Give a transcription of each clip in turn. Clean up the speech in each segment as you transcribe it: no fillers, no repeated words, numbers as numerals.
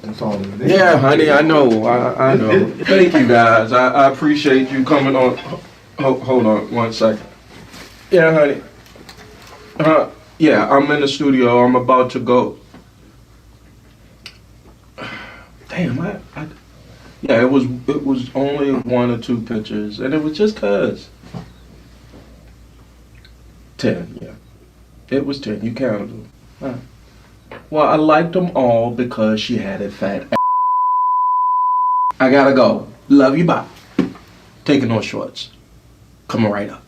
That's all it is. Yeah, honey, I know. I know. Thank you, guys. I appreciate you coming on. Hold on 1 second. Yeah, honey. Yeah, I'm in the studio. I'm about to go. Damn, yeah, it was only 1 or 2 pictures, and it was just cause. 10, yeah. It was 10. You counted them. Well, I liked them all because she had a fat ass. I gotta go. Love you, bye. Taking no shorts. Coming right up.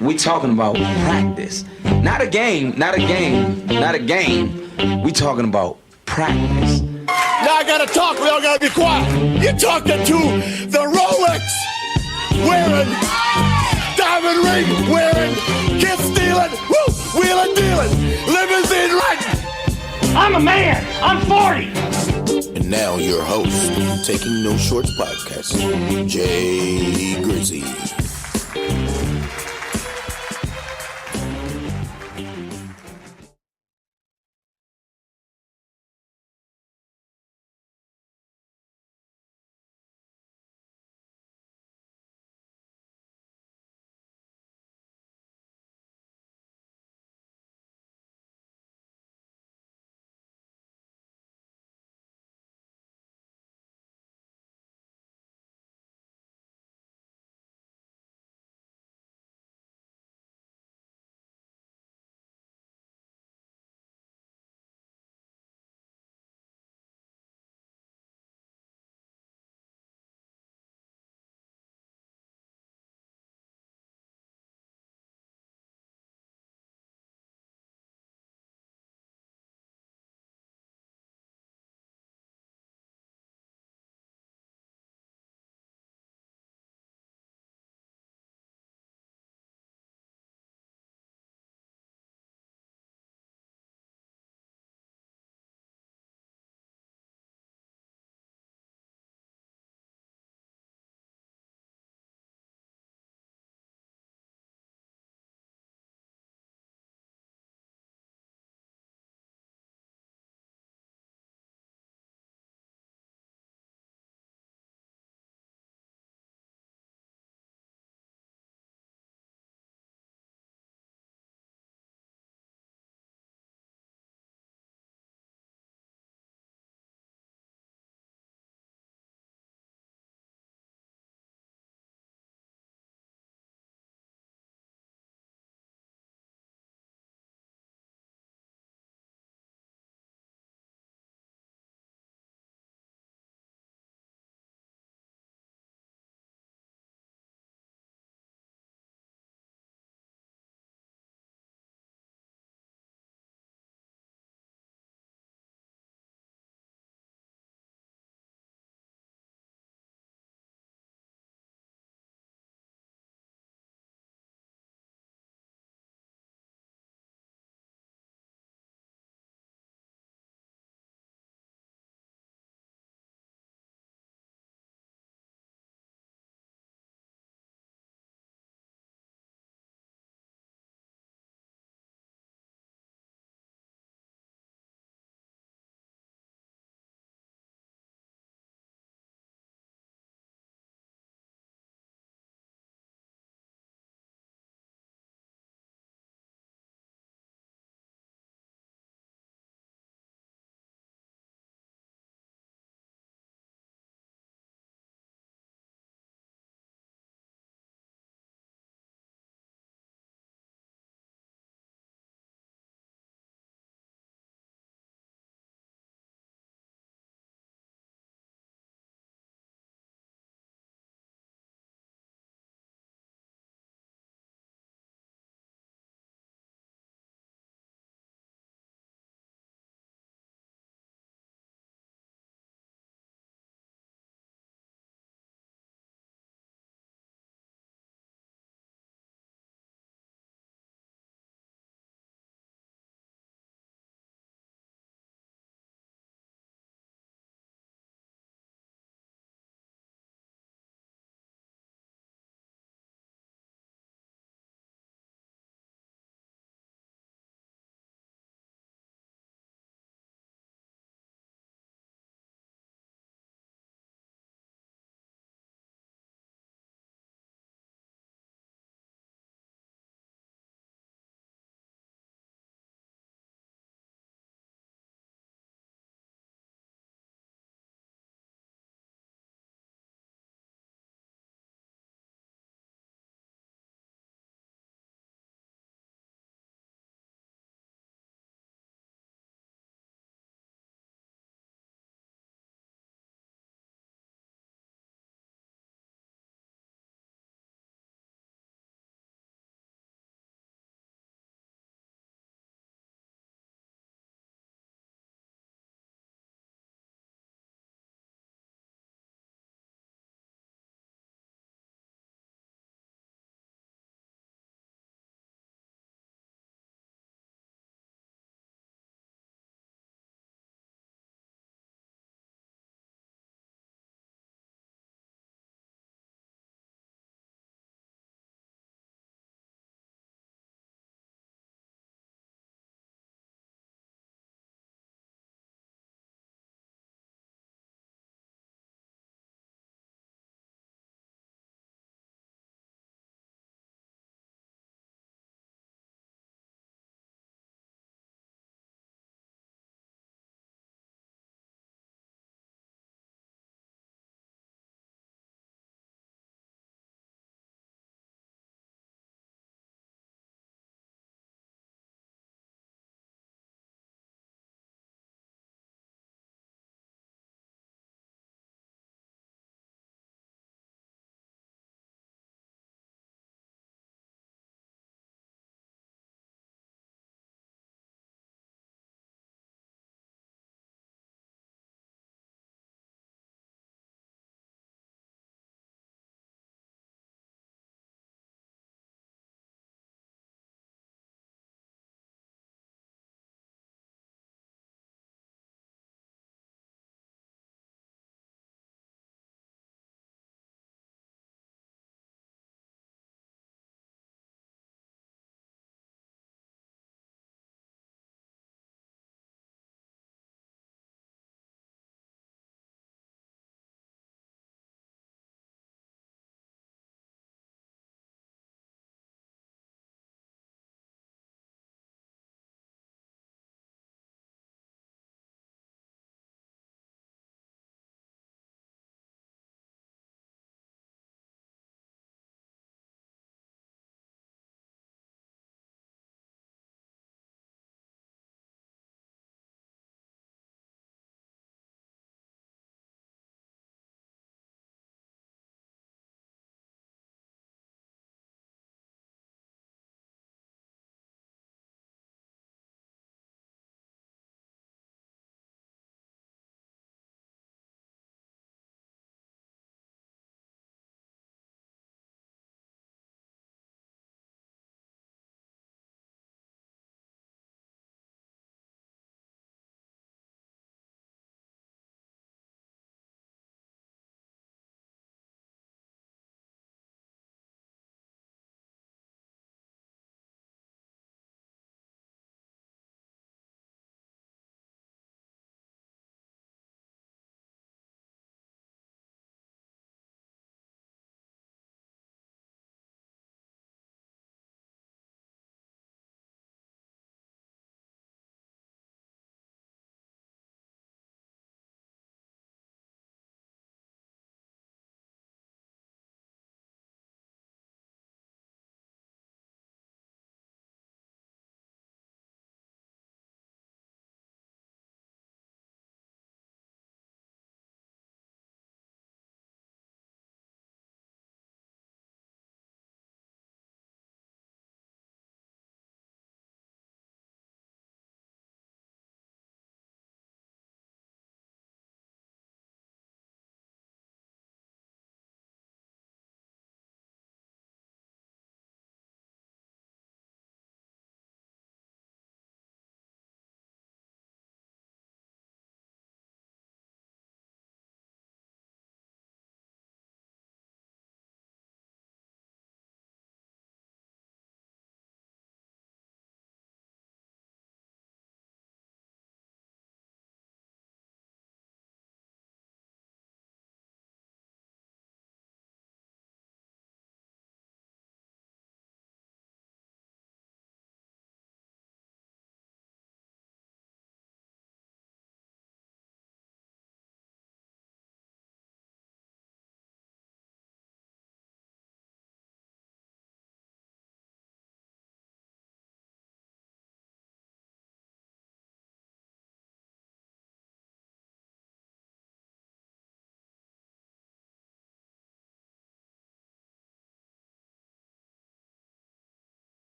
We talking about practice. Not a game, not a game, not a game. We talking about practice. Now I gotta talk, we all gotta be quiet. You're talking to the Rolex wearing, diamond ring wearing, kid stealing, woo, wheeling dealing, limousine riding. I'm a man, I'm 40. And now your host, Taking No Shorts podcast, Jay Grizzy.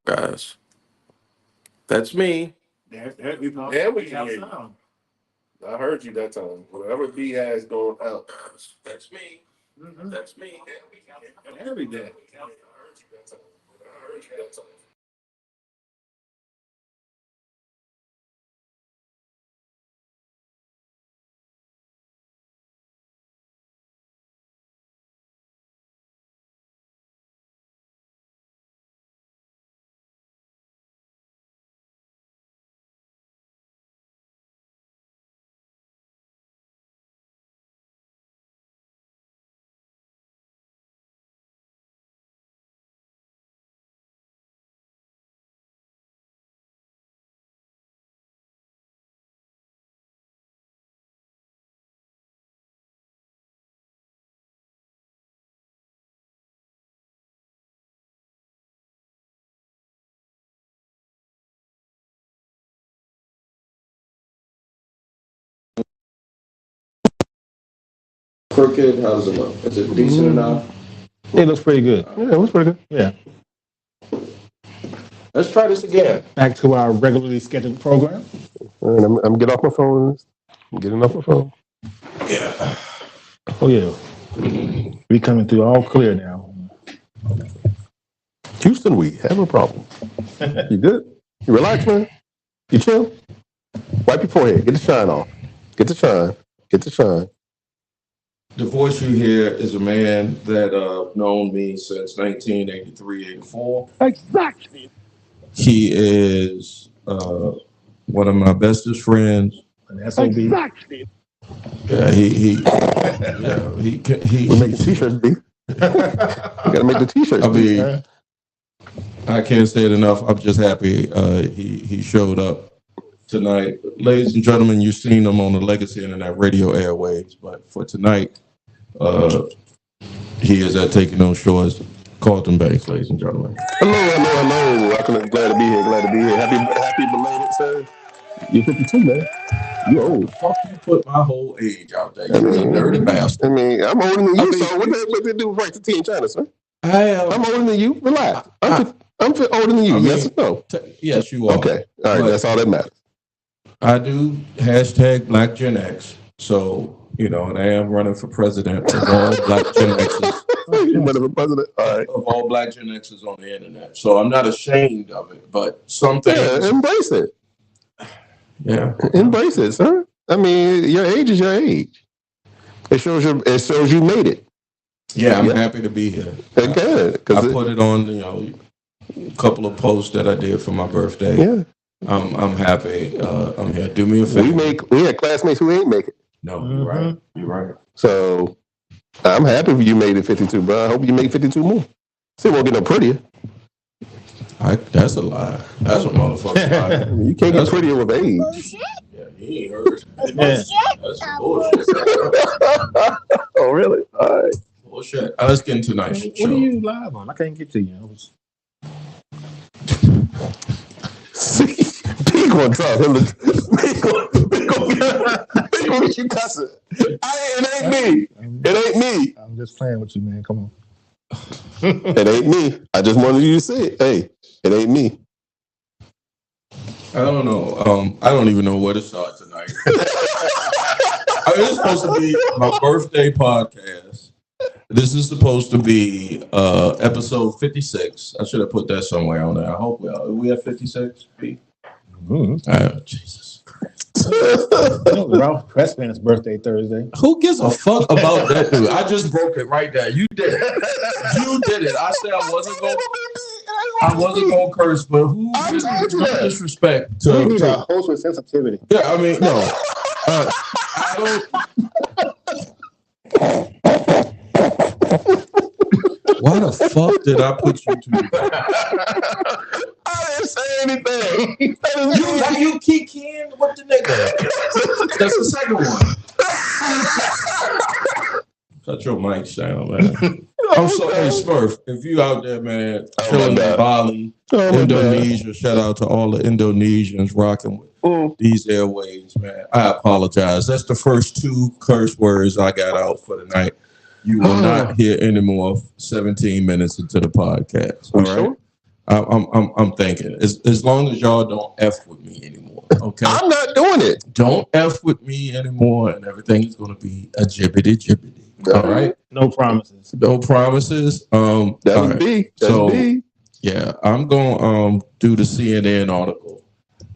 guys. That's me. There we can hear you. I heard you that time. Whatever B has going out. That's me. Mm-hmm. That's me. Every day. Crooked, how does it look? Is it decent enough? It looks pretty good. Yeah, it looks pretty good. Yeah. Let's try this again. Back to our regularly scheduled program. All right, I'm getting off my phone. I'm getting off my phone. Yeah. Oh yeah. We coming through all clear now. Houston, we have a problem. You good? You relax, man? You chill? Wipe your forehead. Get the shine off. Get the shine. Get the shine. The voice you hear is a man that known me since 1983, 84. Exactly. He is one of my bestest friends. An SOB. Exactly. Yeah, he We're making t-shirts, B. We gotta make the t-shirts. I mean, I can't say it enough. I'm just happy he showed up tonight. Ladies and gentlemen, you've seen him on the Legacy Internet Radio airwaves, but for tonight, he is at Taking Those Shores, Carlton Banks, ladies and gentlemen. Hello. Glad to be here. Happy belated, sir. You're 52, man. You old. Fuck, you put my whole age out there. You dirty bastard. I mean, I'm older than you, so what they do right to tea in China, sir? I'm older than you. Relax. I'm older than you. Yes or no? Yes, you are. Okay. All right. That's all that matters. I do hashtag Black Gen X. So, and I am running for president of all Black Gen X's. You're running for president? All right. Of all Black Gen X's on the internet. So I'm not ashamed of it, but something. Yeah, embrace it. Yeah. Embrace it, sir. I mean, your age is your age. It shows you made it. Yeah, I'm happy to be here. Okay. I put it on, a couple of posts that I did for my birthday. Yeah. I'm happy. I'm here. Do me a favor. We had classmates who ain't make it. No, you're right. You're right. So I'm happy you made it 52, bro. I hope you make 52 more. See, it won't get no prettier. That's a lie. That's a motherfucking lie. I mean, you can't get prettier with age. Yeah, he ain't heard. That's bullshit. Oh, really? All right. Bullshit. Let's get into tonight's show. What are you live on? I can't get to you. See, P gonna drop him. P gonna get you cussing. It ain't me. It ain't me. I'm just playing with you, man. Come on. It ain't me. I just wanted you to say it. Hey, it ain't me. I don't know. I don't even know where to start tonight. It's supposed to be my birthday podcast. This is supposed to be episode 56. I should have put that somewhere on there. I hope we at 56. Jesus Christ. Ralph Pressman's birthday Thursday. Who gives a fuck about that dude? I just broke it right there. You did it. You did it. I said I wasn't gonna curse, but who disrespect to You need a host with sensitivity. Yeah, I mean, no. I don't. Why the fuck did I put you to? I didn't say anything. You kikiing with the nigga. That's the second one. Shut your mic down, man. I'm sorry, hey, Smurf. If you out there, man, chilling in Bali, Indonesia, shout out to all the Indonesians rocking with these airways, man. I apologize. That's the first 2 curse words I got out for the night. You will not hear any more 17 minutes into the podcast. All right. I'm thinking as long as y'all don't F with me anymore, okay? I'm not doing it. Don't F with me anymore, and everything is going to be a jibbity jibbity. All right, No promises. no promises. That's All a right. B. That's So B. yeah, I'm gonna do the CNN article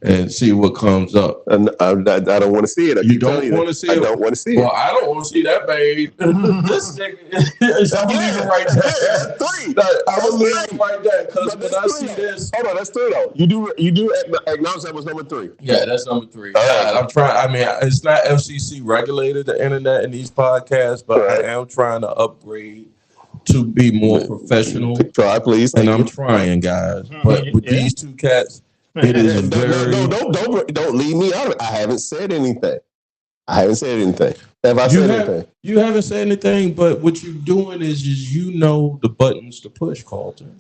and see what comes up. And I don't want to see it. I You keep telling don't you want that. to see I it? don't want to see Well, it. I don't want to see that, babe. This nigga, I'm leaving right there. Three. I'm leaving right there because But when that's I three, see though. this, Hold on, that's three though. You do acknowledge that was number 3. yeah, that's number 3. All right. I'm trying. I mean, it's not FCC regulated, the internet and these podcasts, but Right. I am trying to upgrade to be more professional. Try, please. And Thank I'm you. trying, guys. But with these two cats, it is very. Don't leave me out of it. I haven't said anything. Have I said anything? You haven't said anything, but what you're doing is you know the buttons to push, Carlton.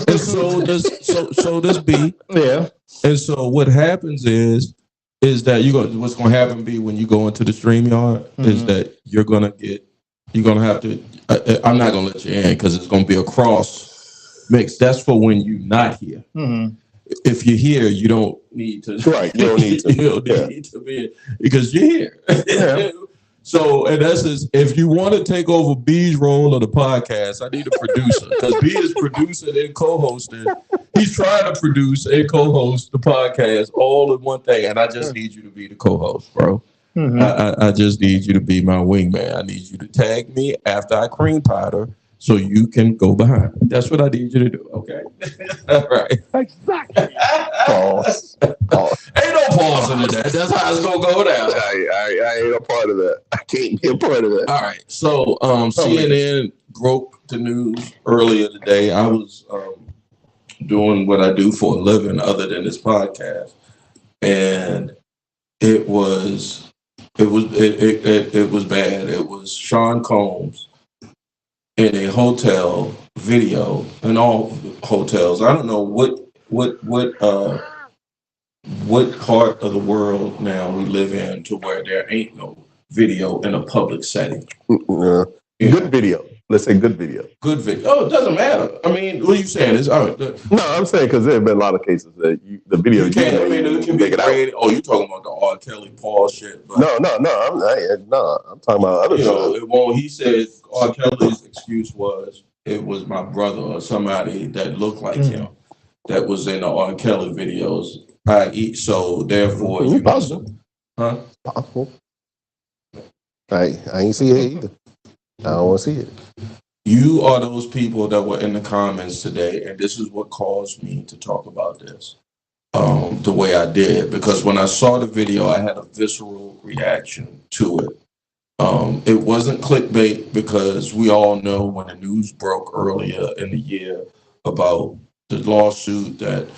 And so does B. Yeah. And so what happens is that what's gonna happen B when you go into the StreamYard is that you're gonna have to. I'm not gonna let you in because it's gonna be a cross mix. That's for when you're not here. Mm-hmm. If you're here, you don't need to. Right, you don't need to. You don't need to be because you're here. Yeah. So, in essence, if you want to take over B's role of the podcast, I need a producer because B is producing and co-hosting. He's trying to produce and co-host the podcast all in one thing, and I just need you to be the co-host, bro. Mm-hmm. I just need you to be my wingman. I need you to tag me after I cream powder so you can go behind. That's what I need you to do, okay? All right. Exactly. Pause. Ain't no pause in that. That's how it's gonna go down. I ain't a part of that. I can't be a part of that. All right. So CNN broke the news earlier today. I was doing what I do for a living other than this podcast. And it was bad. It was Sean Combs in a hotel video, in all hotels. I don't know what part of the world now we live in to where there ain't no video in a public setting. Good video. Let's say good video. Good video. Oh, it doesn't matter. I mean, what are you saying? No, I'm saying because there have been a lot of cases that the video you can't. I mean, it can be graded. Oh, you talking about the R. Kelly Paul shit? But, No. I'm talking about other shit. Well, he said R. Kelly's excuse was it was my brother or somebody that looked like him that was in the R. Kelly videos. So therefore, It's possible. Huh? Possible. I ain't see it either. I don't want to see it. You are those people that were in the comments today, and this is what caused me to talk about this the way I did, because when I saw the video, I had a visceral reaction to it. It wasn't clickbait because we all know when the news broke earlier in the year about the lawsuit that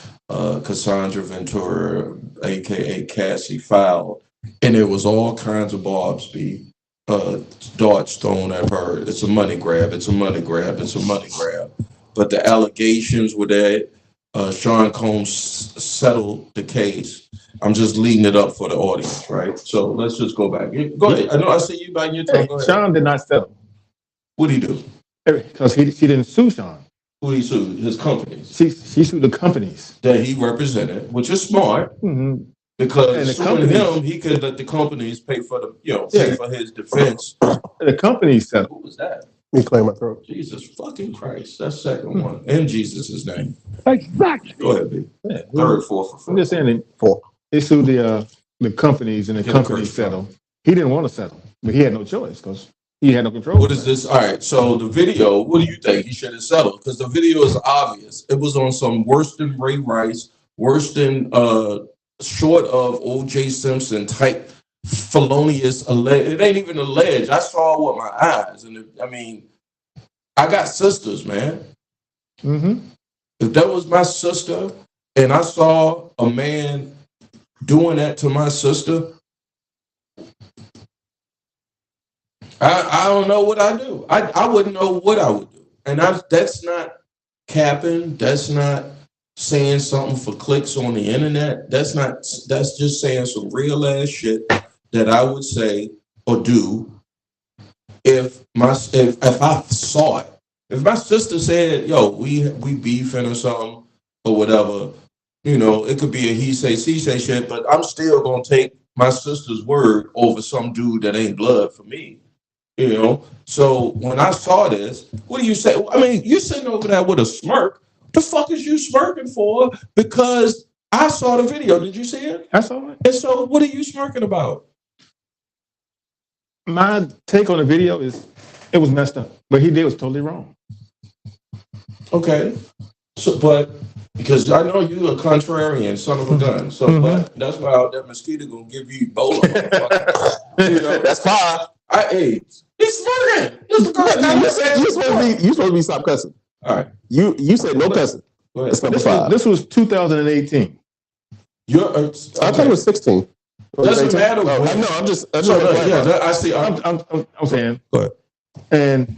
Cassandra Ventura, aka Cassie, filed, and it was all kinds of barbs darts thrown at her. It's a money grab. But the allegations were that Sean Combs settled the case. I'm just leading it up for the audience, right? So let's just go back. Go ahead. I know I see you biting your tongue. Go ahead. Sean did not settle. What'd he do? Because she didn't sue Sean. Who he sued? His companies. She sued the companies That he represented, which is smart. Mm-hmm. Because suing him, he could let the companies pay for pay for his defense. The companies settled. Who was that? Me clear my throat. Jesus fucking Christ. That's second one. In Jesus' name. Exactly. Go ahead, B. Yeah. Third, fourth. I'm just saying that they sued the companies and the companies settled. He didn't want to settle, but he had no choice because he had no control. What is this? All right. So the video, what do you think? He should have settled because the video is obvious. It was on some worse than Ray Rice, worse than short of O.J. Simpson type felonious. It ain't even alleged. I saw it with my eyes, and I got sisters, man. Mm-hmm. If that was my sister, and I saw a man doing that to my sister, I don't know what I do. I wouldn't know what I would do, and that's not capping. That's not saying something for clicks on the internet. That's just saying some real ass shit that I would say or do if I saw it. If my sister said, "Yo, we beefing or something or whatever," it could be a he say she say shit, but I'm still gonna take my sister's word over some dude that ain't blood for me. So when I saw this, what do you say? I mean, you're sitting over there with a smirk. The fuck is you smirking for? Because I saw the video. Did you see it? I saw it. And so what are you smirking about? My take on the video is it was messed up. What he did was totally wrong. Okay. So, but because I know you a contrarian son of a gun. So, but that's why that mosquito gonna give you Ebola. That's fine. Hey, he's smirking. You supposed to be stop cussing. All right. You said no cussing. That's number 5. This was 2018. I thought it was 16. Doesn't matter. I know. I'm just. I see. I'm saying. Go ahead. And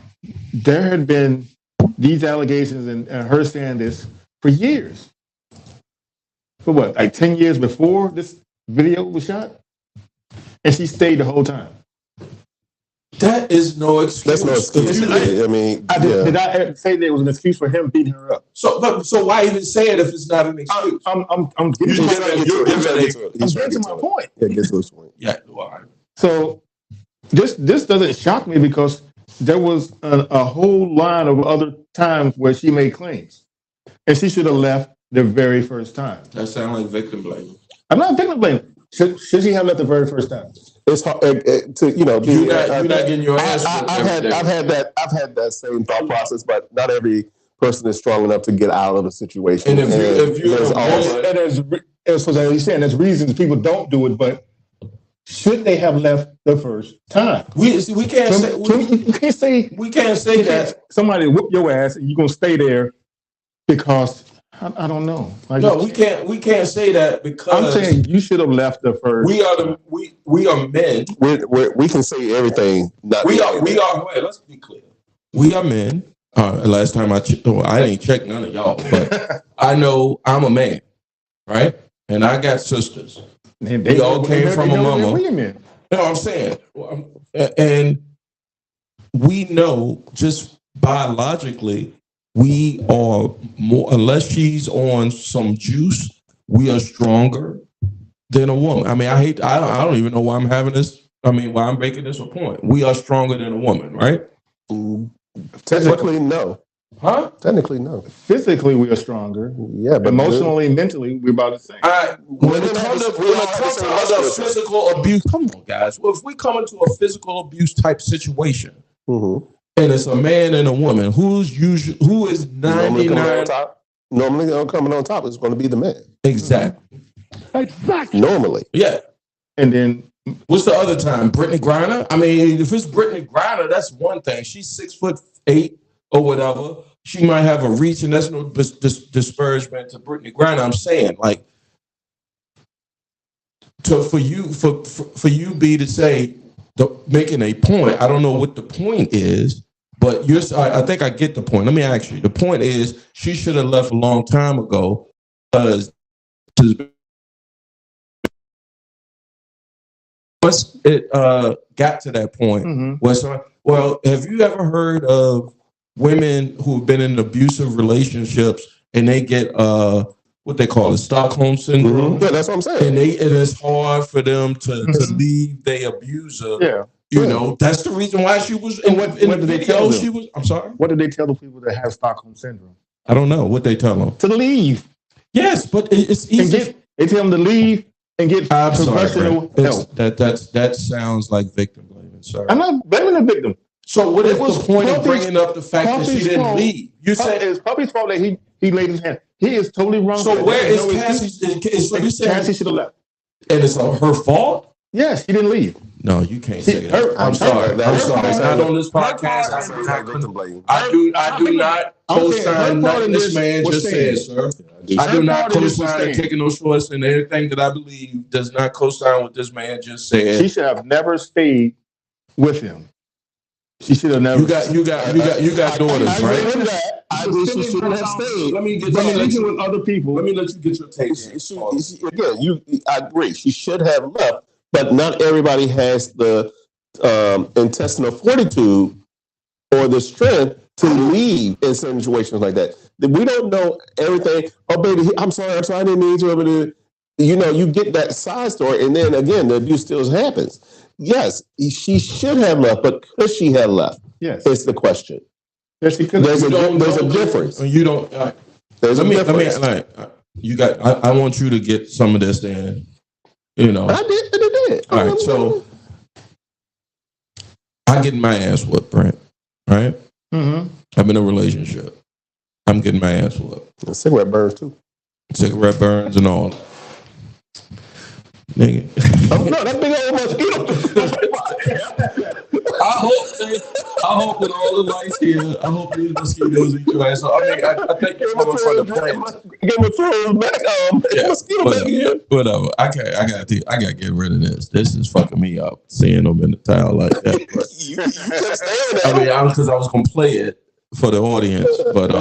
there had been these allegations and her saying this for years. For what? Like 10 years before this video was shot? And she stayed the whole time. That is no excuse. That's no excuse. I mean, did I say there was an excuse for him beating her up? So why even say it if it's not an excuse? I'm getting to my point. Yeah, get to his point. Yeah. Well, so this doesn't shock me because there was a whole line of other times where she made claims, and she should have left the very first time. That sounds like victim blaming. I'm not victim blaming. Should she have left the very first time? It's hard to you're not getting your ass. I've had that same thought process, but not every person is strong enough to get out of the situation. And there's reasons people don't do it, but should they have left the first time? We can't say that somebody whoop your ass and you're gonna stay there because I don't know. We can't say that because I'm saying you should have left the first. We are men. We can say everything. We are. Wait, let's be clear. We are men. Last time I didn't check none of y'all, but I know I'm a man, right? And I got sisters. We all came from a mama. No, I'm saying, and we know just biologically. We are more, unless she's on some juice, we are stronger than a woman. I mean, I don't even know why I'm having this. I mean, why I'm making this a point. We are stronger than a woman, right? Technically, no. Huh? Technically, no. Physically, we are stronger. Yeah, but emotionally, mentally, we're about the same. When it comes to other physical abuse, come on, guys. Well, if we come into a physical abuse type situation, and it's a man and a woman, who is 99? Normally coming on top is going to be the man. Exactly. Normally. Yeah. And then what's the other time? Brittany Griner? I mean, if it's Brittany Griner, that's one thing. She's 6'8" or whatever. She might have a reach, and that's no disparagement to Brittany Griner. I'm saying, like, for you, B, to say, making a point. I don't know what the point is, but I think I get the point. Let me ask you. The point is she should have left a long time ago because once it got to that point, well, have you ever heard of women who've been in abusive relationships and they get what they call it, Stockholm syndrome? Yeah, that's what I'm saying. And it's hard for them to leave their abuser. Yeah. That's the reason why she was in the video. She was. I'm sorry. What did they tell the people that have Stockholm syndrome? I don't know what they tell them to leave. Yes, but it's easy. They tell them to leave and get professional help. That sounds like victim blaming. Sorry, I'm not blaming the victim. So what is the point of bringing up the fact that she didn't leave? You said it's Puppy's fault that he laid his hand. He is totally wrong. So where is Cassie? Cassie should have left. And it's her fault? Yes, he didn't leave. No, you can't say that. I'm sorry. It's not on this podcast. I do not co-sign nothing this man just said, sir. I do not co-sign taking no choice, and everything that I believe does not co-sign what this man just said. She should have never stayed with him. She should have never. You got daughters, right? I agree. She shouldn't have stayed. Let me get with other people. Let me let you get your take. I agree. She should have left, but not everybody has the intestinal fortitude or the strength to leave in certain situations like that. We don't know everything. Oh, baby, I'm sorry, I didn't mean to. You get that side story, and then again, the abuse still happens. Yes, she should have left, but could she have left? Yes. It's the question. Yes, because There's a difference. You don't. There's a difference. I want you to get some of this then. I did. All right, so I get my ass whooped, Brent. Right? Mm-hmm. I'm in a relationship. I'm getting my ass whooped. The cigarette burns too. Cigarette burns and all. Nigga. Oh, no, that big old mosquito. I hope that all the lights here, I hope these mosquitoes eat your ass. So, I think you're coming from the point. Game of Thrones back. Mosquito back again. Whatever. I gotta get rid of this. This is fucking me up. Seeing them in the towel like that. But, you kept staring at because I was gonna play it for the audience, but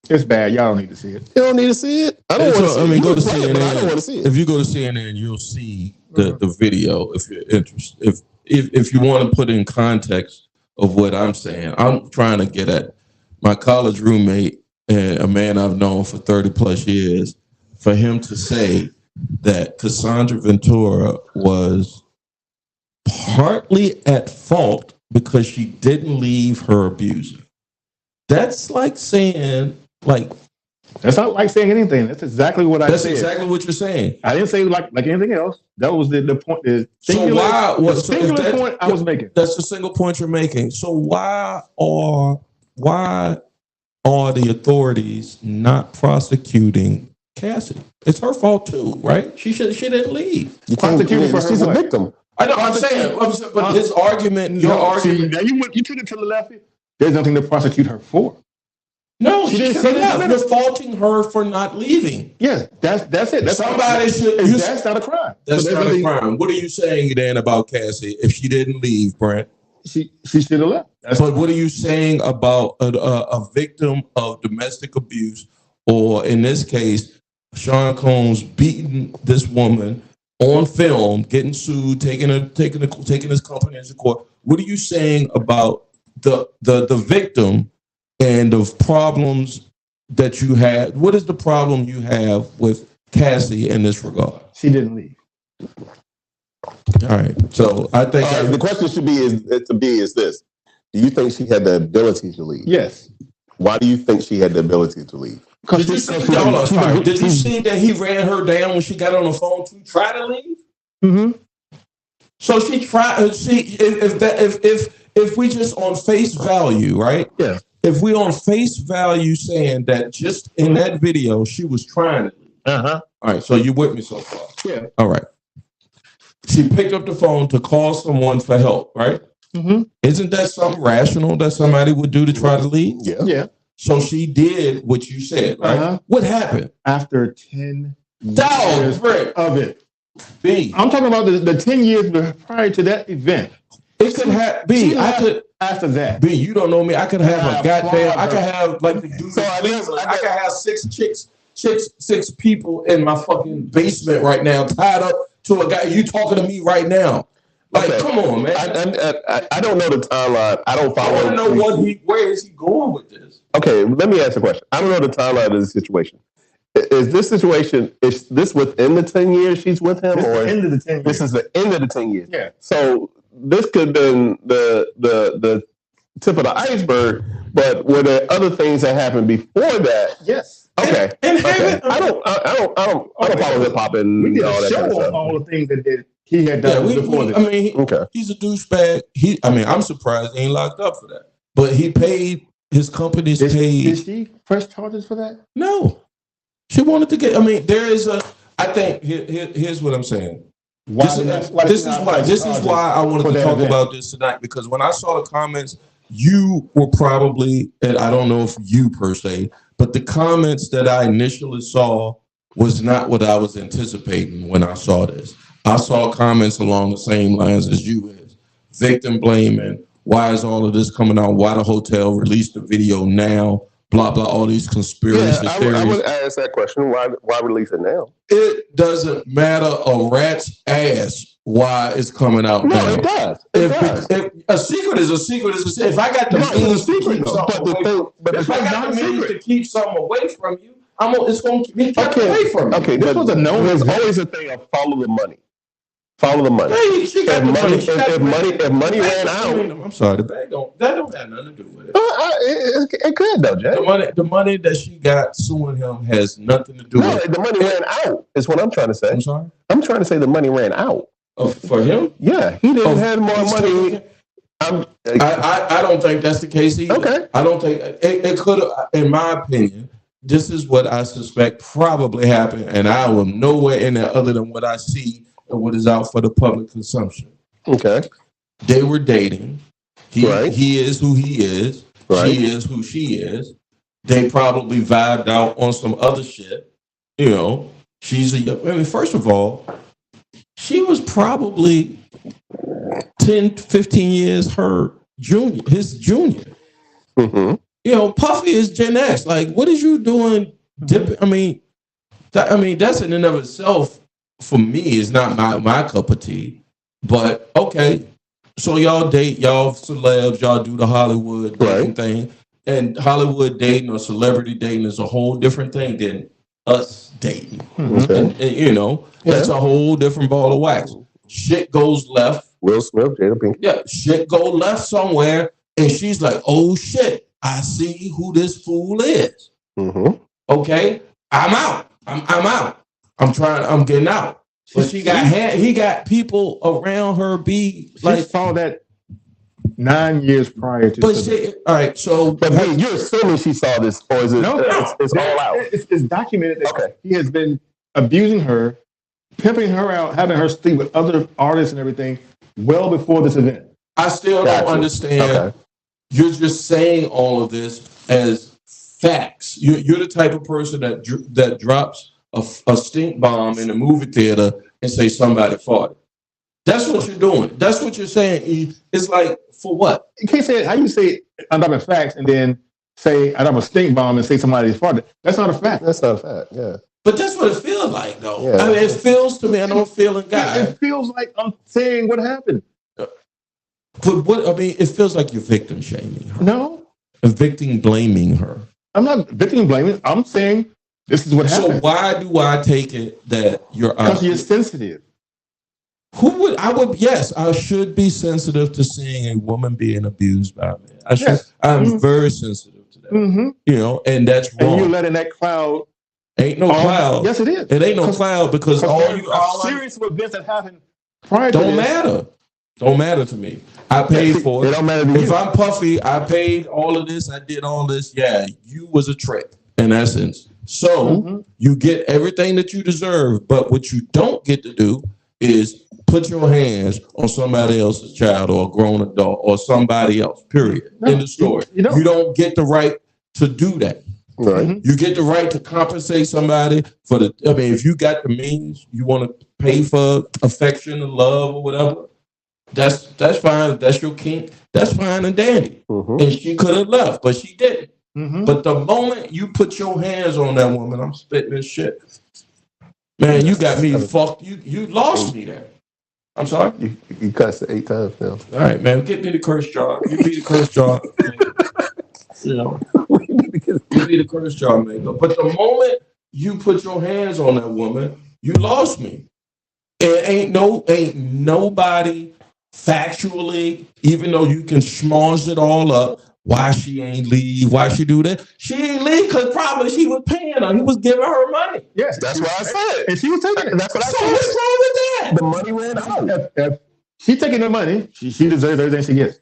it's bad. Y'all don't need to see it. You don't need to see it. I don't want to see it. I mean, go to CNN. I don't want to see it. If you go to CNN, you'll see the video if you're interested. If you want to put in context of what I'm saying, I'm trying to get at my college roommate and a man I've known for 30 plus years, for him to say that Cassandra Ventura was partly at fault because she didn't leave her abuser. That's like saying, that's not like saying anything. That's exactly what I said. That's exactly what you're saying. I didn't say like anything else. That was the point. The singular point I was making. That's the single point you're making. So why are the authorities not prosecuting Cassidy? It's her fault too, right? She didn't leave. You prosecuted for her. She's a victim. I know. I'm saying, but his argument, your argument. Now you took it to the left. There's nothing to prosecute her for. No, she didn't say that. You're faulting her for not leaving. Yes, that's it. Somebody should. That's not a crime. That's not a crime. What are you saying then about Cassie if she didn't leave, Brent? She should have left. But what are you saying about a victim of domestic abuse, or in this case, Sean Combs beating this woman on film, getting sued, taking his company into court? What are you saying about the victim and the problems that you had? What is the problem you have with Cassie in this regard? She didn't leave. All right. So I think the question should be is this: do you think she had the ability to leave? Yes. Why do you think she had the ability to leave? Did you see that he ran her down when she got on the phone to try to leave? Mm-hmm. So she tried. See, if we just on face value, right? Yeah. If we on face value saying that just in that video she was trying to leave. Uh-huh. All right. So you with me so far? Yeah. All right. She picked up the phone to call someone for help, right? Mm-hmm. Isn't that something rational that somebody would do to try to leave? Yeah. Yeah. So she did what you said, right? Uh-huh. What happened? After 10 years of it. B. I'm talking about the 10 years prior to that event. It could have B. I could after that. B. You don't know me. I could have a goddamn. I could have like the dude. So I could have six people in my fucking basement right now, tied up to a guy. You talking to me right now? Like, okay. Come on, man. I don't know the timeline. I don't follow. I want to know where is he going with this? Okay, let me ask a question. I don't know the timeline of the situation. Is this within the 10 years she's with him, or end of the 10 years? This is the end of the 10 years? Yeah. So this could have been the tip of the iceberg, but were there other things that happened before that? Yes. Okay. Okay. I don't follow hip hop and we did all a that show kind of on stuff. all the things that he had done before this. I mean, he's a douchebag. I'm surprised he ain't locked up for that. But he paid his company's paid. Did she press charges for that? No. She wanted to get. I mean, there is a. I think here's what I'm saying. This is why I wanted to talk about this tonight, because when I saw the comments, you were probably, and I don't know if you per se, but the comments that I initially saw was not what I was anticipating when I saw this. I saw comments along the same lines as you is. Victim blaming. Why is all of this coming out? Why the hotel released the video now? blah blah, all these conspiracy I theories. would ask that question. Why release it now? It doesn't matter a rat's ass why it's coming out now. No, it does. It does. If a secret is a secret, is a secret. If I got the means to keep something to keep something away from you, it's going to be kept away from you. Okay, there's always a thing of follow the money. Follow the money. Hey, she got if money ran out, I'm sorry, that don't have nothing to do with it. It could though, Jay. The money that she got suing him has nothing to do with it. The money ran out. Is what I'm trying to say. I'm sorry. I'm trying to say the money ran out. For him? Yeah, he didn't have more money. I don't think that's the case either. Okay. I don't think it could have. In my opinion, this is what I suspect probably happened, and I am nowhere in there other than what I see and what is out for the public consumption. Okay. They were dating. He is who he is. Right. She is who she is. They probably vibed out on some other shit. You know, first of all, she was probably 10, 15 years his junior. Mm-hmm. You know, Puffy is Gen X. Like, what is you doing? That's in and of itself, for me, is not my cup of tea. But, okay, so y'all date, y'all celebs, y'all do the Hollywood dating thing. And Hollywood dating or celebrity dating is a whole different thing than us dating. Okay. And you know, that's a whole different ball of wax. Shit goes left. Will Smith, Jada Pinkett. Yeah, shit go left somewhere, and she's like, "Oh shit, I see who this fool is." Mm-hmm. Okay, I'm out. I'm out. I'm getting out. But he got people around her. She saw that 9 years prior to. All right. So, but you're assuming she saw this, or is it? No. It's all out. It's documented that he has been abusing her, pimping her out, having her sleep with other artists and everything, well before this event. I still don't understand. Okay. You're just saying all of this as facts. You're the type of person that drops a stink bomb in a movie theater and say somebody farted. That's what you're doing. That's what you're saying. It's like, for what? You can't say it. How you say I'm dropping facts and then say I drop a stink bomb and say somebody farted? That's not a fact. That's not a fact. Yeah. But that's what it feels like, though. Yeah. I mean, it feels to me. I don't feel a guy. It feels like I'm saying what happened. But it feels like you're victim shaming her. No. A victim blaming her. I'm not victim blaming. I'm saying this is what happened. So why do I take it that you're because you're sensitive? Yes, I should be sensitive to seeing a woman being abused by a man. I'm very sensitive to that. Mm-hmm. You know, and that's wrong. And you're letting that cloud. Ain't no cloud. Yes, it is. It ain't no cloud because all series of events that happened prior to don't matter. Don't matter to me. I paid for it. It don't matter to you. If I'm Puffy, I paid all of this. I did all this. Yeah, you was a trick in essence. So you get everything that you deserve, but what you don't get to do is put your hands on somebody else's child or a grown adult or somebody else, period. In the story. You don't get the right to do that. Right. You get the right to compensate somebody for if you got the means, you want to pay for affection and love or whatever, that's fine. That's your kink. That's fine and dandy. And she could have left, but she didn't. But the moment you put your hands on that woman, I'm spitting this shit. Man, you got me fucked. You lost me there. I'm sorry? You cussed it 8 times now. All right, man. Get me the curse jar. You be the curse jar. You know. You be the curse jar maker. But the moment you put your hands on that woman, you lost me. And ain't nobody factually, even though you can schmoz it all up, why she ain't leave, why she do that. She ain't leave because probably she was paying her. He was giving her money. Yes, that's what I said. And she was taking it. That's what I said. So what's wrong with that? The money ran out. If she's taking the money, she deserves everything she gets.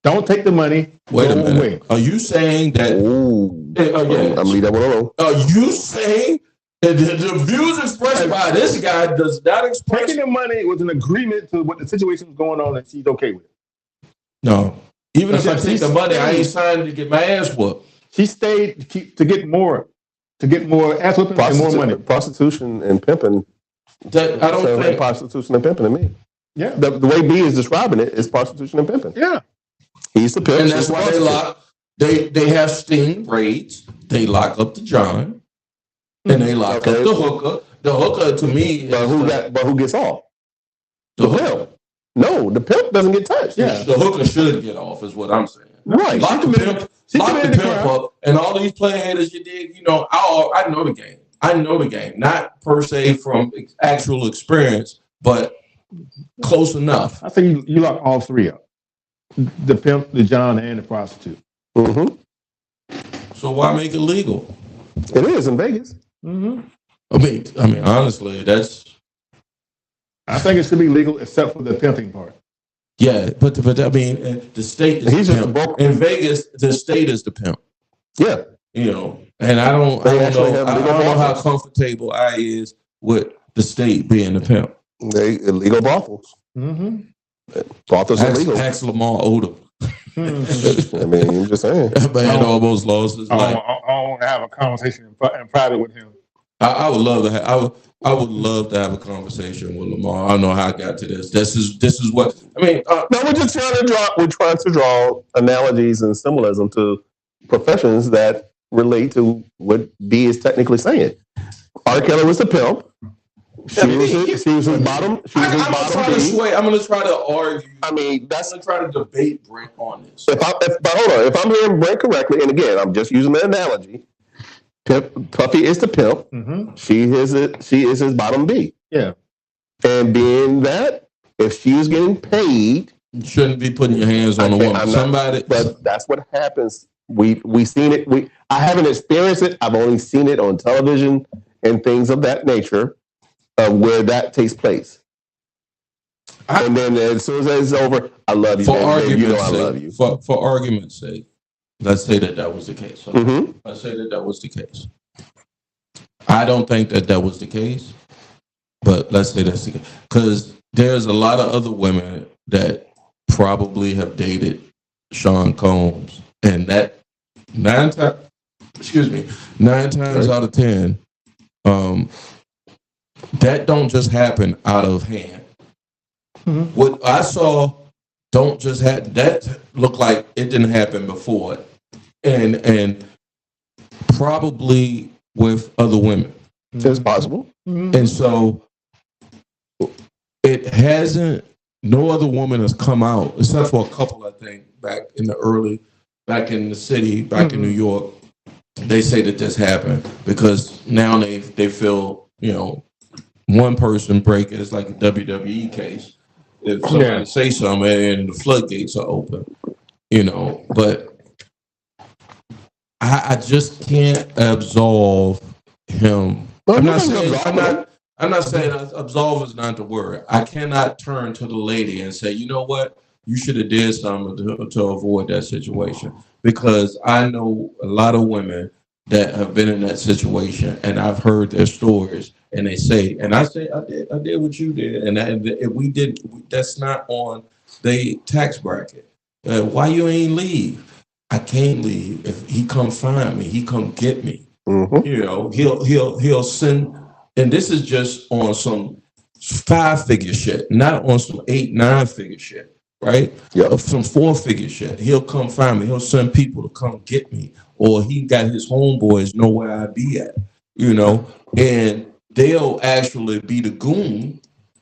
Don't take the money. Wait a minute. Are you saying that? I'm gonna leave that one alone. Are you saying that the views expressed by this guy does not express? Taking the money was an agreement to what the situation was going on, and she's okay with it. No. Even if I take the money, I ain't signed to get my ass whooped. She stayed to get more ass whooping and more money. Prostitution and pimping. That I don't think prostitution and pimping to me. Yeah. The way B is describing it is prostitution and pimping. Yeah. He's the pimp. And that's why they locked. They have sting raids. They lock up the John, and they lock up the hooker. The hooker to me, but who gets off? The pimp. No, the pimp doesn't get touched. Yeah, the hooker should get off, is what I'm saying. Right. Lock the pimp up, and all these player haters you did. You know, I know the game. I know the game, not per se from actual experience, but close enough. I think you lock all three up: the pimp, the John, and the prostitute. Mm-hmm. So why make it legal? It is in Vegas. Mm-hmm. I mean, honestly, I think it should be legal except for the pimping part. Yeah, but I mean, the state is the pimp. In Vegas, the state is the pimp. Yeah, you know, and I don't know how comfortable I is with the state being the pimp. They illegal brothels. Mm-hmm. Brothels are legal. Ask Lamar Odom. I mean, I'm just saying. Man almost lost his life. I want to have a conversation in private with him. I would love to have. I would love to have a conversation with Lamar. I don't know how I got to this. This is what I mean. No, we're just trying to draw. We're trying to draw analogies and symbolism to professions that relate to what B is technically saying. R. Kelly was the pimp. She was his bottom. I'm going to try to argue. I mean, I'm going to try to debate Brent on this. But hold on. If I'm hearing Brent correctly, and again, I'm just using the analogy. Puffy is the pimp. Mm-hmm. She is his bottom B. Yeah. And being that, if she was getting paid, you shouldn't be putting your hands on a woman. But that's what happens. We seen it. I haven't experienced it. I've only seen it on television and things of that nature, where that takes place. And then as soon as it's over, I love you. For argument's sake, I love you. For argument's sake, let's say that was the case. Okay? Mm-hmm. Let's say that was the case. I don't think that was the case, but let's say that's the case. Because there's a lot of other women that probably have dated Sean Combs, and that 9 times out of 10, that don't just happen out of hand. Mm-hmm. What I saw don't just happen. That looked like it didn't happen before, and probably with other women. It's possible. Mm-hmm. And so it hasn't. No other woman has come out except for a couple. I think back in the city, back in New York. They say that this happened because now they feel, you know, one person break it. It's like a WWE case. If somebody say something and the floodgates are open, you know, but I just can't absolve him. I'm not saying absolve is not the word. I cannot turn to the lady and say, you know what, you should have did something to avoid that situation. Because I know a lot of women that have been in that situation, and I've heard their stories, and they say, and I say, I did what you did, and if we did, that's not on the tax bracket. Why you ain't leave? I can't leave. If he come find me, he come get me. Mm-hmm. You know, he'll send, and this is just on some 5-figure shit, not on some 8-9-figure shit. Right? Yep. Some 4-figure shit. He'll come find me. He'll send people to come get me. Or he got his homeboys know where I be at, you know, and they'll actually be the goon.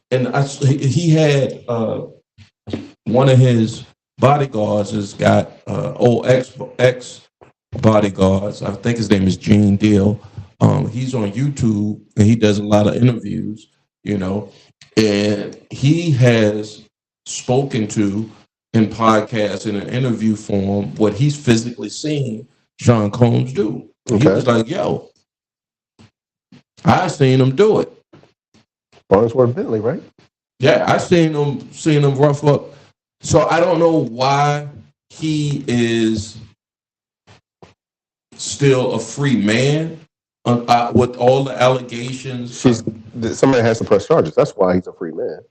And he had one of his bodyguards has got old ex bodyguards. I think his name is Gene Deal. He's on YouTube and he does a lot of interviews, you know, and he has spoken to in podcasts in an interview form what he's physically seen Sean Combs do. Okay. He was like, yo, I seen him do it. Barnesworth Bentley, right? Yeah, I seen him rough up. So I don't know why he is still a free man with all the allegations. Somebody has to press charges. That's why he's a free man.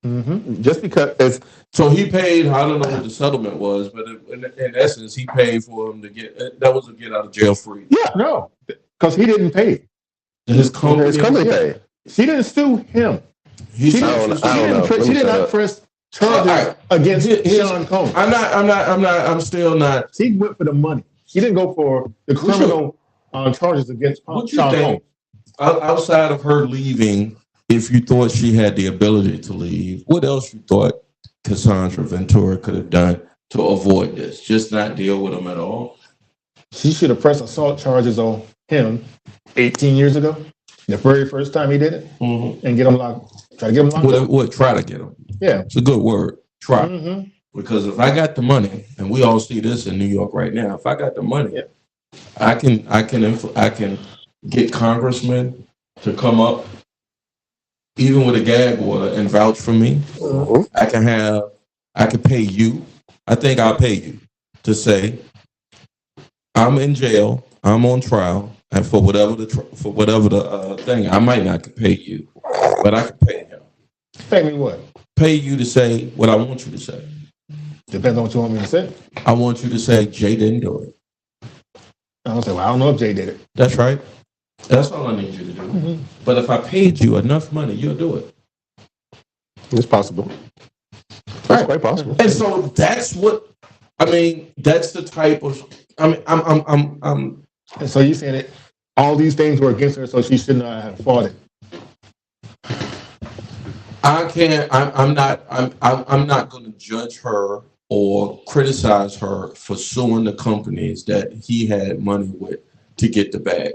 Mm-hmm. Just because so he paid. I don't know what the settlement was, but in essence, he paid for him to get. That was a get out of jail free. Yeah, no, because he didn't pay. His company paid. She didn't sue him. She did not press charges against Sean Combs. I'm still not. She went for the money. He didn't go for the criminal charges against What you Sean think, Combs. outside of her leaving, if you thought she had the ability to leave, what else you thought Cassandra Ventura could have done to avoid this? Just not deal with him at all? She should have pressed assault charges on him 18 years ago, the very first time he did it, and get him locked. Try to get him locked up. What? Try to get him. Yeah. It's a good word. Try. Mm-hmm. Because if I got the money, and we all see this in New York right now, if I got the money, I can get congressmen to come up, even with a gag order, and vouch for me. I can pay you. I think I'll pay you to say I'm in jail, I'm on trial, and for whatever the thing, I might not pay you, but I can pay him. Pay me what? Pay you to say what I want you to say. Depends on what you want me to say. I want you to say Jay didn't do it. I don't say, well, I don't know if Jay did it. That's right. That's all I need you to do. But if I paid you enough money, you'll do it. It's possible. That's quite possible. And so that's what I mean. That's the type of. I'm. And so you saying that all these things were against her, so she should not have fought it. I can't. I'm not. I'm not going to judge her or criticize her for suing the companies that he had money with to get the bag.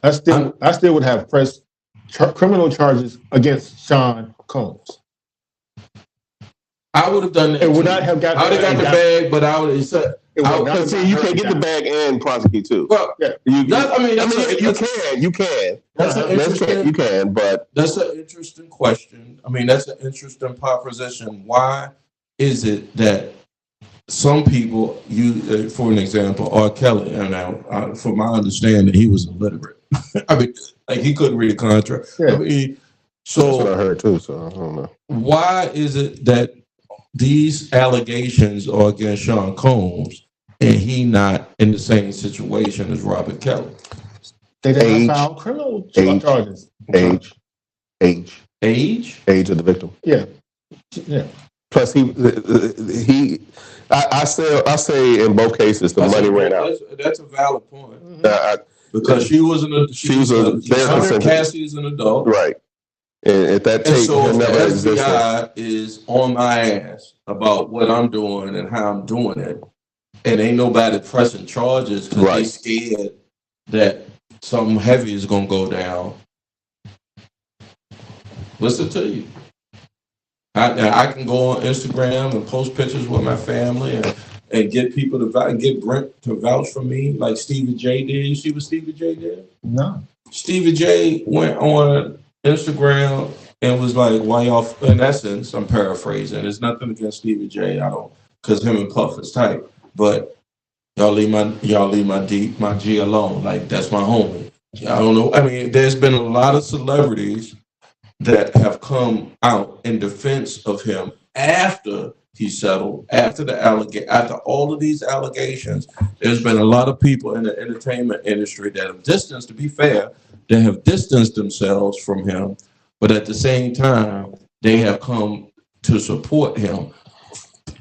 I still would have pressed criminal charges against Sean Combs. I would have done that. It would not have got. I would have got the bag, but I would have said. But see, you can't get the bag and prosecute too. Well, Yeah. you can. That's an interesting. You can, but That's an interesting question. I mean, that's an interesting proposition. Why is it that some people, for an example, R. Kelly, and from my understanding, he was illiterate. I mean, like he couldn't read a contract. Yeah. I mean, that's what I heard too. So I don't know. Why is it that these allegations are against Sean Combs and he not in the same situation as Robert Kelly? They didn't file criminal charges. Age of the victim. Yeah. Plus, I say in both cases the money ran out. That's a valid point. Because she was Cassie's an adult, right? And if that tape never existed, FBI is on my ass about what I'm doing and how I'm doing it, and ain't nobody pressing charges because they scared that something heavy is gonna go down. Listen to you. I can go on Instagram and post pictures with my family and get people to vouch, and get Brent to vouch for me, like Stevie J did. You see what Stevie J did? No. Stevie J went on Instagram and was like, "Why y'all?" In essence, I'm paraphrasing. There's nothing against Stevie J. Because him and Puff is tight, but y'all leave my G alone. Like that's my homie. I don't know. I mean, there's been a lot of celebrities that have come out in defense of him after he settled, after all of these allegations. There's been a lot of people in the entertainment industry that have distanced, to be fair, that have distanced themselves from him, but at the same time, they have come to support him.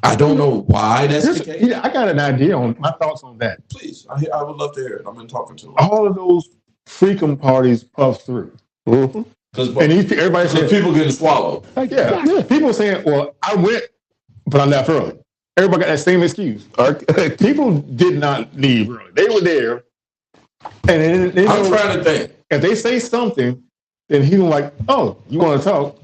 I don't know why that's the case. Yeah, I got an idea on my thoughts on that. Please, I would love to hear it. I've been talking to him. All of those freakum parties puffed through. Mm-hmm. And everybody said, people getting swallowed. Like, yeah. People saying, well, I went, but I left early. Everybody got that same excuse. People did not leave early. They were there. And I'm trying to think. If they say something, then he was like, oh, you want to talk?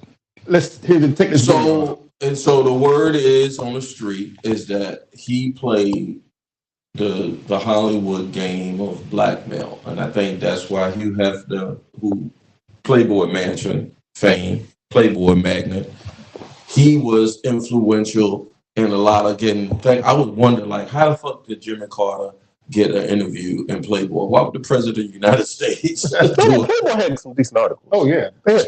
Let's take this. So the word is on the street is that he played the Hollywood game of blackmail. And I think that's why Hugh Hefner, who Playboy Mansion fame, Playboy magnet, he was influential in a lot of getting things. I was wondering, like, how the fuck did Jimmy Carter get an interview in Playboy? Why would the president of the United States do it? Playboy had some decent articles. Oh yeah, they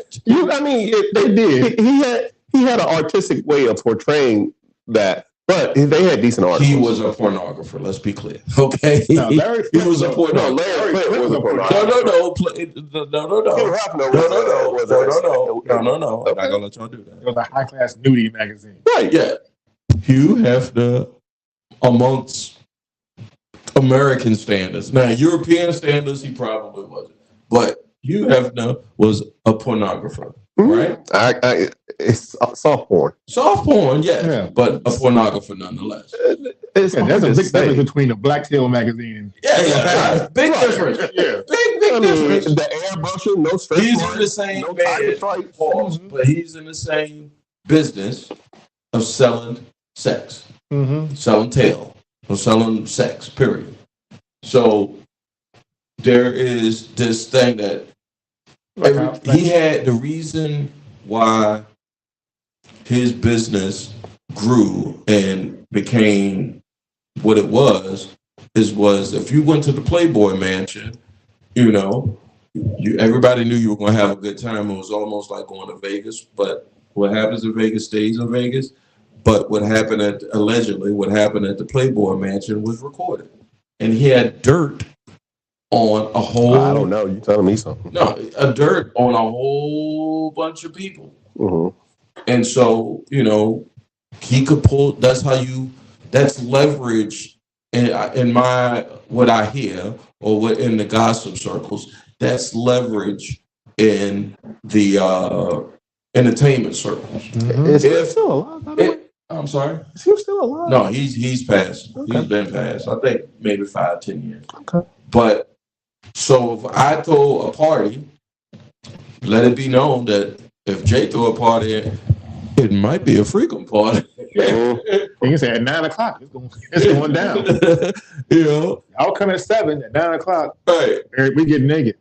did. He had an artistic way of portraying that. But they had decent articles. He was a pornographer. Let's be clear. Okay, he was a pornographer. Larry Flint was a pornographer. No. I'm not gonna let y'all do that. It was a high-class nudie magazine. Right. Yeah. Hugh Hefner, amongst American standards. Now, European standards, he probably wasn't. But Hugh Hefner was a pornographer, right? It's soft porn. Soft porn, yes, Yeah. but a pornographer nonetheless. It's Yeah, hard there's a to big say. difference between a Black Tail magazine and Yeah, big difference. Yeah. Big I mean, difference. the airbrushing, no stretch He's in marks, the same no tiger bed, stripes. pause, but he's in the same business of selling sex, selling tail, or selling sex, period. So there is this thing that he had the reason why his business grew and became what it was if you went to the Playboy Mansion, you know, everybody knew you were going to have a good time. It was almost like going to Vegas, but what happens in Vegas stays in Vegas. But what happened at the Playboy Mansion was recorded, and he had dirt on a whole. I don't know. You telling me something? No, a dirt on a whole bunch of people, and so he could pull. That's leverage. In my what I hear or what in the gossip circles, that's leverage in the entertainment circles. Is he still alive? By the way? I'm sorry. Is he still alive? No, he's passed. Okay. He's been passed. I think maybe 5-10 years. Okay. But so if I throw a party, let it be known that if Jay threw a party, it might be a frequent party. you can say at 9 o'clock it's going down. I'll come at 7 at 9 o'clock. Right. We get naked.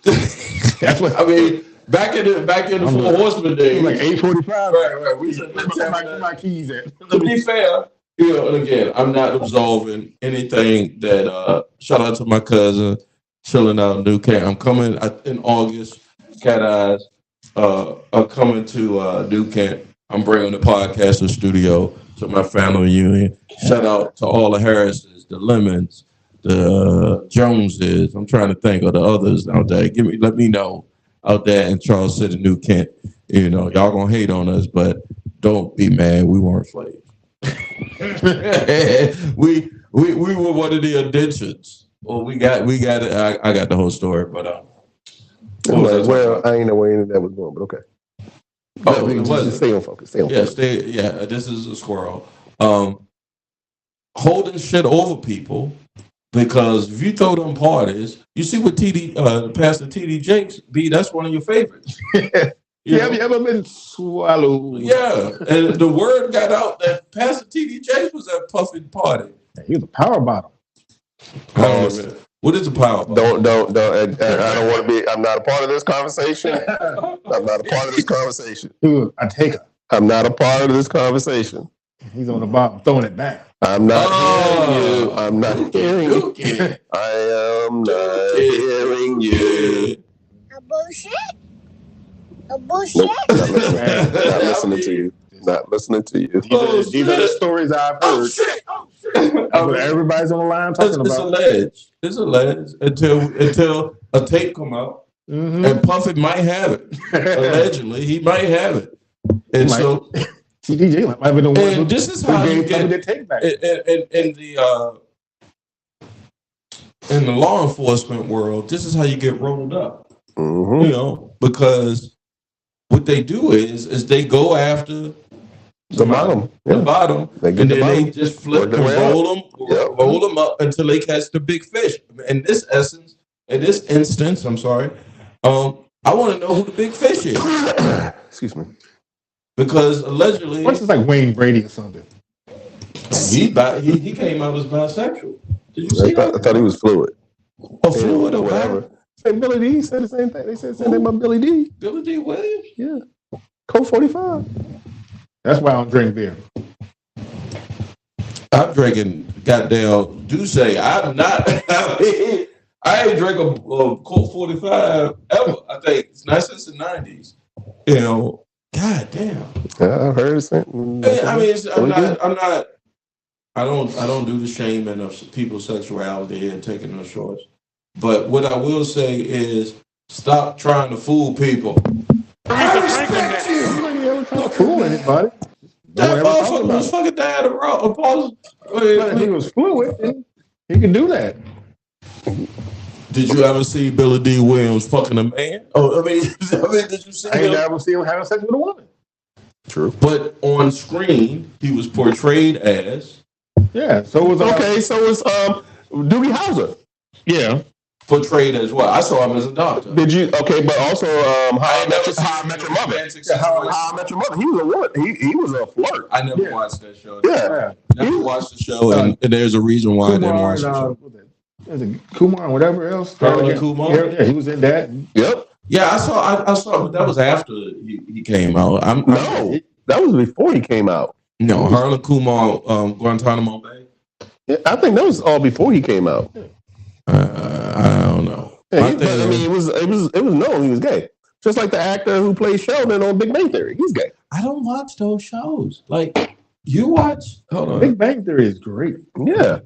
That's what I mean. Back in the Four Horsemen days, like 8:45. Right. We said, where my keys at? To be fair, and again, I'm not absolving anything that. Shout out to my cousin chilling out in New Kent. I'm coming in August. Cat Eyes are coming to New Kent. I'm bringing the podcast to studio to my family reunion. Shout out to all the Harrises, the Lemons, the Joneses. I'm trying to think of the others out there. Let me know. Out there in Charles City, New Kent, y'all gonna hate on us, but don't be mad. We weren't slaves. we were one of the indentions. Well, we got it. I got the whole story, but I ain't know where any of that was going, but okay. Just stay on focus. This is a squirrel. Holding shit over people. Because if you throw them parties, you see what Pastor TD Jakes be. That's one of your favorites. Have you ever been swallowed? Yeah, and the word got out that Pastor TD Jakes was at Puffin party. He was a power bottom. What is a power bottom? Don't. I don't want to be. I'm not a part of this conversation. I'm not a part of this conversation. He was a taker. I'm not a part of this conversation. He's on the bottom, throwing it back. I'm not hearing you. I'm not hearing you. I am not hearing you. A bullshit? A bullshit? Nope, not listening to you. Not listening to you. These are the stories I've heard. That's what everybody's on the line talking about. It's alleged until a tape come out, and Puffin might have it. Allegedly, he might have it, and so. TDJ might be the one who this is how you get the take back. In the law enforcement world, this is how you get rolled up. Because what they do is they go after the bottom, and then they just flip and roll them up until they catch the big fish. In this instance, I'm sorry, I want to know who the big fish is. Excuse me. Because allegedly, what's this like Wayne Brady or something? He came out as bisexual. Did you see that? I thought he was fluid. Oh, fluid or whatever. And Billy D said the same thing. They said the same thing about Billy D. Billy D. Williams? Yeah. Code 45. That's why I don't drink beer. I'm drinking goddamn Douce. I'm not. I ain't drink a Colt 45 ever. I think it's not since the 90s. God damn. Yeah, I heard it. I mean, I don't do the shaming of people's sexuality and taking no shorts. But what I will say is, stop trying to fool people. I respect you. Nobody ever trying to fool anybody. That motherfucker was fucking down the road. He was fluid. He can do that. Did you ever see Billy D. Williams fucking a man? Oh, I mean, did you see I ain't him? never seen him having sex with a woman. True. But on screen, he was portrayed as. Yeah. So was Okay, so it's Doogie Howser. Yeah. Portrayed as what? I saw him as a doctor. Did you? Okay, but also How I Met Your Mother. How I Met Your Mother. He was a what? He was a flirt. I never watched that show. Yeah. Never watched the show, and there's a reason why I didn't watch the show. There's a Kumar and whatever else. Harlan Kumar? Yeah, he was in that. Yep. Yeah, I saw, but that was after he came out. No, that was before he came out. No, Harlan Kumar, Guantanamo Bay. Yeah, I think that was all before he came out. I don't know. Yeah, I mean, it was known he was gay. Just like the actor who plays Sheldon on Big Bang Theory, he's gay. I don't watch those shows. Like you watch. Hold on. Big Bang Theory is great. Yeah.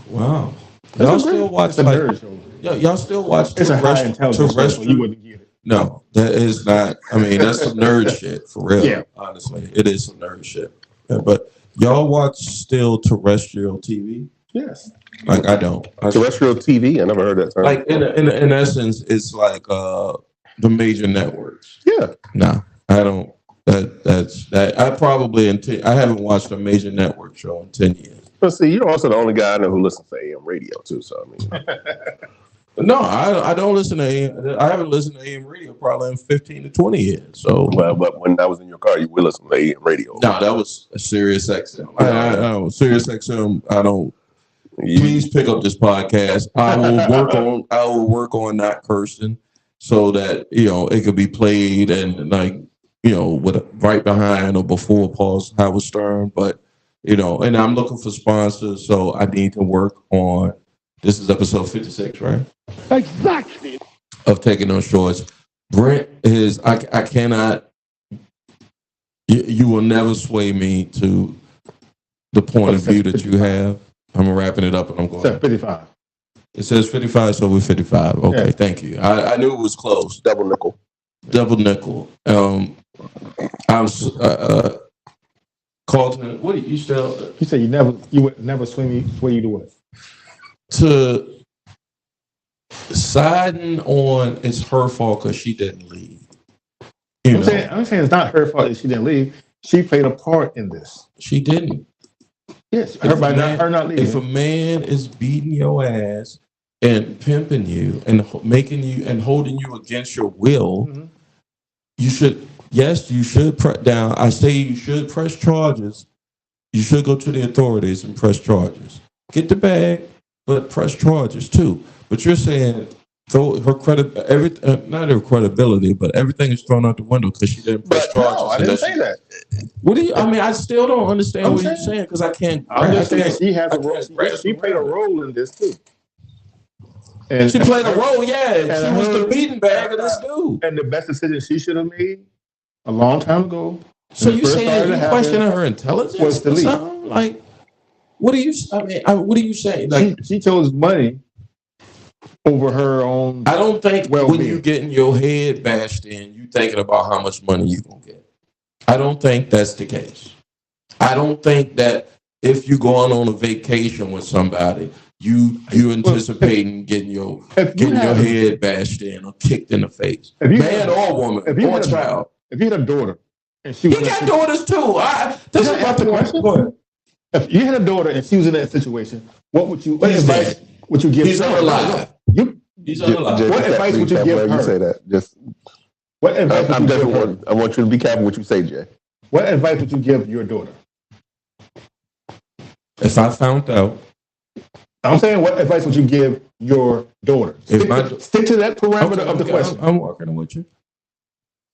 Wow. Y'all still watch like y'all still watch it's a high intelligence show, so you wouldn't get it. No, that is not. I mean, that's some nerd shit for real. Yeah. Honestly, it is some nerd shit. Yeah, but y'all watch still terrestrial TV? Yes. Like I don't. Terrestrial TV. I never heard that term. Like in essence, it's like the major networks. Yeah. No, I don't. That's that. I probably I haven't watched a major network show in 10 years. But see, you're also the only guy I know who listens to AM radio too. So I mean, no, I don't listen to AM. I haven't listened to AM radio probably in 15 to 20 years. So, well, but when I was in your car, you would listen to AM radio. No, that was a Sirius XM. I Sirius XM. I don't. Please pick up this podcast. I will work on not cursing so that it could be played and with right behind or before Paul's Howard Stern. But and I'm looking for sponsors, so I need to work on. This is episode 56, right? Exactly. Of Taking No Shorts. Brent is. I cannot. You will never sway me to the point of view that you have. I'm wrapping it up and I'm going. It says 55. It says 55, so we're 55. Okay, Thank you. I knew it was close. Double nickel. I was Carlton. What do you still? You said you would never sway you to what? To siding on it's her fault because she didn't leave. I'm saying it's not her fault that she didn't leave. She played a part in this. She didn't. Yes, her not leaving. If a man is beating your ass and pimping you and making you and holding you against your will, you should. Yes, you should press down. I say you should press charges. You should go to the authorities and press charges. Get the bag, but press charges too. But you're saying throw her not her credibility, but everything is thrown out the window because she didn't press charges. No, I didn't say that. What do you? I mean, I still don't understand what you're saying because I can't. I understand she has a role. She played a role in this too. And she played a role, yeah. She was the beating bag of this dude. And the best decision she should have made a long time ago. So you saying you questioning her intelligence? Was to leave. Like, what do you? I mean, what do you say? Like, she chose money over her own. I don't think when you getting your head bashed in, you thinking about how much money you gonna get. I don't think that's the case. I don't think that if you going on a vacation with somebody, you anticipating getting your head bashed in or kicked in the face, man or woman or child. If you had a daughter and he got daughters too. This is about the question. Go ahead. If you had a daughter and she was in that situation, what advice would you give? He's unalive. He's unalive. What advice would you give her? You say that. Just. What advice would you give her? I want you to be careful what you say, Jay. What advice would you give your daughter? If I found out. I'm saying, what advice would you give your daughter? Stick to that parameter of the question. I'm working with you.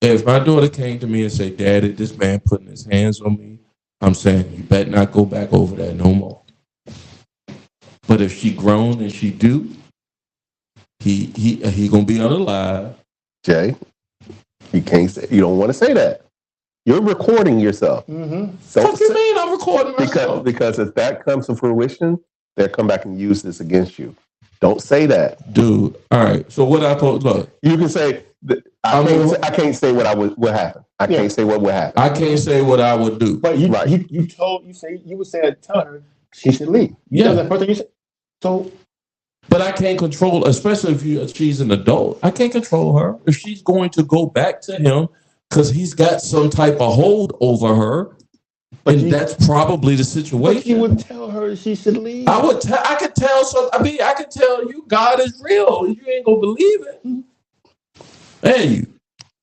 If my daughter came to me and said, "Daddy, this man putting his hands on me," I'm saying, you better not go back over there no more. But if she grown and she do, he gonna be unalive. Jay, you can't say. You don't want to say that. You're recording yourself. So what do you mean I'm recording myself? Because if that comes to fruition, they'll come back and use this against you. Don't say that, dude. All right. So what I put? Look, you can say. I can't say what happen. I can't say what would happen. I can't say what I would do. But you would say tell her she should leave. Yeah. That's the first thing you said. So, but I can't control, especially if she's an adult. I can't control her. If she's going to go back to him because he's got some type of hold over her, and that's probably the situation. But you would tell her she should leave. I could tell. So I could tell you God is real. You ain't gonna believe it. Hey, you.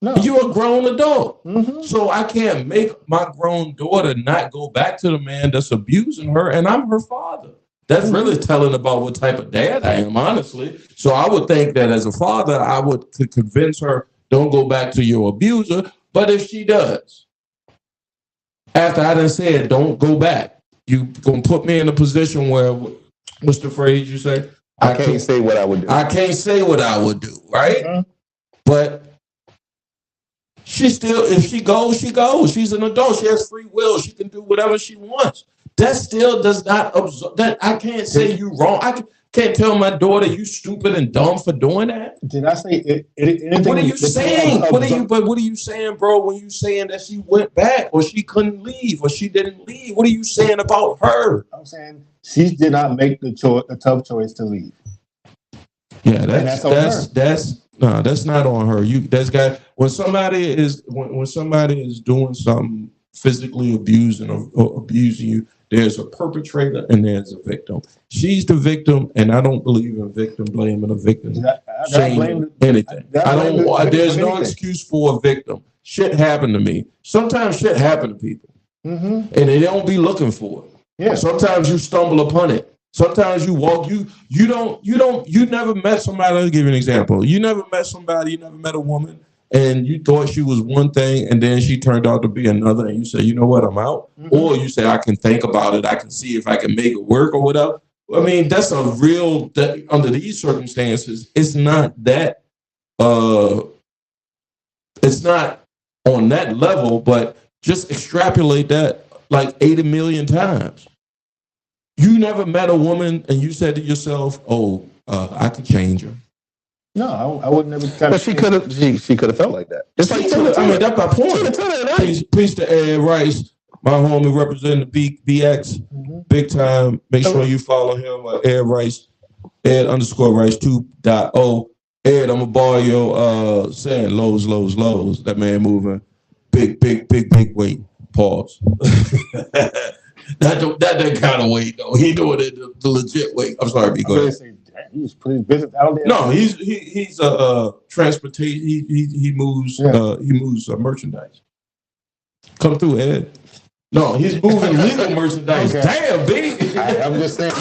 No. You're a grown adult. Mm-hmm. So I can't make my grown daughter not go back to the man that's abusing her, and I'm her father. That's really telling about what type of dad I am, honestly. So I would think that as a father, I would convince her, don't go back to your abuser. But if she does, after I done said, don't go back, you gonna put me in a position where, what's the phrase you say? I can't say what I would do. I can't say what I would do, right? Mm-hmm. But she still, if she goes, she goes. She's an adult. She has free will. She can do whatever she wants. That still does not absorb that. I can't say you wrong. I can't tell my daughter you stupid and dumb for doing that. Did I say anything? What are you saying? What are you saying, bro? When you saying that she went back or she couldn't leave or she didn't leave? What are you saying about her? I'm saying she did not make the tough choice to leave. Yeah, that's not on her. When somebody is doing something physically abusing or abusing you, there's a perpetrator and there's a victim. She's the victim, and I don't believe in victim blaming a victim saying anything. There's no excuse for a victim. Shit happened to me. Sometimes shit happened to people, and they don't be looking for it. Yeah. Sometimes you stumble upon it. Sometimes you walk, you never met somebody. I'll give you an example. You never met a woman, and you thought she was one thing, and then she turned out to be another, and you say, you know what, I'm out. Mm-hmm. Or you say, I can think about it. I can see if I can make it work or whatever. I mean, that's a real, under these circumstances, it's not that, it's not on that level, but just extrapolate that like 80 million times. You never met a woman and you said to yourself, "Oh, I could change her." No, I would never. But she could have. She could have felt like that. It's like I mean, that's my point. Peace to Ed Rice, my homie representing the BX, big time. Make sure you follow him, Ed Rice, Ed_Rice 2.0. Ed, I'm gonna borrow your saying lows. That man moving big weight. Pause. That kind of weight though. He doing it the legit weight. I'm sorry, B. Go ahead. He's putting business out there. No, he's a transportation. He moves merchandise. Come through, Ed. No, he's moving legal merchandise. Okay. Damn, B. I'm just saying.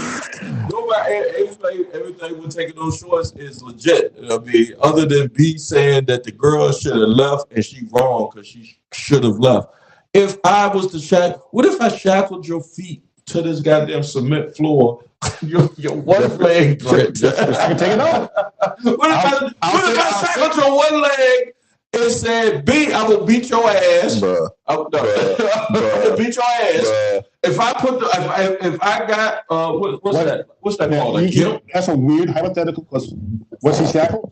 Everything we're taking those shorts is legit. I mean, other than B saying that the girl should have left and she wrong because she should have left. If I was to what if I shackled your feet to this goddamn cement floor? your one leg gripped. I can take it off. What if I shackled your one leg and said, "B, I will beat your ass." Bruh. I will beat your ass. Bruh. If I put if I got what's that called? That's a weird hypothetical because was she shackled?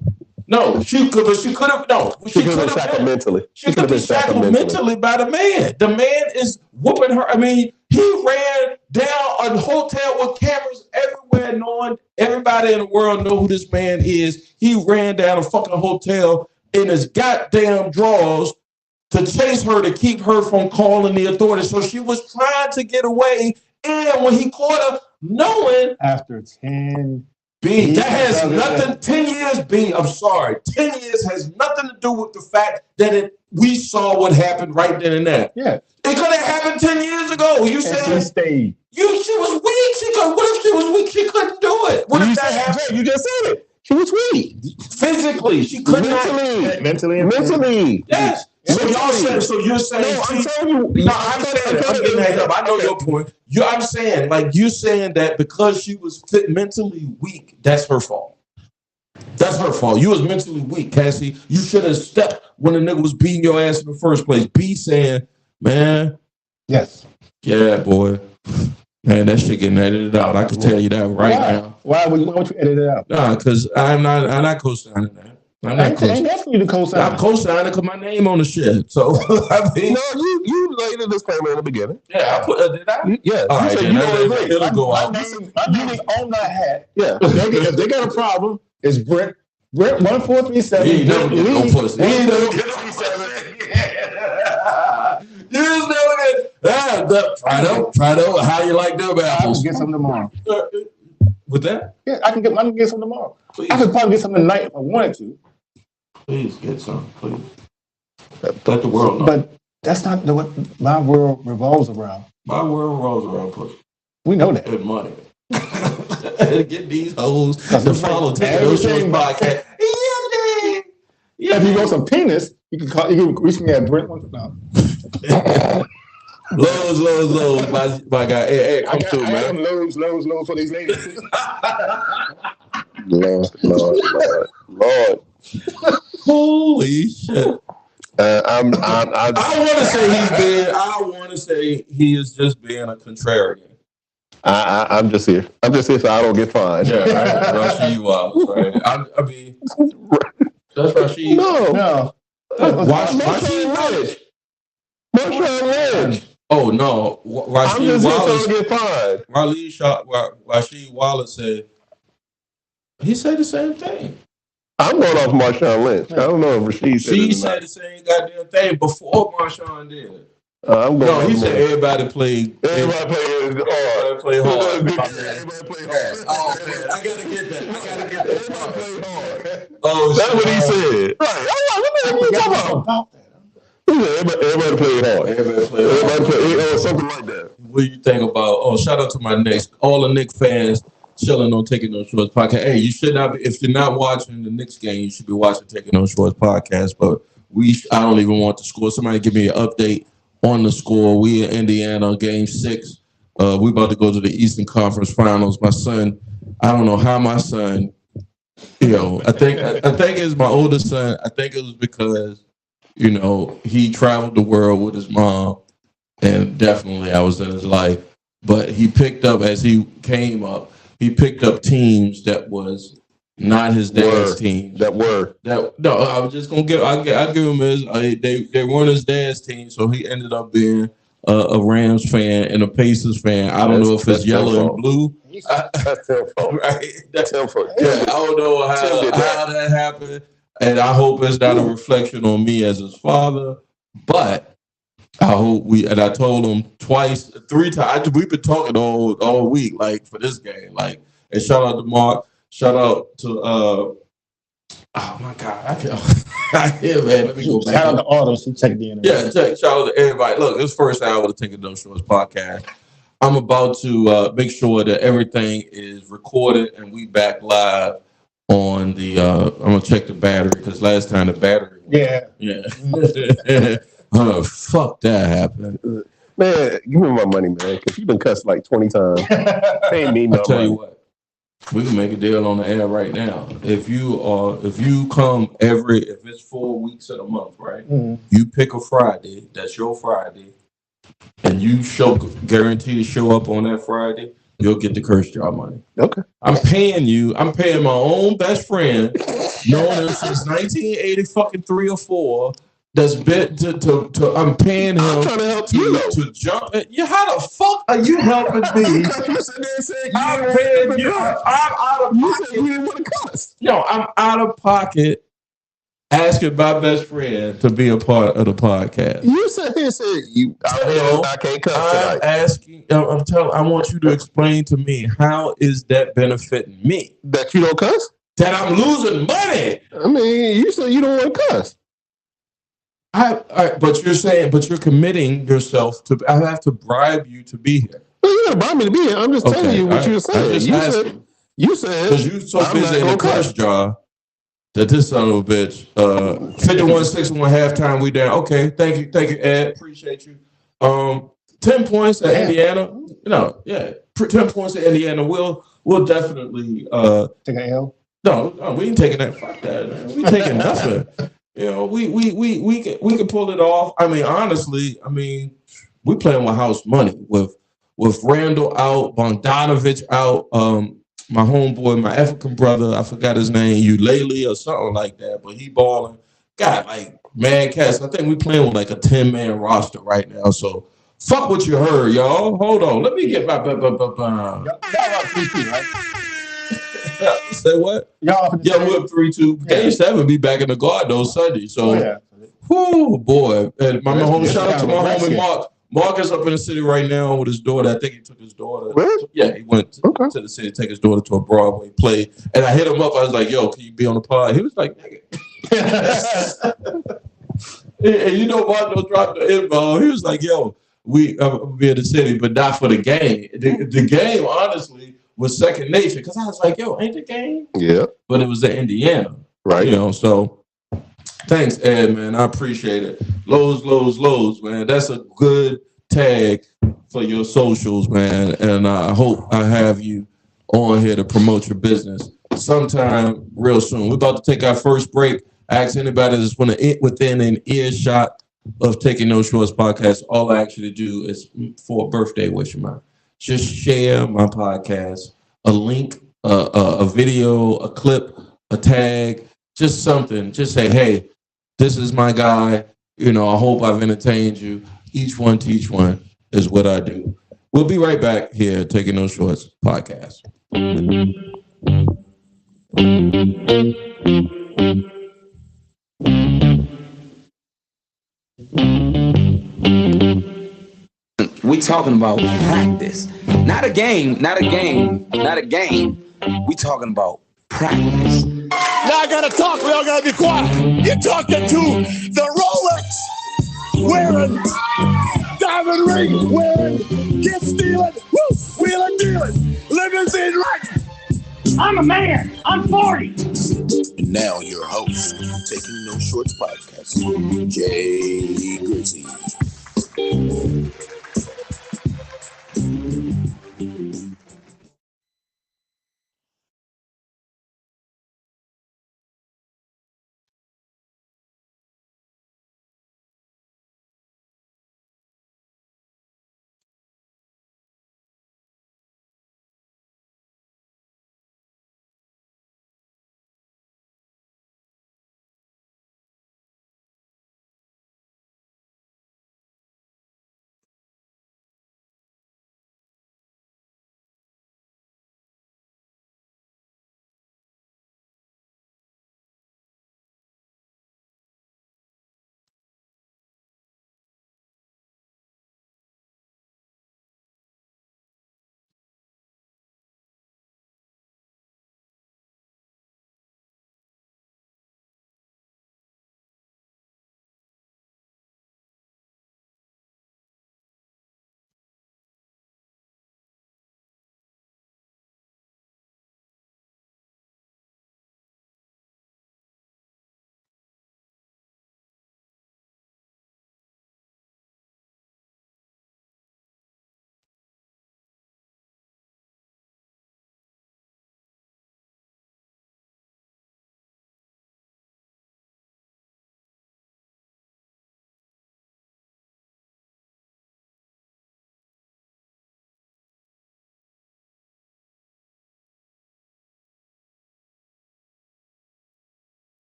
No, she could have been shackled mentally. She could have been shackled mentally by the man. The man is whooping her. I mean, he ran down a hotel with cameras everywhere, knowing everybody in the world know who this man is. He ran down a fucking hotel in his goddamn drawers to chase her to keep her from calling the authorities. So she was trying to get away, and when he caught her, knowing after 10. B, that has nothing. 10 years, B, I'm sorry. 10 years has nothing to do with the fact that we saw what happened right then and there. Yeah. It could have happened 10 years ago. You said she stayed. She was weak. What if she was weak? She couldn't do it. What if that happened? You just said it. She was weak. Physically, she could not. Mentally. Yes. So y'all said. So you're saying? No, I'm telling you. No, I'm saying. I'm getting that up. I know your point. I'm saying, like, you're saying that because she was mentally weak, that's her fault. That's her fault. You was mentally weak, Cassie. You should have stepped when the nigga was beating your ass in the first place. B saying, man. Yes. Yeah, boy. Man, that shit getting edited out. I can tell you that right now. Why would you edit it out? Nah, because I'm not co-signing that. I ain't asking you to co-sign. I'm co-signing because my name on the shit. So I mean, No, you laid a disclaimer in the beginning. yeah, I put. Did I? Yeah, All you right, said then you don't agree. it'll go out. My name is on that hat. Yeah. If they got a problem, it's Brent 1437. He ain't never get no pussy. He ain't never get no 1437. You just never get. Try to. How you like them I can apples? get some tomorrow. With that? Yeah, I can get some tomorrow. Please. I could probably get some tonight if I wanted to. Please get some, please. Let the world know. But that's not what my world revolves around. My world rolls around pussy We know that. and money. Get these hoes to follow Taking Those Shorts podcast. Yeah, if you want some penis, you can reach me at Brent. No. Lows, my guy. Hey, come through, I man. am lows for these ladies. Lord. Holy shit. I want to say he is just being a contrarian. I'm just here. I'm just here so I don't get fined. Yeah, right. Rashid Wallace, right? I mean, that's Rashid. No. Rashid Lynch. Lynch. Oh no, I'm just here so I don't get fined. Rashid Wallace said he said the same thing. I'm going off Marshawn Lynch. I don't know if Rashid said She it or said not. the same goddamn thing before Marshawn did. I'm going No, he off said everybody played. Everybody played hard. Everybody played hard. Everybody played hard. Oh man, I gotta get that. Everybody played hard. Oh, That's what he said. Right. What are you talking about? Everybody played hard. Everybody played hard. Everybody played something like that. What do you think about? Oh, shout out to my Knicks, all the Knicks fans chilling on Taking Those Shorts podcast. Hey, you should not be, if you're not watching the Knicks game, you should be watching Taking Those Shorts podcast. But I don't even want the score. Somebody give me an update on the score. We in Indiana, game 6. We about to go to the Eastern Conference Finals. My son, I don't know how my son, I think it's my oldest son. I think it was because, he traveled the world with his mom, and definitely I was in his life. But he picked up, as he came up, he picked up teams that was not his dad's team. No, I was just gonna I'll give him his. They weren't his dad's team, so he ended up being a Rams fan and a Pacers fan. I don't know if it's yellow and blue. That's their fault. Right? That's their fault. Yeah, I don't know how that happened, and I hope it's not a reflection on me as his father. But I hope I told him 3 times. We've been talking all week, like for this game, like. And shout out to Mark. Shout out to oh my God, man. Let me go back. Shout out to Auto. She checked in. Yeah, shout out to everybody. Look, this first hour of the Taking Those Shorts podcast. I'm about to make sure that everything is recorded and we back live on the. I'm gonna check the battery because last time the battery. Yeah. Fuck that happened. Man, give me my money, man. Because you've been cussed like 20 times. Pay me no I'll tell money. you what. We can make a deal on the air right now. If you come if it's 4 weeks in a month, right? Mm-hmm. You pick a Friday, that's your Friday, and you guarantee to show up on that Friday, you'll get the curse job money. Okay. I'm paying my own best friend, known him since 1983 or 4. That's been to I'm paying him. I'm trying to help you to jump. How the fuck are you helping me? You said they said I'm paying you. I'm out of pocket. You said you didn't want to cuss. No, I'm out of pocket asking my best friend to be a part of the podcast. You said I can't cuss tonight. I'm asking. I want you to explain to me how is that benefiting me? That you don't cuss? That I'm losing money. I mean, you said you don't want to cuss. But you're committing yourself to. I have to bribe you to be here. Well, you gotta bribe me to be here. I'm just telling you what you're saying. You said because you're so busy in the curse jar that this son of a bitch. 51-61 halftime. We down. Okay, thank you, Ed. Appreciate you. 10 points at Indiana. 10 points at Indiana. We'll definitely take an L. No, we ain't taking that. Fuck that. Man. We taking nothing. We can pull it off. I mean, honestly, we playing with house money with Randall out, Bogdanovich out. my homeboy, my African brother, I forgot his name, Ulele or something like that, but he balling. Got like man cats. I think we playing with like a 10-man roster right now. So fuck what you heard, y'all. Hold on. Let me get my Y'all up 3-2, right? say what? Y'all up in the Yeah, we're up 3-2. Yeah. Game 7 be back in the guard though Sunday. So Oh yeah. whoo boy. And my Well, home this shout out kind to of my a rest homie game. Mark. Mark is up in the city right now with his daughter. I think he took his daughter. Where? Yeah, he went to the city to take his daughter to a Broadway play. And I hit him up. I was like, yo, can you be on the pod? He was like, nigga. And you know, Mark don't drop the info. He was like, yo, we be in the city, but not for the game. The game, honestly, was second nature. Because I was like, yo, ain't the game? Yeah. But it was in Indiana. Right. You know, so thanks, Ed, man. I appreciate it. Lows, man. That's a good tag for your socials, man. And I hope I have you on here to promote your business sometime real soon. We're about to take our first break. I ask anybody that's want to within an earshot of Taking No Shorts podcast. All I ask you to do is for a birthday wish of mine, just share my podcast, a link, a video, a clip, a tag, just something. Just say, hey, this is my guy. You know, I hope I've entertained you. Each one to each one is what I do. We'll be right back here at Taking No Shorts podcast. We talking about practice. Not a game, not a game, not a game. We talking about practice. Now I gotta talk. We all gotta be quiet. You're talking to the Rolex wearing, diamond ring wearing, gift stealing, woo, wheeling dealing, limousine riding. I'm a man. I'm 40. And now your host, Taking No Shorts podcast, Jay Grizzy.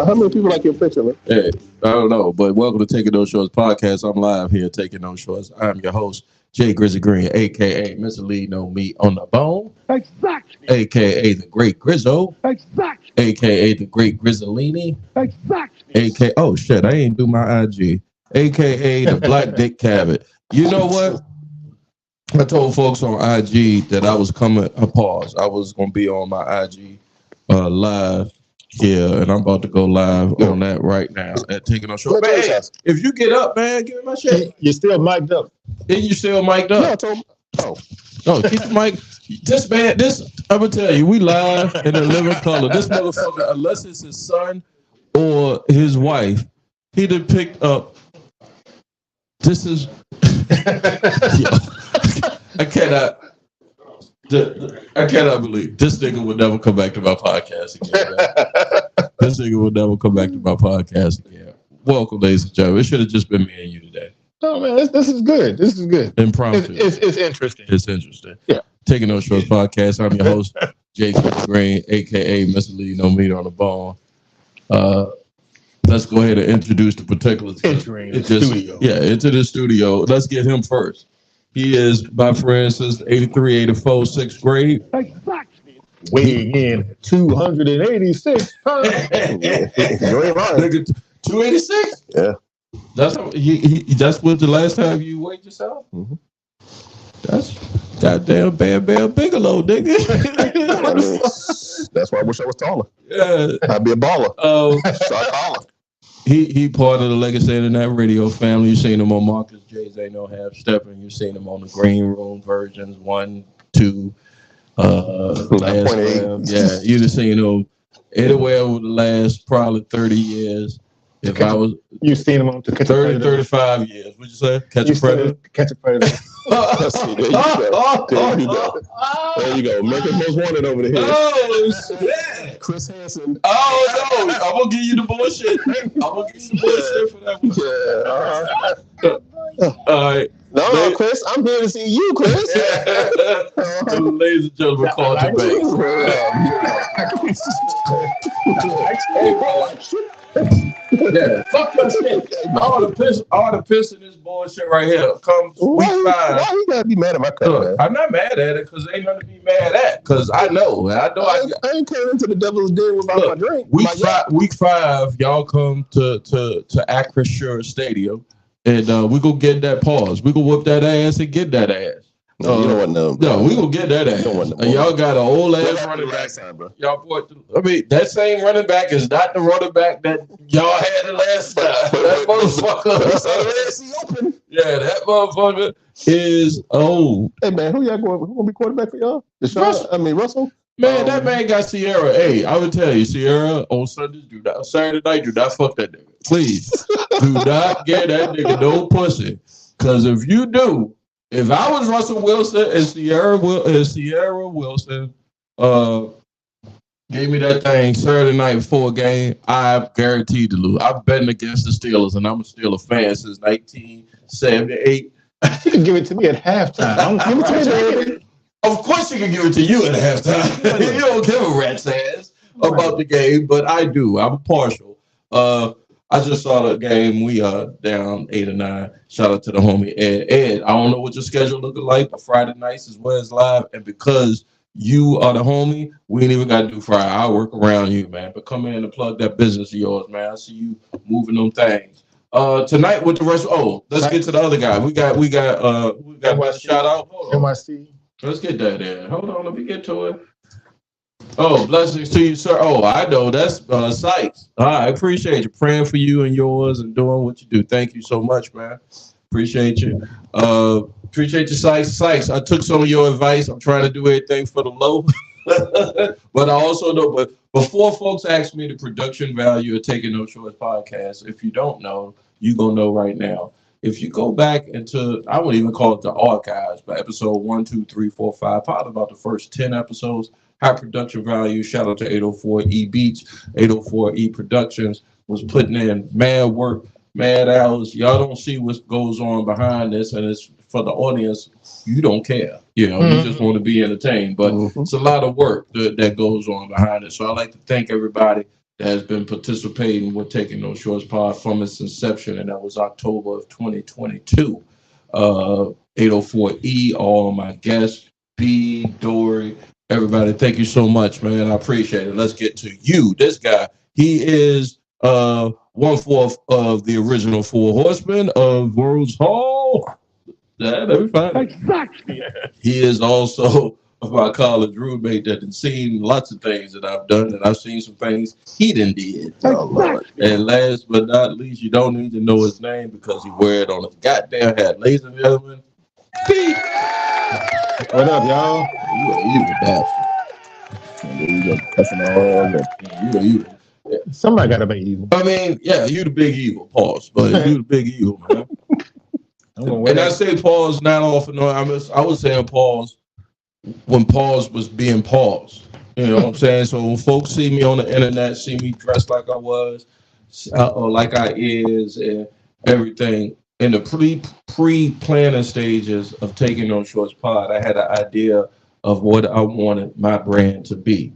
How many people like your picture, man? Hey, I don't know, but welcome to Taking No Shorts podcast. I'm live here Taking No Shorts. I'm your host, Jay Grizzly Green, aka Mr. Lee No Meat on the Bone, Exactly. aka the Great Grizzo, Exactly. aka the Great Grizzolini, Exactly. aka oh shit, I ain't do my IG, aka the Black Dick Cabot. You know what? I told folks on IG that I was coming. Pause. I was gonna be on my IG live here, and I'm about to go live on that right now at Taking No Short. Man, hey, if you get up, man, give me my shit. You're still mic'd up. And you still mic'd up? Yeah, I told him. Oh, no, keep the mic. This man, I'm gonna tell you, we live in a living color. This motherfucker, unless it's his son or his wife, he done picked up. This is. Yo, I cannot. I cannot believe this nigga would never come back to my podcast again. Man. This nigga would never come back to my podcast again. Welcome, ladies and gentlemen. It should have just been me and you today. Oh man, this is good. This is good. Impromptu. It's interesting. It's interesting. Yeah. Taking No Shorts podcast. I'm your host, Jason Green, aka Mr. Lee No Meat on the Bone. Let's go ahead and introduce the particulars. Entering the studio. Yeah, into the studio. Let's get him first. He is my friend since 83, 84, sixth grade. Exactly. Weighing in 286 pounds. you're right. Nigga, 286? Yeah. That's that's what the last time you weighed yourself? Mm-hmm. That's goddamn Bam Bam Bigelow, nigga. That's why I wish I was taller. Yeah. I'd be a baller. Shot taller. He part of the Legacy Internet Radio family. You've seen him on Marcus J's Ain't No Half Stepping. You've seen him on the Green Room versions 1, 2, last 9.8. Yeah, you'd have seen him anywhere over the last probably 30 years. If I was, you've seen him on to catch 30, 35 years. What'd you say? Catch a Predator? Catch a Predator. See, there you go. There you go. There you go. Make it most wanted over here. Oh shit! Chris Hansen. Oh no! I'm gonna give you the bullshit. I'm gonna give you the bullshit for that one. Yeah. All right. No, Chris, I'm here to see you, Chris. So, ladies and gentlemen, call to yeah, fuck your shit. All the piss in this bullshit right here comes week 5. Why you gotta be mad at my cut? I'm not mad at it because ain't nothing to be mad at. Because I know. I ain't came into the devil's den without my drink. Week 5, y'all come to Acrisure Stadium, and we gonna get that pause. We gonna whoop that ass and get that ass. No, you don't want no. No, we gonna get that ass. Y'all got an old ass running back. Y'all bought. I mean, that same running back is not the running back that y'all had the last time. That motherfucker. Yeah, that motherfucker is old. Hey man, who gonna be quarterback for y'all? Russell. Man, that man got Sierra. Hey, I would tell you, Sierra on Sundays, Saturday night, do not fuck that nigga. Please, do not get that nigga no pussy. Because if you do. If I was Russell Wilson and Sierra Wilson gave me that thing Saturday night before a game, I'm guaranteed to lose. I'm betting against the Steelers, and I'm a Steelers fan since 1978. You can give it to me at halftime. Of course you can give it to you at halftime. You don't give a rat's ass about the game, but I do. I'm partial. I just saw the game. We are down 8 or 9. Shout out to the homie Ed. Ed, I don't know what your schedule looking like, but Friday nights is where it's live. And because you are the homie, we ain't even got to do Friday. I'll work around you, man. But come in and plug that business of yours, man. I see you moving them things. Tonight with the rest. Let's get to the other guy. We got one shout out. NYC. Let's get that in. Hold on, let me get to it. Oh, blessings to you, sir. Oh, I know. That's Sykes. I appreciate you. Praying for you and yours and doing what you do. Thank you so much, man. Appreciate you. Appreciate you, Sykes. Sykes, I took some of your advice. I'm trying to do everything for the low. But I also know, but before folks ask me the production value of Taking No Shorts podcast, if you don't know, you're going to know right now. If you go back into, I wouldn't even call it the archives, but episode 1, 2, 3, 4, 5, probably about the first 10 episodes, high production value. Shout out to 804 E Beats, 804 E Productions was putting in mad work, mad hours. Y'all don't see what goes on behind this, and it's for the audience. You don't care, you just want to be entertained, but it's a lot of work that goes on behind it. So I like to thank everybody that has been participating with Taking No Shorts Pod from its inception, and that was October of 2022. 804E, all my guests, B, Dory, everybody, thank you so much, man. I appreciate it. Let's get to you. This guy, he is 1/4 of the original Four Horsemen of World's Hall. Yeah, let me find it. Exactly. He is also my college roommate that has seen lots of things that I've done, and I've seen some things he done did. Oh, Lord. And last but not least, you don't need to know his name because he wear it on his goddamn hat. Ladies and gentlemen, Pete. What up, y'all? You a bastard. You cussing all you. Somebody got to be evil. I mean, yeah, you the big evil, pause. But you the big evil, man. And I say pause not often. I was saying pause when pause was being paused. You know what I'm saying? So when folks see me on the internet, see me dressed like I was, or like I is, and everything, in the pre-planning stages of Taking No Shorts Pod, I had an idea of what I wanted my brand to be.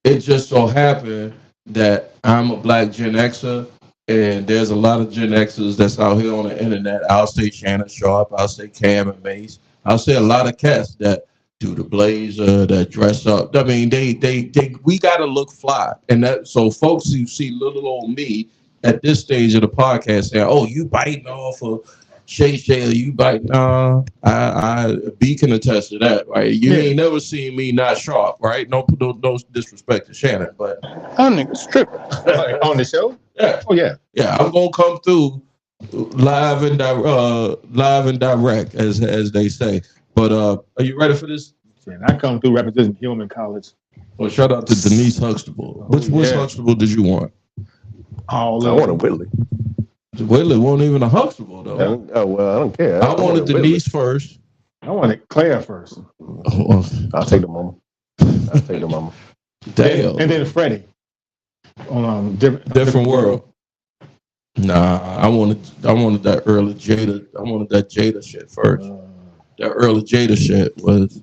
It just so happened that I'm a black Gen Xer, and there's a lot of Gen Xers that's out here on the internet. I'll say Shannon Sharp, I'll say Cam and Mace, I'll say a lot of cats that do the blazer, that dress up. I mean, we gotta look fly, and that so folks who see little old me at this stage of the podcast say, "Oh, you biting off of Shay Shay, or you bite?" Nah, I B can attest to that, right? You ain't never seen me not sharp, right? No disrespect to Shannon, but I'm nigga stripping on the show. yeah, Oh yeah, yeah, I'm gonna come through live and direct, as they say. But are you ready for this? and I come through representing Hillman College. Well, shout out to Denise Huxtable. Which Huxtable did you want? All I of want a Whitley. Whitley wasn't even a Huxtable though. Oh, well, I don't care. I wanted Denise first. I wanted Claire first. I'll take the mama. I'll take the mama. Damn. And then Freddie. On different world. Nah, I wanted that early Jada. I wanted that Jada shit first. That early Jada shit was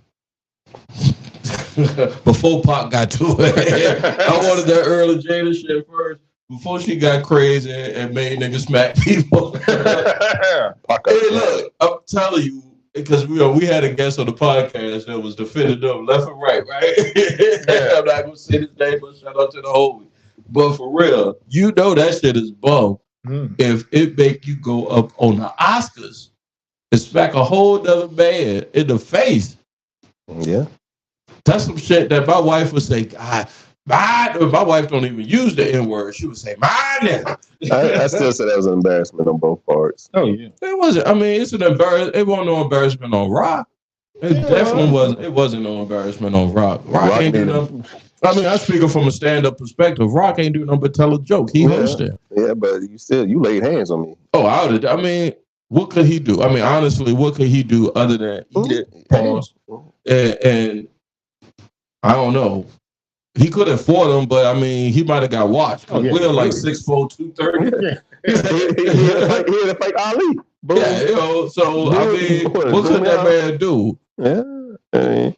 before Pop got to it. I wanted that early Jada shit first before she got crazy and made niggas smack people. Hey, look, I'm telling you, because we had a guest on the podcast that was defending them left and right? I'm not gonna say his name, but shout out to the homie. But for real, you know that shit is bum. If it make you go up on the Oscars and smack a whole other man in the face. Yeah. That's some shit that my wife would say, God, my wife don't even use the N-word. She would say, my nigga. I still say that was an embarrassment on both parts. Oh, yeah. It wasn't. I mean, it's an embarrassment. It wasn't no embarrassment on Rock. It definitely wasn't. It wasn't no embarrassment on Rock. Rock ain't do nothing. I mean, I'm speaking from a stand-up perspective. Rock ain't do nothing but tell a joke. He hosted. Yeah, but you laid hands on me. Oh, I mean, what could he do? I mean, honestly, what could he do other than eat it, pause, and I don't know. He could have fought him, but I mean, he might have got watched. We're like 6'4", 230. He had to fight Ali. Boom. Yeah, you know. So I mean, what could that man do? Yeah.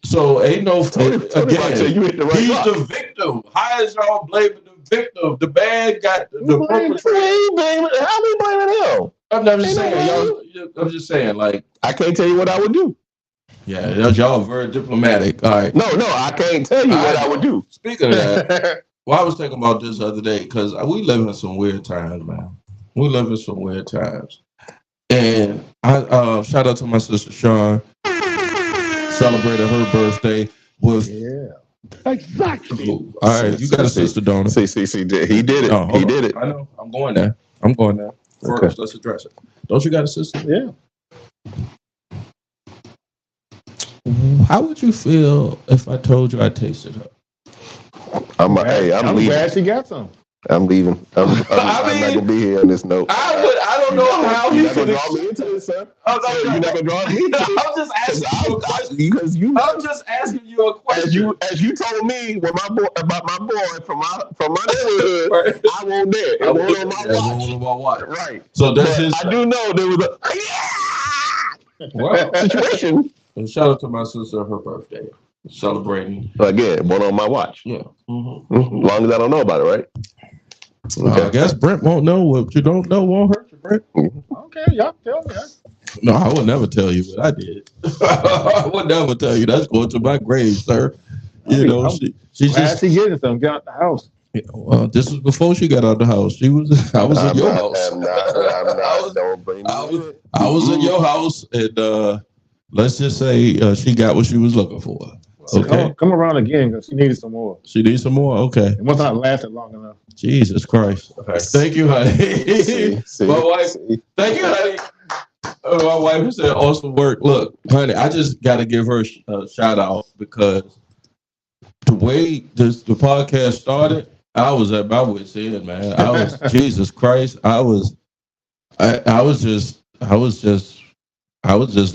So ain't no again. He's the victim. How is y'all blaming the victim? The man got the perpetrator. How we blaming him? I'm just saying, y'all. I'm just saying, like, I can't tell you what I would do. Yeah, y'all very diplomatic. All right. No, I can't tell you what I would do. Speaking of that, well, I was thinking about this the other day because we live in some weird times, man. We live in some weird times. And I shout out to my sister Sean. Celebrated her birthday with exactly. All right, you got a sister, don't you? See, he did it. He did it. I know. I'm going there. First, let's address it. Don't you got a sister? Yeah. How would you feel if I told you I tasted her? I'm leaving. Glad she got some. I'm leaving. I'm not gonna be here on this note. I don't know how you're not gonna draw me into this, sir. You're not gonna draw me into this. I'm just asking you a question. I'm just asking you a question. As you told me when my boy from my neighborhood, right. I won't dare. It won't on my watch. Right. So that's his. I do know there was a situation. And shout out to my sister, her birthday. celebrating. Again, one on my watch. Yeah. Long as I don't know about it, right? I guess Brent won't know. What you don't know won't hurt you, Brent. Okay, y'all tell me. No, I would never tell you what I did. I would never tell you. That's going to my grave, sir. You know, I'm she's glad just. she getting something. Get out the house. Well, this was before she got out of the house. She was. I was in your house. I'm not. Don't bring me I was in your house, and let's just say she got what she was looking for. Okay. Come around again because she needed some more. She needs some more. Okay. It must not lasted long enough. Jesus Christ. Okay. Thank you, honey. See, my wife. Thank you, honey. My wife said awesome work. Look, honey, I just got to give her a shout out because the way the podcast started, I was at my wit's end, man. I was Jesus Christ. I was just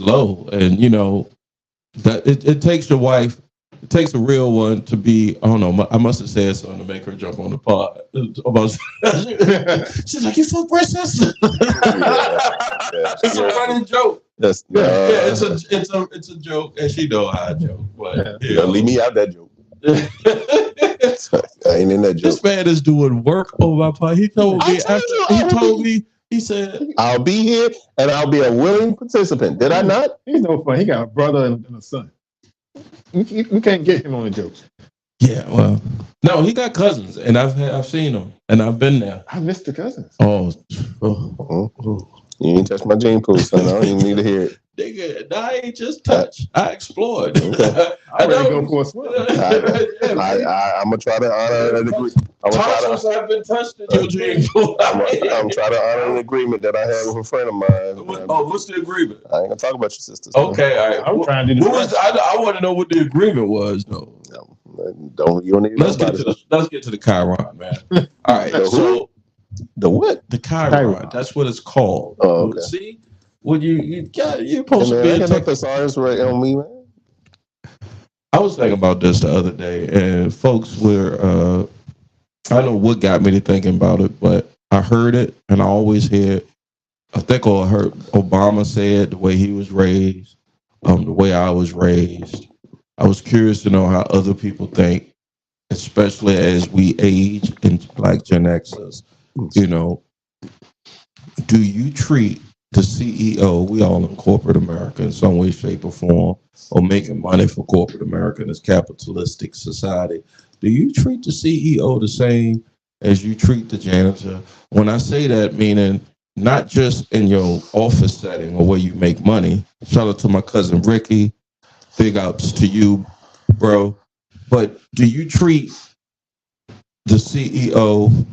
low, and you know that it takes your wife. It takes a real one to be. I don't know. I must have said something to make her jump on the pod. She's like, "You fuck princess." It's a funny joke. It's a joke, and she know how I joke. But leave me out that joke. I ain't in that joke. This man is doing work on my pod. He told me. He said, "I'll be here and I'll be a willing participant." Did I not? He's no fun. He got a brother and a son. We can't get him on the jokes. Yeah, well, no, he got cousins, and I've seen them, and I've been there. I missed the cousins. Oh. You ain't touched my gene pool, son. I don't even need to hear it. Nigga, I ain't just touched. I explored. Okay. I ready to go for a swim. I'm gonna try to honor an agreement. Tonsils have been touched in your gene pool. I'm trying to honor an agreement that I had with a friend of mine. What's the agreement? I ain't gonna talk about your sisters. Okay, all right. I'm trying to do I want to know what the agreement was, though. You don't need. Let's get to the Chiron, man. All right. So the what? The Chiron. That's what it's called. Oh, okay. See, when you're supposed to be. I got thesaurus right on me, man. I was thinking about this the other day, and folks were. I don't know what got me to thinking about it, but I heard it, and I always hear it. I think I heard Obama say it, the way he was raised, the way I was raised. I was curious to know how other people think, especially as we age and like Gen Xers. You know, do you treat the CEO, we all in corporate America in some way, shape, or form, or making money for corporate America in this capitalistic society, do you treat the CEO the same as you treat the janitor? When I say that, meaning not just in your office setting or where you make money. Shout out to my cousin Ricky. Big ups to you, bro. But do you treat the CEO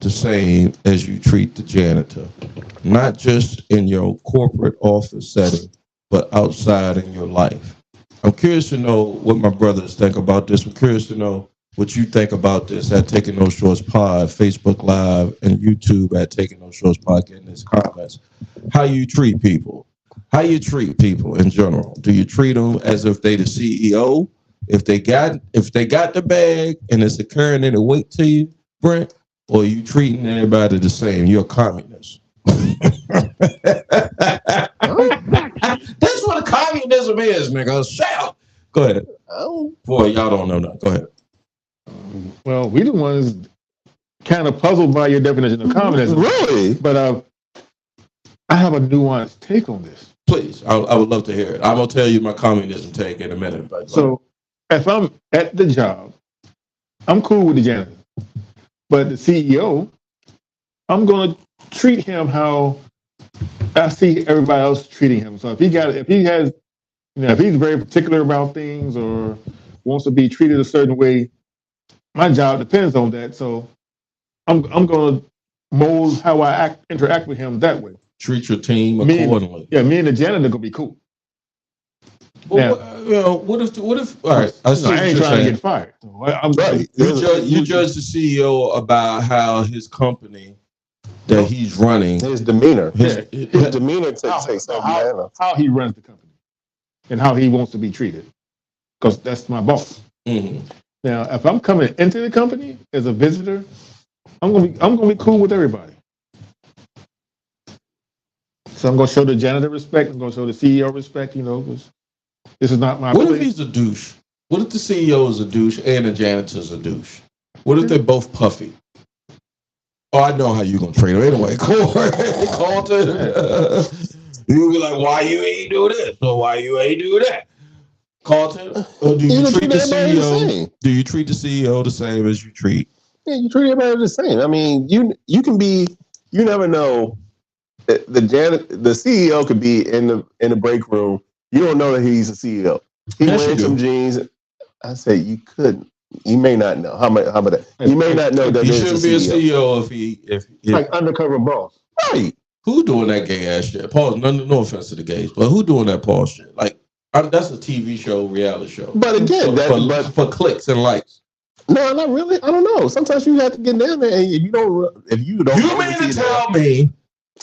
the same as you treat the janitor? Not just in your corporate office setting, but outside in your life. I'm curious to know what my brothers think about this. I'm curious to know what you think about this at Taking No Shorts Pod, Facebook Live, and YouTube at Taking No Shorts Pod, getting his comments. How you treat people. How you treat people in general. Do you treat them as if they the CEO? If they got the bag and it's occurring in a wait to you, Brent, or you treating everybody the same? You're a communist. That's what a communism is, nigga. Shout. Go ahead. Boy, y'all don't know that. Go ahead. Well, we the ones kind of puzzled by your definition of communism. Really? But I have a nuanced take on this. Please, I would love to hear it. I'm gonna tell you my communism take in a minute. But so, if I'm at the job, I'm cool with the janitor, but the CEO, I'm gonna treat him how I see everybody else treating him. So if he's very particular about things or wants to be treated a certain way, my job depends on that. So I'm gonna mold how I interact with him that way. Treat your team accordingly. Me and the janitor gonna be cool. Well, what if? All right, I ain't trying to get fired. I'm right. You judge the CEO about how his company that he's running, his demeanor, his demeanor takes how he runs the company and how he wants to be treated, because that's my boss. Mm-hmm. Now, if I'm coming into the company as a visitor, I'm gonna be cool with everybody. So I'm gonna show the janitor respect. I'm gonna show the CEO respect. Because this is not my. What if he's a douche? What if the CEO is a douche and the janitor's a douche? What if they're both puffy? Oh, I know how you gonna trade them anyway. Colton, you be like, why you ain't do this? So why you ain't do that? Carlton, do you treat the CEO? Do you treat the CEO the same as you treat? Yeah, you treat everybody the same. I mean, you can be. You never know. The CEO could be in the break room. You don't know that he's a CEO. He wearing some jeans. I say you couldn't. You may not know. How about that? You may not know that he there's shouldn't be a CEO if like undercover boss. Right. Who doing that gay ass shit? Pause. No offense to the gays, but who doing that Paul shit? Like that's a TV show, reality show. But again, for clicks and likes. No, not really. I don't know. Sometimes you have to get down there, and if you don't, you mean to tell me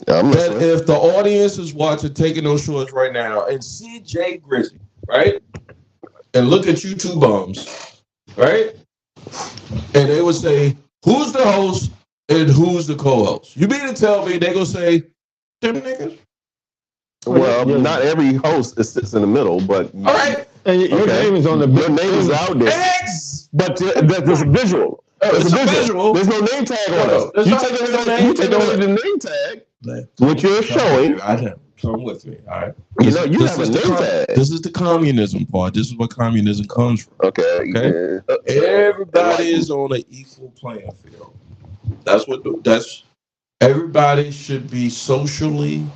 that if the audience is watching Taking Those Shorts right now and see Jay Grizzy, right, and look at you two bums, right, and they would say, "Who's the host and who's the co-host?" You mean to tell me they gonna say them niggas? Well, not every host sits in the middle, but all right. And your name is on the your name is out there. But there's a visual. There's a visual. There's no name tag on it. You take the name tag, which you're showing. Come with me, all right? You have a name tag. This is the communism part. This is where communism comes from. Okay. Yeah. Everybody is on an equal playing field. That's everybody should be socially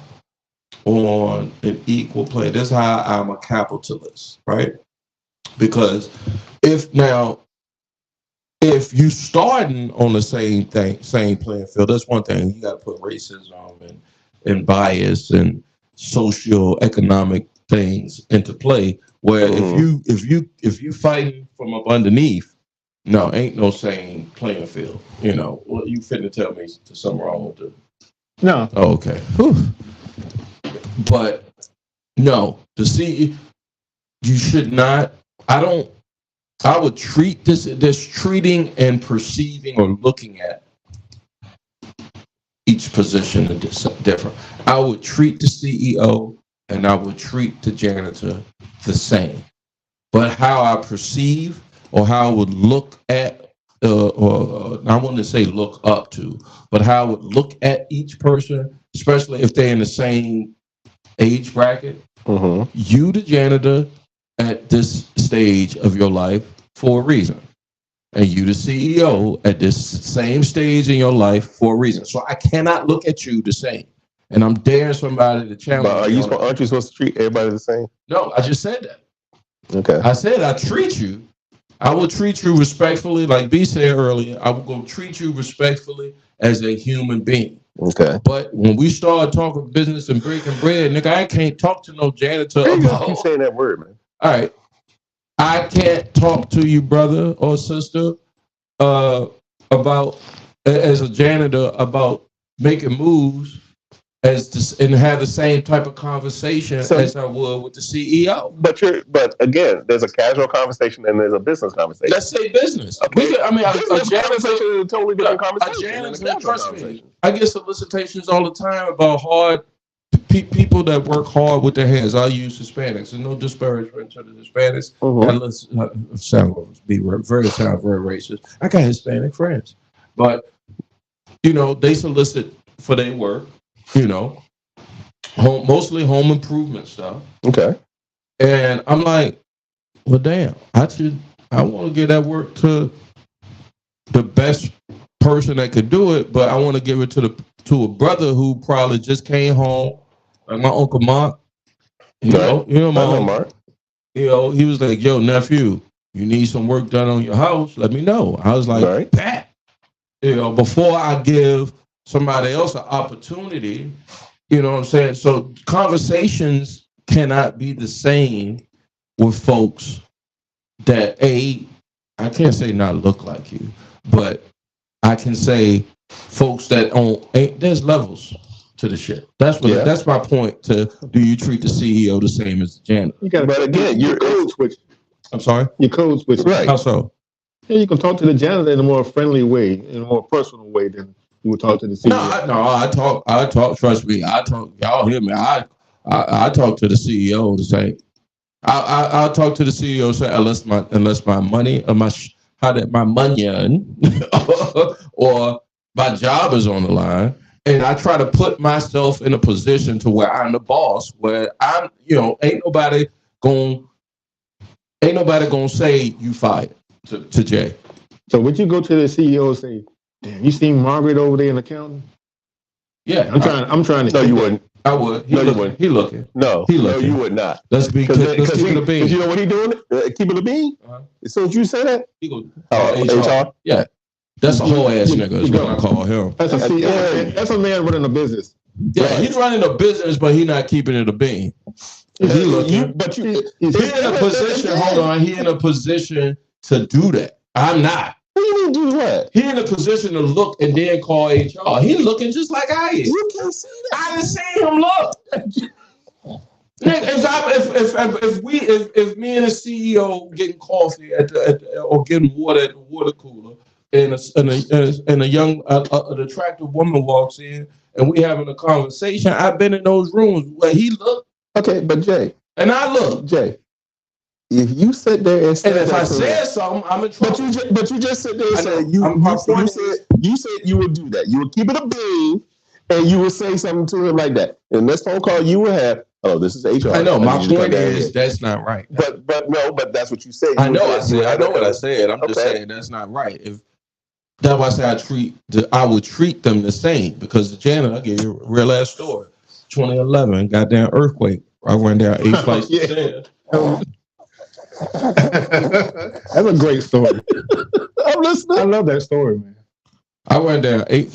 on an equal plane. That's how I'm a capitalist, right? Because if you starting on the same playing field, that's one thing. You got to put racism and bias and socio-economic things into play. Where if you fighting from up underneath, no, ain't no same playing field. You know, well, you finna tell me there's something wrong with it. No. Oh, okay. Whew. But no, you should not. I would treat this treating and perceiving or looking at each position different. I would treat the CEO and I would treat the janitor the same. But how I perceive or how I would look at, or I want to say look up to, but how I would look at each person, especially if they're in the same age bracket, you the janitor at this stage of your life for a reason, and you the CEO at this same stage in your life for a reason. So I cannot look at you the same, and I'm daring somebody to challenge. But aren't you supposed to treat everybody the same? No, I just said that. Okay. I said I treat you. I will treat you respectfully, like B said earlier. I will go treat you respectfully as a human being. Okay. But when we start talking business and breaking bread, nigga, I can't talk to no janitor about. Keep saying that word, man. All right. I can't talk to you, brother or sister, about as a janitor about making moves and have the same type of conversation as I would with the CEO. But again, there's a casual conversation and there's a business conversation. Let's say business. Okay. A janitor is a totally different conversation. A janitor, trust me, I get solicitations all the time about hard people that work hard with their hands. I use Hispanics, and no disparagement to the Hispanics. Sound very racist. I got Hispanic friends, but they solicit for their work. Mostly home improvement stuff. Okay. And I'm like, well, damn, I want to give that work to the best person that could do it, but I want to give it to a brother who probably just came home, like my Uncle Mark. My Uncle Mark. He was like, yo, nephew, you need some work done on your house, let me know. I was like, that. Before I give somebody else an opportunity, you know what I'm saying? So conversations cannot be the same with folks that I can't say not look like you, but I can say folks that there's levels to the shit. That's my point. Do you treat the CEO the same as the janitor? But again, your code switch. I'm sorry? Your code switch. Right. How so? Yeah, you can talk to the janitor in a more friendly way, in a more personal way than you would talk to the CEO. No, I talk. Trust me, I talk. Y'all hear me? I talk to the CEO the same. I'll talk to the CEO. Say unless my money or my money or my job is on the line, and I try to put myself in a position to where I'm the boss, where I'm, ain't nobody gonna say you fired to Jay. So would you go to the CEO and say, "Damn, you seen Margaret over there in accounting?" Yeah, I'm trying to. No, you wouldn't. I would. No, you wouldn't. He looking. No, He no, looking. you would not. Let's keep it a bean. You know what he doing? Keep it a bean. Uh-huh. As soon as you say that, He go HR. Yeah, that's a whole ass nigga. Is what I call him. That's a CEO. That's a man running a business. Yeah, he's running a business, but he's not keeping it a bean. He looking. He in a position. Hold on. He in a position to do that. I'm not. What do you mean do what? He in a position to look and then call HR. He looking just like I am. You can't see that. I didn't see him look. If me and the CEO getting coffee or getting water at the water cooler, and a young an attractive woman walks in and we having a conversation, I've been in those rooms where he looked. Okay, but Jay, and I look. Jay, if you sit there and if I said something, I'm in trouble. But you just sit there and said you said you would do that. You would keep it a bean, and you would say something to him like that. And this phone call you would have. Oh, this is HR. I know. My point is that's not right. But that's what you said. I know. I know what I said. I'm just saying that's not right. If that's why I say I would treat them the same, because the janitor, I'll give you a real ass story. 2011, goddamn earthquake. I went down 8 flights of stairs. That's a great story. I'm listening. I love that story, man. I went down 8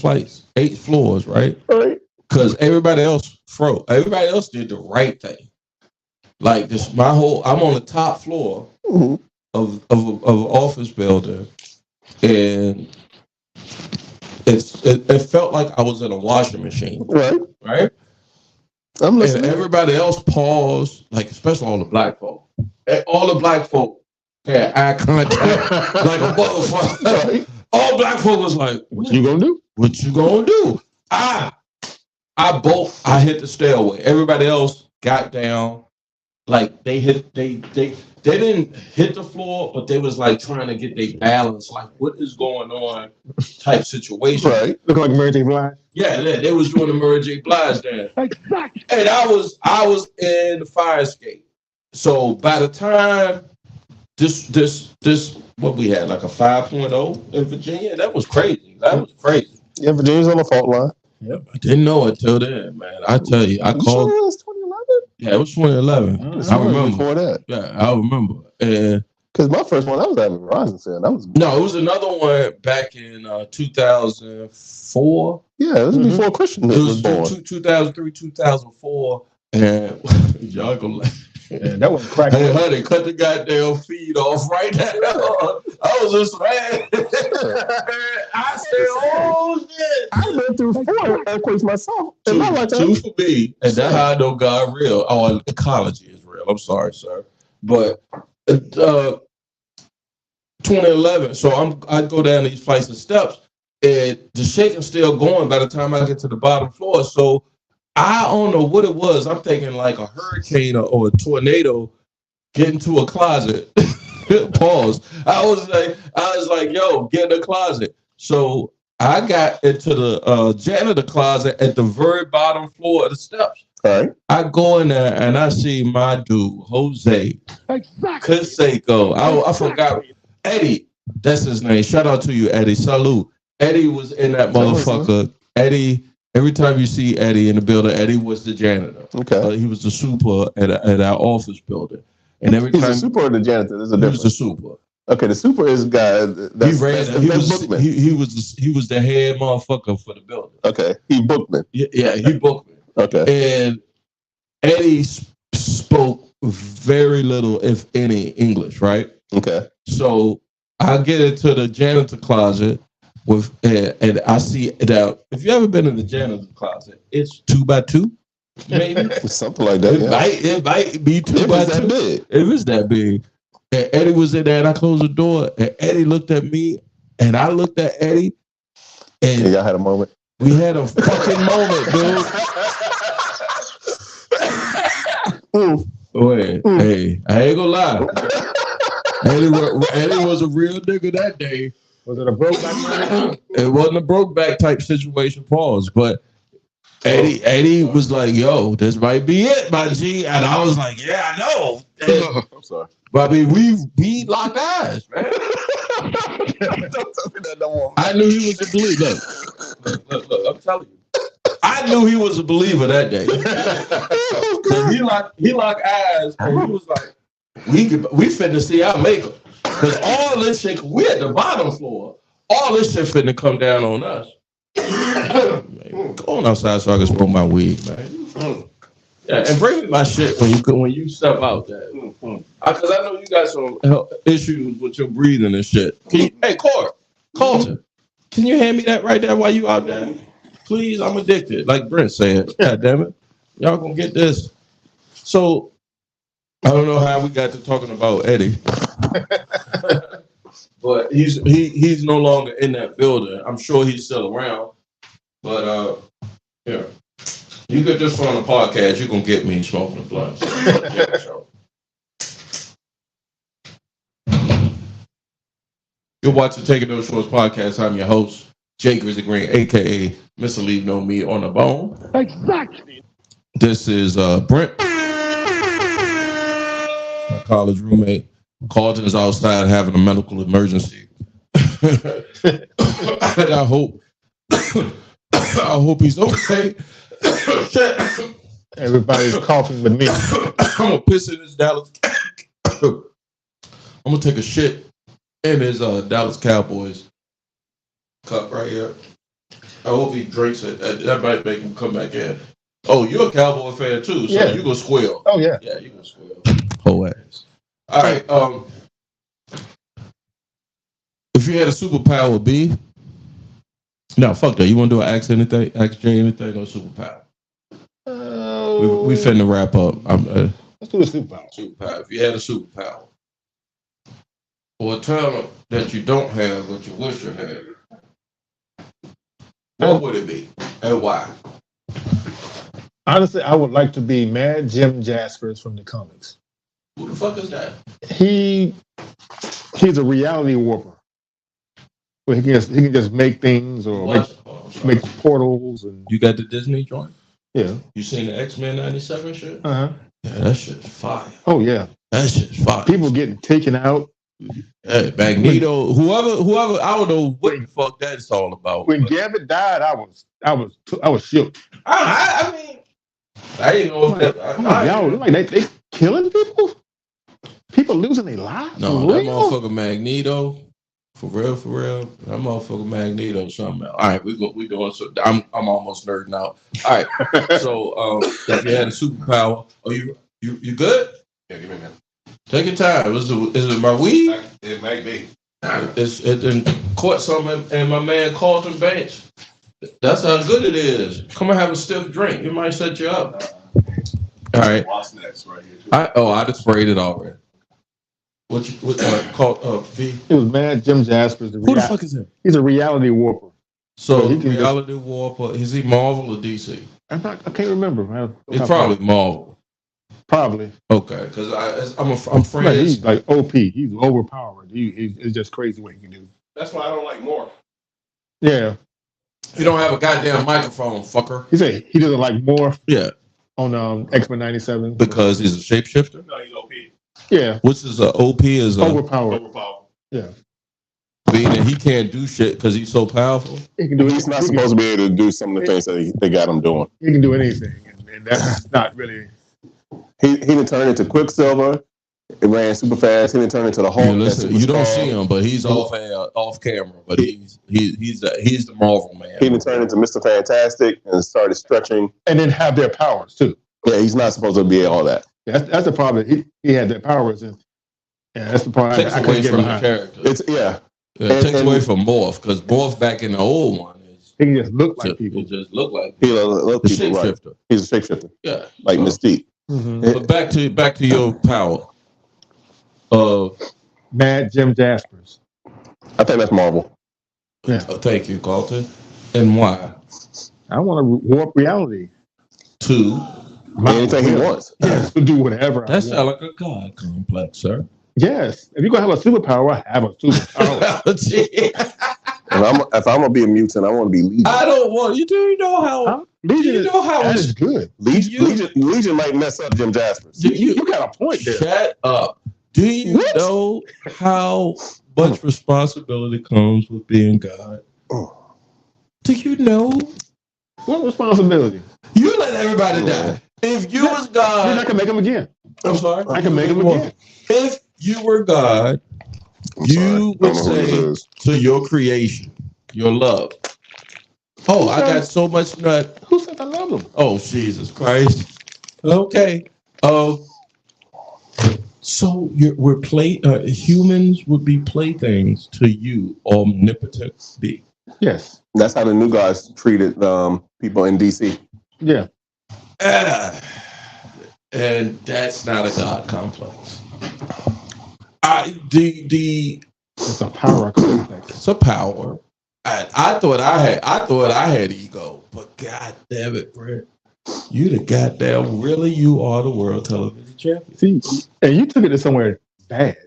floors, right? Right. Because everybody else froze. Everybody else did the right thing. Like this, I'm on the top floor of an office building, and it felt like I was in a washing machine. Right. I'm listening. And everybody else paused, like especially all the black folk. All the black folk had eye contact like a motherfucker. Right. All black folk was like, "What you gonna do? What you gonna do?" I hit the stairway. Everybody else got down, like they didn't hit the floor, but they was like trying to get their balance, like what is going on, type situation. Right. Look like Mary J. Blige. Yeah, they was doing the Mary J. Blige dance. Exactly. And I was in the fire escape. So by the time this what we had, like a 5.0 in Virginia, that was crazy. Yeah, Virginia's on the fault line. Yep. I didn't know it till then, man. I tell you, I called. Sure it was 2011? Yeah, it was 2011. I remember. Before that. Yeah, I remember. And because my first one, I was having Verizon Center. No, it was another one back in 2004. Yeah, it was before Christian was born. 2003, 2004. And y'all gonna laugh. Yeah, that was cracking. Hey, honey, cut the goddamn feed off right now. I was just mad. I said, "Oh shit!" I went through 4 earthquakes myself in my lifetime. 2 for me, and that's how I know God real. Oh, ecology is real. I'm sorry, sir, but 2011. So I go down these flights of steps, and the shaking's still going by the time I get to the bottom floor. So I don't know what it was. I'm thinking like a hurricane or a tornado getting to a closet. Pause. I was like, yo, get in the closet. So I got into the janitor closet at the very bottom floor of the steps. All right. I go in there and I see my dude, Jose Canseco. I forgot. Eddie, that's his name. Shout out to you, Eddie. Salute. Eddie was in that motherfucker. Eddie. Every time you see Eddie in the building, Eddie was the janitor. Okay. He was the super at our office building. And every He's time the super or the janitor? There's a difference. He was the super. Okay, the super is guy. He was the head motherfucker for the building. Okay, he bookman. Yeah, he bookman. Okay. And Eddie spoke very little, if any, English, right? Okay. So I get into the janitor closet. And I see that if you ever been in the janitor's closet, it's 2x2, maybe something like that. It might be 2x2. Big. If it's that big. And Eddie was in there, and I closed the door, and Eddie looked at me, and I looked at Eddie, and y'all had a moment. We had a fucking moment, dude. Wait, hey, I ain't gonna lie. Eddie was a real nigga that day. Was it a broke back? It wasn't a broke back type situation, pause. But Eddie was like, "Yo, this might be it, my G," and I was like, "Yeah, I know." And, I'm sorry. but I mean, we locked eyes, man. Don't tell me that no more. I knew he was a believer. Look, I'm telling you. I knew he was a believer that day. So he locked eyes and he was like, we finna see our maker. Because all this shit, we at the bottom floor. All this shit finna come down on us. Man, go on outside so I can smoke my weed, man. Yeah, and bring me my shit when you step out there. Because I know you got some issues with your breathing and shit. Hey, Colton, can you hand me that right there while you out there? Please, I'm addicted. Like Brent said. God damn it. Y'all gonna get this. So, I don't know how we got to talking about Eddie. But he's no longer in that building. I'm sure he's still around. But, yeah. You get this on the podcast, you're gonna get me smoking a blunt. You're watching Taking Those Shorts podcast. I'm your host, Jake Grizzly Green, aka Mr. Leave No Meat on the Bone. Exactly. This is Brent, my college roommate. Carlton is outside having a medical emergency. And I hope he's okay. Everybody's coughing with me. I'm gonna piss in his Dallas. I'm gonna take a shit in his Dallas Cowboys cup right here. I hope he drinks it. That might make him come back in. Oh, you're a Cowboy fan too, so you gonna squeal. Oh yeah. Yeah, you gonna squeal. Whole ass. All right. If you had a superpower, B. No, fuck that. You want to do an ask anything? Ask Jay anything? No superpower. We finna wrap up. Let's do the superpower. Superpower. If you had a superpower, or a talent that you don't have but you wish you had, what would it be and why? Honestly, I would like to be Mad Jim Jaspers from the comics. Who the fuck is that? He's a reality warper. Where he can just make things or make portals and. You got the Disney joint? Yeah. You seen the X-Men 97 shit? Uh-huh. Yeah, that shit's fire. Oh yeah. That shit's fire. People getting taken out. Hey, Magneto, whoever, I don't know what the fuck that's all about. When Gambit died, I was shook. I mean, I didn't know if that. Y'all, like they killing people? People losing their lives? No, that motherfucker Magneto. For real. That motherfucker Magneto something else. All right, we doing so. I'm almost nerding out. All right. So if you had a superpower, you good? Yeah, give me a minute. Take your time. Is it my weed? It might be. It caught something in my man Carlton bench. That's how good it is. Come and have a stiff drink. It might set you up. All right. What's next right here? I just sprayed it already. What called V? It was Mad Jim Jaspers. Who the fuck is him? He's a reality warper. So reality warper. Is he Marvel or DC? I can't remember. It's probably Marvel. Probably. Okay, because I'm friends. Right, he's like OP. He's overpowered. It's just crazy what he can do. That's why I don't like Morph. Yeah. You don't have a goddamn microphone, fucker. He said he doesn't like Morph. Yeah. On X-Men 97. Because he's a shapeshifter? No, he's OP. Yeah. Which is OP is overpowered. Yeah. Meaning he can't do shit because he's so powerful. He can do. He's not supposed to be able to do some of the things that they got him doing. He can do anything, and that's not really. He didn't turn into Quicksilver. It ran super fast. He didn't turn into the Hulk. You don't see him, but he's off camera. But he's the Marvel man. He didn't turn into Mr. Fantastic and started stretching, and then have their powers too. Yeah, he's not supposed to be all that. Yeah, that's the problem. He had their powers, and that's the part I couldn't get behind. It takes away from Morph because Morph back in the old one is he can just look like people. He just look like he look people right. He's a shapeshifter. Yeah, like Mystique. Mm-hmm. But back to your power. Mad Jim Jaspers. I think that's Marvel. Yeah. Thank you, Carlton. And why? I want to warp reality. To Anything he wants. Yes, to do whatever I That want. sounds like a God complex, sir. Yes. If you're gonna have a superpower, have a superpower. If I'm gonna be a mutant, I want to be Legion. I don't want you. Do you know how? Legion that is good. Legion might mess up Jim Jaspers. You got a point there. Shut up. Do you know how much responsibility comes with being God? Do you know? What responsibility? You let everybody die. If you was God, then I can make him again. I'm sorry. I can make him again. If you were God, you would say to your creation, your love. Oh, I got so much nut. Who said I love him? Oh, Jesus Christ. Okay. So humans would be playthings to you, omnipotent being. Yes. That's how the new guys treated people in DC. Yeah. And that's not a God complex. It's a power complex. It's a power. I thought I had ego, but god damn it, Brett. You the goddamn really you are the world television champion. See, and you took it to somewhere bad.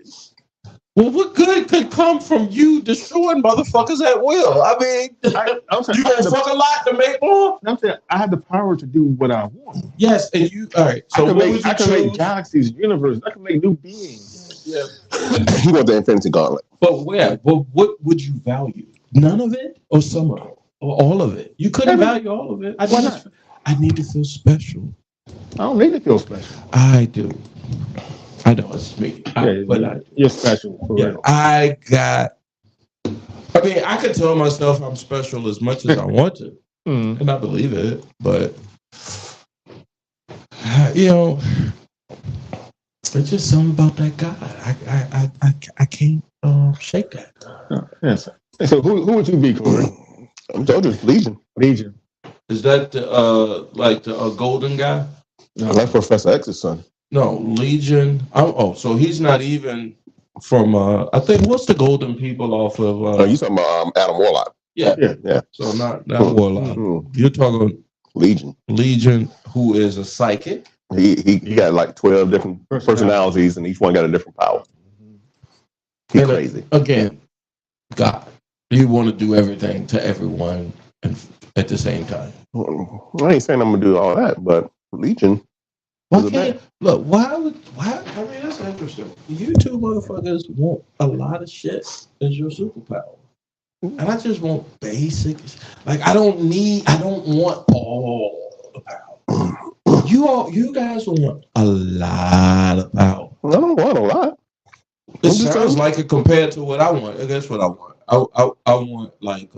Well, what good could come from you destroying motherfuckers at will? I mean, you gonna fuck a lot to make more? I'm saying I have the power to do what I want. Yes, and you all right. So I can make galaxies, universes. I can make new beings. Yeah. You want the Infinity Gauntlet. But where? Well, what would you value? None of it, or some of it, or all of it? You couldn't value all of it. Why not? I need to feel special. I don't need to feel special. I do. I know it's me, you're special. For real. I mean, I can tell myself I'm special as much as I want to, and I believe it. But it's just something about that God. I can't shake that. Yes. So who would you be, Corey? I'm told you, Legion. Legion. Is that the golden guy? No, that's Professor X's son. No, Legion. So he's not even from. I think what's the golden people off of? You talking about Adam Warlock? Yeah. So not Warlock. You're talking Legion. Legion, who is a psychic. He got like 12 different personalities, and each one got a different power. He's crazy. Again, God, you want to do everything to everyone at the same time. I ain't saying I'm gonna do all that, but Legion. Why? I mean, that's interesting. You two motherfuckers want a lot of shit as your superpower. And I just want basic. Like, I don't want all the power. You guys want a lot of power. I don't want a lot. It sounds like it compared to what I want. That's what I want. I want like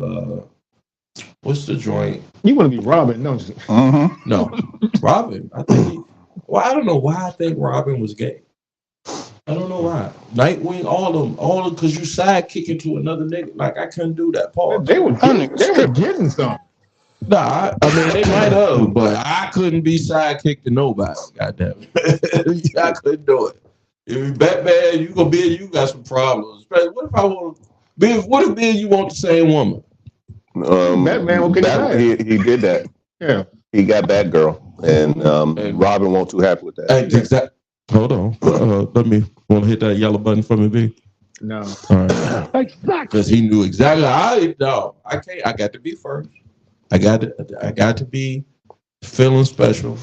what's the joint? You want to be Robin, don't you? No, Robin. I think. I don't know why I think Robin was gay. I don't know why. Nightwing, all of them, because you sidekicking to another nigga. Like, I couldn't do that part. They were getting something. Nah, I mean, they might have, but I couldn't be sidekicked to nobody. Goddamn it. I couldn't do it. If you Batman, you got some problems. What if I want to be, what if me and you want the same woman? Batman will get he did that. Yeah. He got Batgirl, and Robin won't too happy with that. Exactly. Hold on. Want to hit that yellow button for me, B? No. All right. Exactly. Because he knew exactly. I can't. I got to be first. I got to be feeling special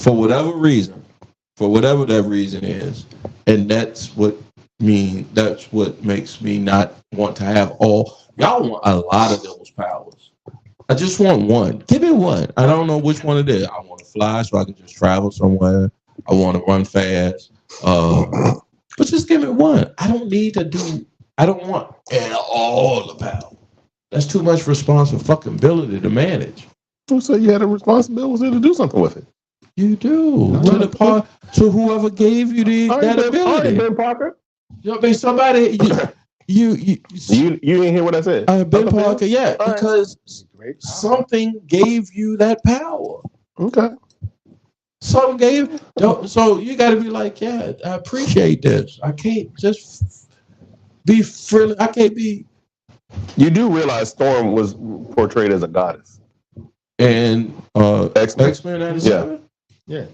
for whatever reason, for whatever that reason is, and that's what makes me not want to have all. Y'all want a lot of those powers. I just want one. Give me one. I don't know which one it is. I want to fly so I can just travel somewhere. I want to run fast. But just give me one. I don't want all the power. That's too much responsibility to manage. So you had a responsibility to do something with it. You do. To whoever gave you that ability. Ben Parker. I mean, somebody. You didn't hear what I said. Ben Parker, yeah, because something gave you that power. Okay. Something gave. So you got to be like, yeah, I appreciate this. I can't just be friendly. I can't be. You do realize Storm was portrayed as a goddess. And X-Men 97? Yeah,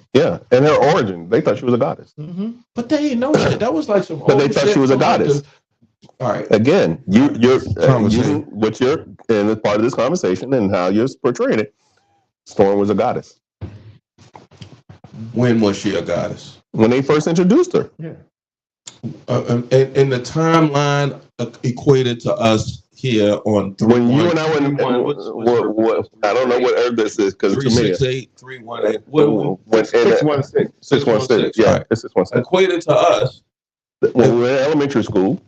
and her origin, they thought she was a goddess. Mm-hmm. But they ain't know shit. That was like some But old they thought shit she was a from, like, goddess. all right. Again, you're Conversation. using what you're in as part of this conversation and how you're portraying it. Storm was a goddess. When was she a goddess? When they first introduced her. Yeah. And the timeline equated to us here on 3 When you and I went, I don't know what herb this is because to me, 368 318. What 616. 616. Yeah, right. it's 616. Equated to us. When we were in elementary school,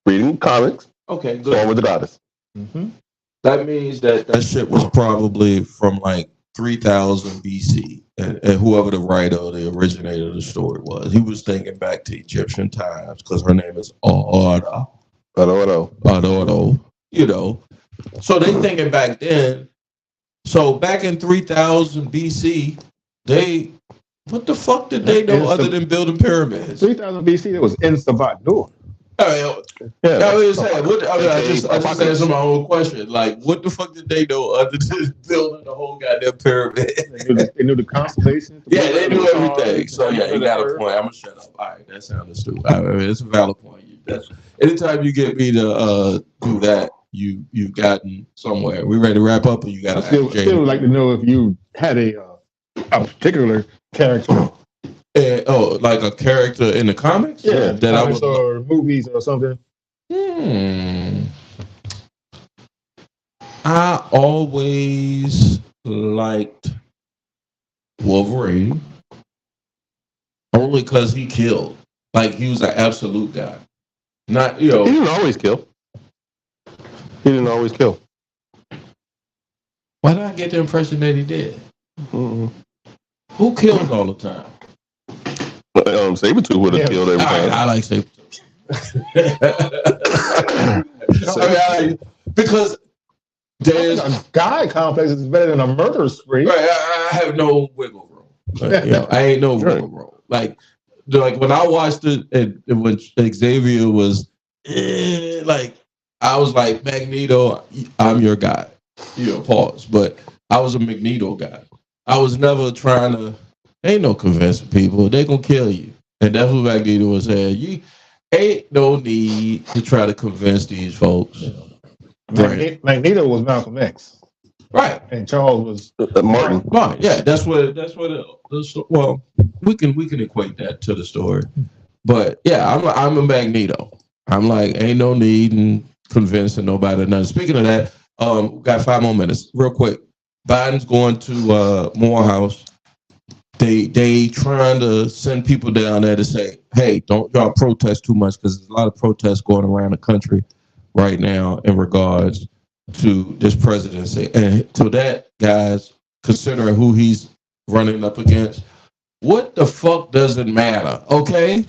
reading comics, Okay, good. Storm was the goddess. Mm-hmm. That means that shit was probably from like 3000 BC. And whoever the writer or the originator of the story was, he was thinking back to Egyptian times because her name is Orda. Ordo. You know. So they thinking back then. So back in 3000 BC, what the fuck did they know other than building pyramids? 3000 BC, it was in Salvador. I was saying, I just answered my own question. Like, what the fuck did they know other than building the whole goddamn pyramid? They knew the constellations. Yeah, they knew everything. So yeah, you got a point. I'm gonna shut up. All right, that sounded stupid. I mean, it's a valid point. Anytime you get me to do that, you've gotten somewhere. We ready to wrap up, or you got to still like to know if you had a particular character. Like a character in the comics? Yeah, that comics or movies or something. I always liked Wolverine only because he killed. Like, he was an absolute guy. Not, He didn't always kill. Why did I get the impression that he did? Mm-hmm. Who kills all the time? Sabretooth would have killed every time. I like Sabretooth. Because there's a guy complex is better than a murder spree. Right, I have no wiggle room. Like, I ain't no wiggle room. Like when I watched it, and when Xavier was like, I was like, Magneto, I'm your guy. Pause. But I was a Magneto guy. I was never trying to. Ain't no convincing people. They gonna kill you, and that's what Magneto was saying. You ain't no need to try to convince these folks. Magneto was Malcolm X, right? And Charles was Martin. Right. Yeah, that's what. Well, we can equate that to the story, but yeah, I'm a Magneto. I'm like, ain't no need in convincing nobody. Nothing. Speaking of that, got 5 more minutes, real quick. Biden's going to Morehouse. They trying to send people down there to say, hey, don't y'all protest too much, because there's a lot of protests going around the country right now in regards to this presidency. And to that, guys, considering who he's running up against, what the fuck does it matter? Okay?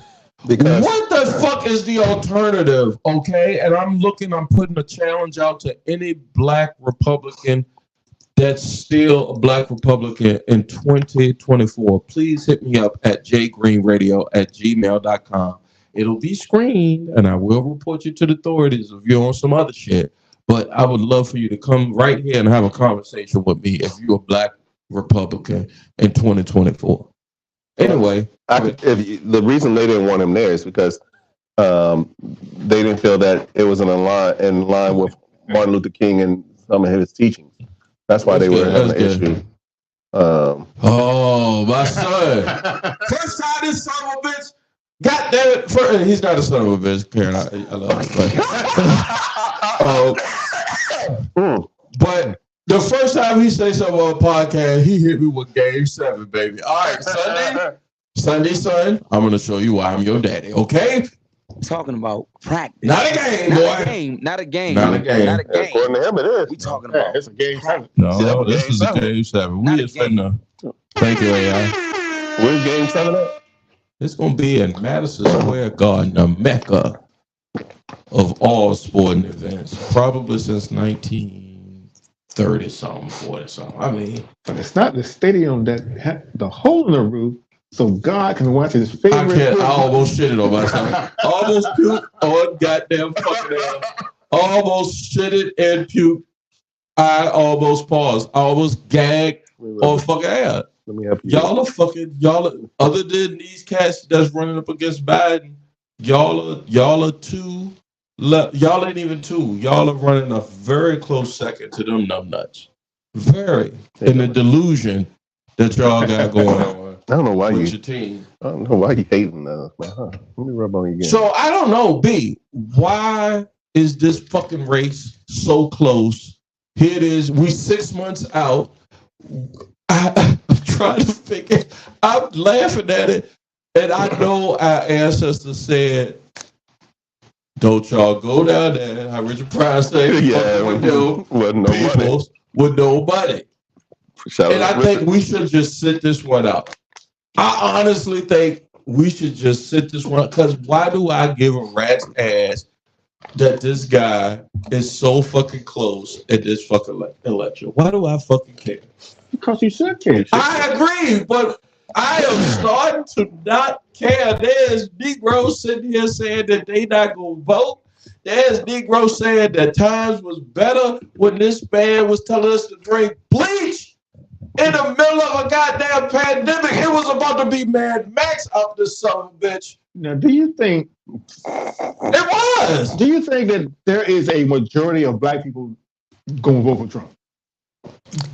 Because what the fuck is the alternative? Okay? And I'm putting a challenge out to any black Republican that's still a black Republican in 2024. Please hit me up at jgreenradio@gmail.com. It'll be screened, and I will report you to the authorities if you're on some other shit. But I would love for you to come right here and have a conversation with me if you're a black Republican in 2024. Anyway. The reason they didn't want him there is because they didn't feel that it was in line with Martin Luther King and some of his teachings. That's why they were having an issue. My son. First time this son of a bitch. God damn it. He's not a son of a bitch, Karen. I love him. But the first time he said something on a podcast, he hit me with Game 7, baby. All right, Sunday, son, I'm going to show you why I'm your daddy, okay? Talking about practice. Not a game, boy. Not a game. According to him, it is. We talking about. It's a Game 7. No, this is a Game 7. We just finna. Thank you, AI. Where's Game 7 at? It's going to be in Madison Square Garden, the mecca of all sporting events, probably since 1930-something, 40-something. I mean. But it's not the stadium that had the hole in the roof so God can watch his favorite. I almost shitted on myself. Almost puked on goddamn fucking ass. Almost shitted and puked. I almost paused. I almost gagged or fucking ad. Let me help you. Other than these cats that's running up against Biden, y'all are two. Y'all ain't even two. Y'all are running a very close second to them numbnuts. Very in the delusion that y'all got going on. I don't know why with your team. I don't know why you hating us, man. Huh? Let me rub on you again. So I don't know, B. Why is this fucking race so close? Here it is. We 6 months out. I'm trying to figure. I'm laughing at it, and I know our ancestors said, "Don't y'all go down there." How Richard Pryor said, "Yeah, with no money." With no money. And I think we should just sit this one out. I honestly think we should just sit this one, because why do I give a rat's ass that this guy is so fucking close at this fucking election? Why do I fucking care? Because you should care. I agree, but I am starting to not care. There's Negroes sitting here saying that they not gonna vote. There's Negroes saying that times was better when this man was telling us to drink bleach in the middle of a goddamn pandemic. It was about to be Mad Max out this son of a bitch. Now, do you think it was? Do you think that there is a majority of black people going to vote for Trump?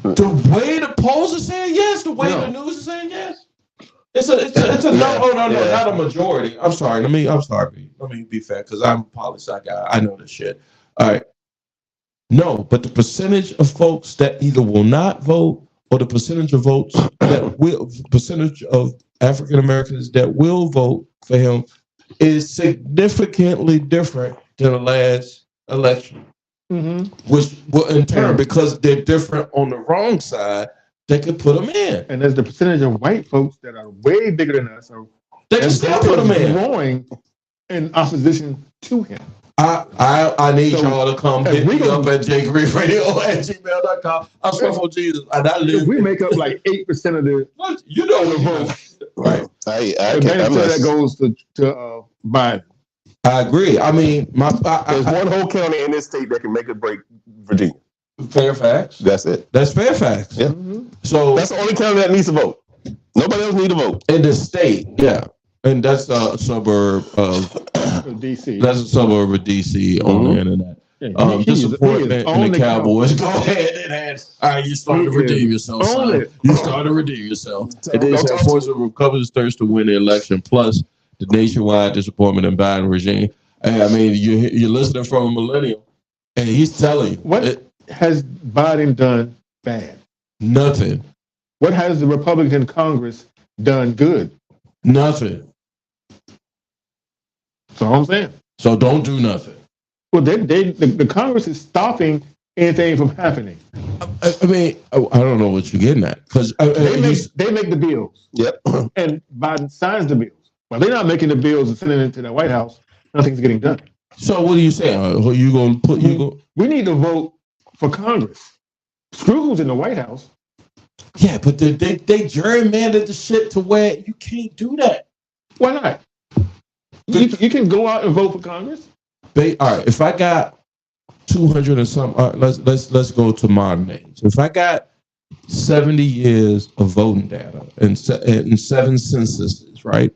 The way the polls are saying yes, the way the news is saying yes. It's a no, not a majority. I'm sorry. Let me be fair, because I'm a poli-sci guy. I know this shit. All right. No, but the percentage of folks that either will not vote, or the percentage of votes percentage of African Americans that will vote for him is significantly different than the last election. Which will in turn, because they're different on the wrong side, they could put them in. And there's the percentage of white folks that are way bigger than us. They can still put them in. Growing in opposition to him. I need y'all to come hit me up at jgreefradio@gmail.com. I swear for Jesus. And I live. We make up like 8% of the the vote. Right. That goes to Biden. I agree. I mean, there's one whole county in this state that can make or break Virginia. Fairfax. That's it. That's Fairfax. Yeah. So that's the only county that needs to vote. Nobody else needs to vote. In the state, yeah. And that's a suburb of DC. That's a suburb of DC on the internet. Disappointment in the Cowboys. Go ahead. All right, you started to redeem yourself, son. You started to redeem yourself. It is that force of Republicans' thirst to win the election, plus the nationwide disappointment in Biden regime. And I mean, you're listening from a millennial, and he's telling you. What has Biden done bad? Nothing. What has the Republican Congress done good? Nothing. That's all I'm saying. So don't do nothing. Well, the Congress is stopping anything from happening. I mean, I don't know what you're getting at, because they make the bills. Yep. And Biden signs the bills. Well, they're not making the bills and sending it to the White House. Nothing's getting done. So what are you saying? Are you going to put? We need to vote for Congress. Screw who's in the White House. Yeah, but they gerrymandered the shit to where you can't do that. Why not? You can go out and vote for Congress. All right, if I got 200 and some, let's go to modern age. If I got 70 years of voting data and 7 censuses, right?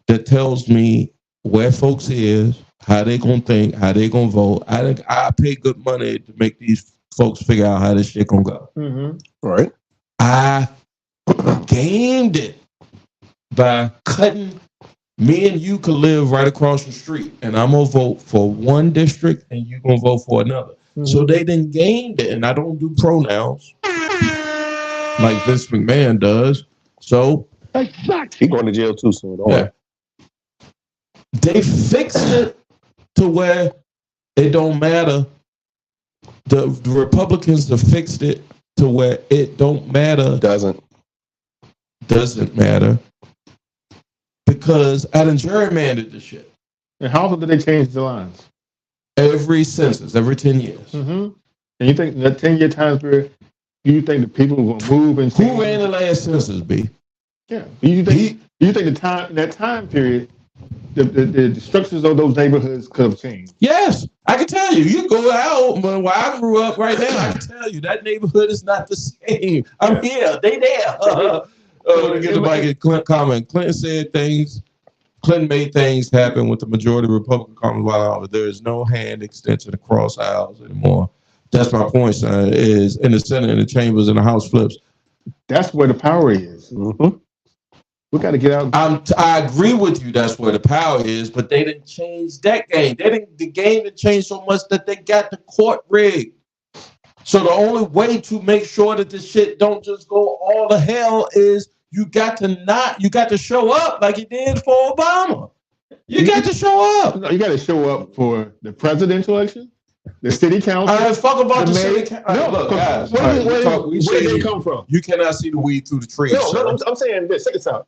That tells me where folks is, how they gonna think, how they gonna vote. I pay good money to make these folks figure out how this shit gonna go. Right. I gamed it by cutting. Me and you could live right across the street, and I'm gonna vote for one district, and you're gonna vote for another. So they done gamed it, and I don't do pronouns like Vince McMahon does. So he going to jail too soon. Don't worry. They fixed it to where it don't matter. The Republicans have fixed it to where it don't matter. Doesn't matter. Because I done gerrymandered the shit. And how often do they change the lines? Every census, every 10 years. And you think that 10-year time period, you think the people will move and who ran the last census, B? Yeah. You think that time period, the structures of those neighborhoods could have changed. Yes, I can tell you. You go out, but where I grew up right now, I can tell you that neighborhood is not the same. I'm here. They there. To get the Mike comment. Clinton said things. Clinton made things happen with the majority of Republican Commonwealth. There is no hand extension across aisles anymore. That's my point, son. Is in the Senate, in the chambers, and the House flips. That's where the power is. Mm-hmm. We got to get out. I agree with you. That's where the power is, but they didn't change that game. The game didn't change so much that they got the court rigged. So the only way to make sure that this shit don't just go all to hell is you got to show up like you did for Obama. You got to show up. No, you got to show up for the presidential election, the city council. Fuck about the city council. No, Look, guys. Where did they come from? You cannot see the weed through the trees. No, I'm saying this. Check this out.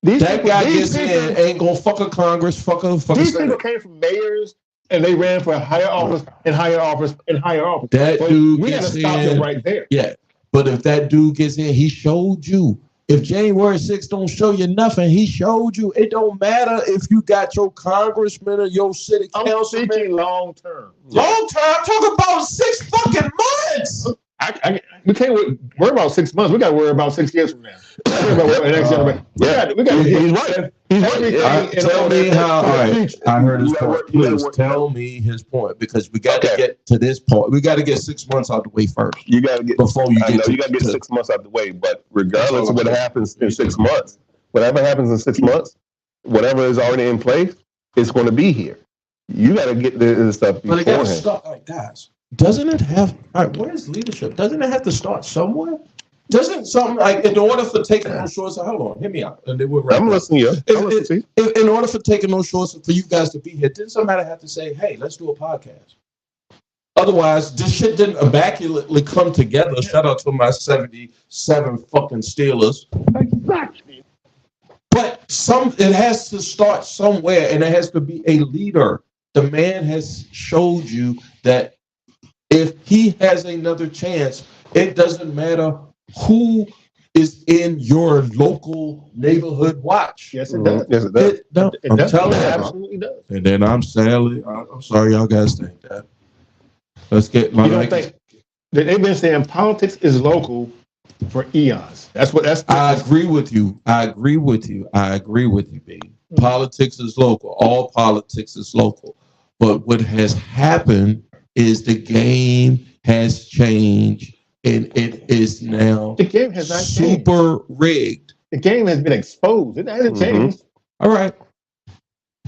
That guy gets in, ain't gonna fuck a Congress, fuck a These people came from mayors and they ran for higher office and higher office and higher office. That dude we gotta stop him right there. Yeah. But if that dude gets in, he showed you. If January 6th don't show you nothing, he showed you. It don't matter if you got your congressman or your city councilman. I'm thinking long term. Long term? I'm talking about 6 fucking months. We can't worry about 6 months. We got to worry about 6 years from now. We got He's right. He's right. Tell me how. All right, I heard his point. Please tell me his point because we got to get to this point. We got to get 6 months out the way first. You got to get before you get. You got to get 6 months out the way. But regardless of what happens in 6 months, whatever happens in 6 months, whatever is already in place, it's going to be here. You got to get this stuff beforehand. But it got to start, like, guys. Doesn't it have? All right, where is leadership? Doesn't it have to start somewhere? Doesn't something like in order for taking those shorts? Hold on, hear me out. And they will I'm listening to you. In order for taking those shorts for you guys to be here, didn't somebody have to say, "Hey, let's do a podcast"? Otherwise, this shit didn't immaculately come together. Shout out to my 77 fucking Steelers. Exactly. But it has to start somewhere, and it has to be a leader. The man has showed you that if he has another chance, it doesn't matter who is in your local neighborhood watch. Yes, it does. Yes, it does. I'm telling you, absolutely does. And then I'm sorry, y'all guys think that. Let's get my. You don't think they've been saying politics is local for eons? I agree with you. I agree with you, B. Politics is local. All politics is local. But what has happened is the game has changed. And it is now the game has not super rigged. The game has been exposed. It hasn't changed. All right.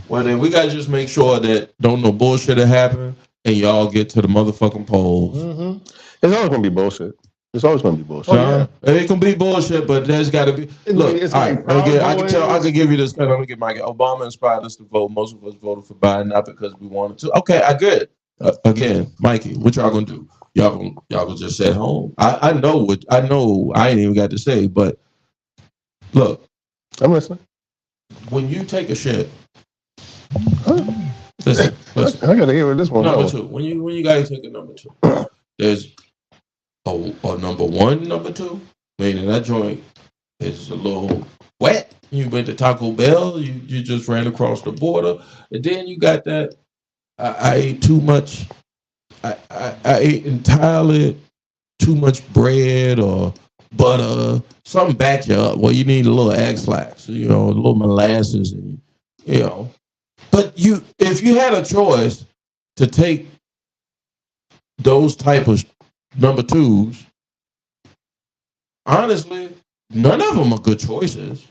Well, then we got to just make sure that don't no bullshit happen and y'all get to the motherfucking polls. Mm-hmm. It's always going to be bullshit. It's always going to be bullshit. It can be bullshit, but there's got to be. Look, all right, I can give you this. I'm going to get my Obama inspired us to vote. Most of us voted for Biden, not because we wanted to. Okay, I get it. Again, Mikey, what y'all going to do? Y'all gonna just sit home. I know I ain't even got to say, but look, I'm listening. When you take a shit, listen. I gotta hear this one. Number two. When you guys take a number two, there's a number one, number two. Meaning that joint is a little wet. You went to Taco Bell. You just ran across the border, and then you got that. I ate too much. I ate entirely too much bread or butter, something back you up. Well, you need a little X-Lax, a little molasses, and But if you had a choice to take those type of number twos, honestly, none of them are good choices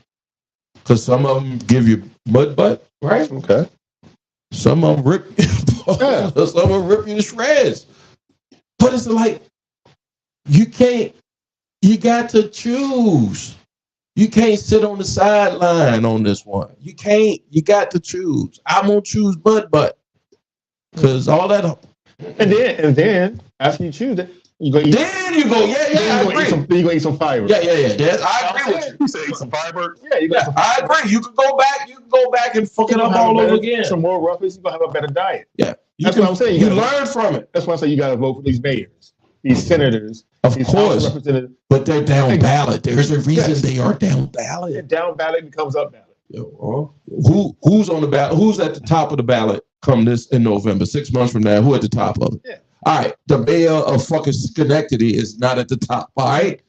because some of them give you mud butt, right? Okay. Some of them rip. Some of them rip you to shreds. But it's like, you got to choose. You can't sit on the sideline on this one. You got to choose. I'm going to choose butt. Because all that. And then, after you choose it, you go eat. Then you go, I agree. You go eat some fiber. Yeah. I agree with you. You say eat some fiber? Yeah, I agree. You can go back and fuck it up all over again. Some more roughness, you're going to have a better diet. Yeah. That's what I'm saying. You learn from it. That's why I say you got to vote for these mayors, these senators. Of course. But they're down ballot. There's a reason they are down ballot. Down ballot becomes up ballot. Who's on the ballot? Who's at the top of the ballot come this in November? 6 months from now, who at the top of it? Yeah. All right, the mayor of fucking Schenectady is not at the top. All right.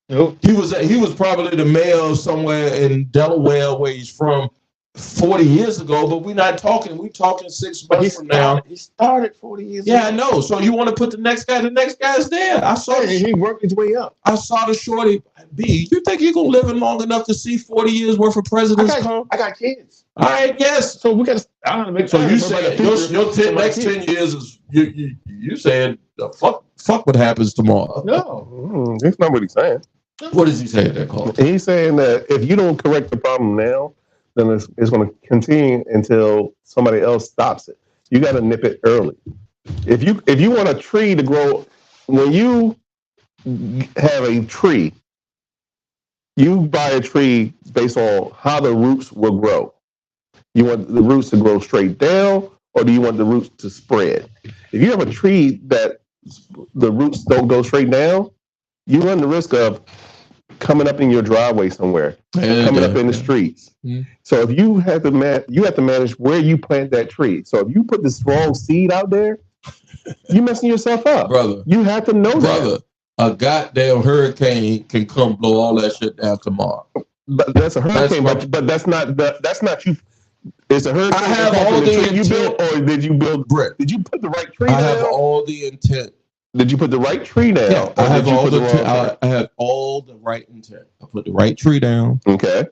Nope. He was probably the mayor of somewhere in Delaware where he's from 40 years ago, but we're talking 6 months from now. He started 40 years ago. Yeah, I know. So you want to put the next guy's there. I saw he worked his way up. I saw the shorty. B, you think you're gonna live long enough to see 40 years worth of presidents come? I got kids. All right, yes. So we got to make So you said your next 10 years is you said fuck what happens tomorrow. No. That's not what he's saying. What is he saying there, Carl? He's saying that if you don't correct the problem now, then it's going to continue until somebody else stops it. You got to nip it early. If you want a tree to grow, when you have a tree, you buy a tree based on how the roots will grow. You want the roots to grow straight down, or do you want the roots to spread? If you have a tree that the roots don't go straight down, you run the risk of coming up in your driveway somewhere, coming up in the streets. So if you have to manage where you plant that tree. So if you put this wrong seed out there, you're messing yourself up, brother. You have to know that. A goddamn hurricane can come blow all that shit down tomorrow. But that's a hurricane, but that's not you. It's a hurricane. I have all the tree you built, or did you build brick? Did you put the right tree down? I have all the intent. Did you put the right tree down? Yeah, I have all the right intent. I put the right tree down. Okay.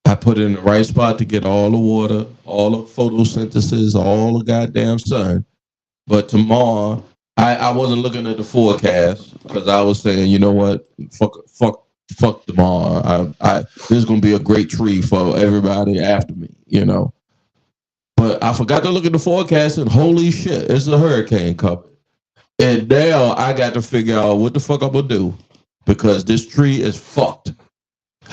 I put it in the right spot to get all the water, all the photosynthesis, all the goddamn sun. But tomorrow, I wasn't looking at the forecast because I was saying, you know what, fuck tomorrow. This is gonna be a great tree for everybody after me, you know. But I forgot to look at the forecast, and holy shit, it's a hurricane coming. And now I got to figure out what the fuck I'm gonna do because this tree is fucked.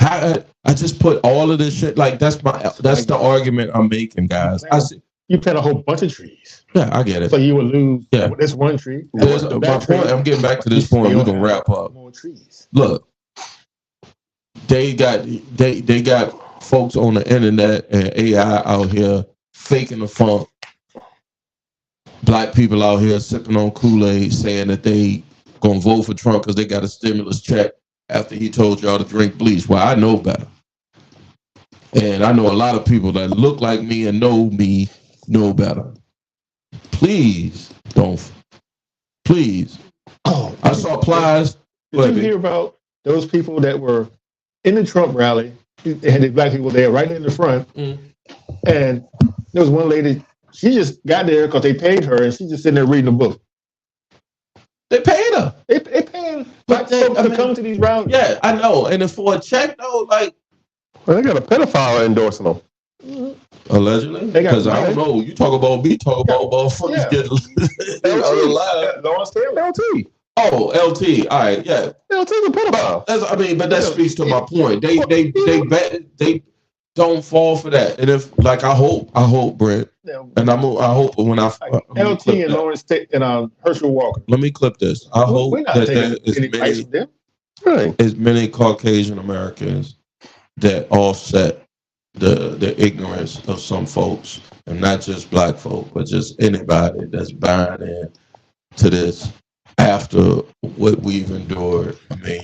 I just put all of this shit like that's the argument I'm making, guys. You plant a whole bunch of trees. Yeah, I get it. So you would lose this one tree. My point, I'm getting back to this point. We're gonna wrap up. More trees. Look, they got folks on the internet and AI out here faking the funk. Black people out here sipping on Kool-Aid saying that they gonna vote for Trump because they got a stimulus check after he told y'all to drink bleach. Well, I know better. And I know a lot of people that look like me and know better. Please don't. Please. Oh, I saw Plies. Did you hear about those people that were in the Trump rally? They had the black people there right in the front. And there was one lady, she just got there because they paid her, and she's just sitting there reading a book. They paid her. They paid black folks to come to these rallies. Yeah, I know. And if for a check, though, like. Well, they got a pedophile endorsing them. Allegedly? Because I don't know. You talk about me, talk about motherfuckers getting LT. Oh, LT. All right, yeah. LT's a pedophile. But that speaks to my point. They don't fall for that. And if I hope, Brent, and I hope when LT and Lawrence and Herschel Walker. Let me clip this. I hope that there is many Caucasian Americans that offset the ignorance of some folks, and not just black folk, but just anybody that's buying in to this after what we've endured. I mean,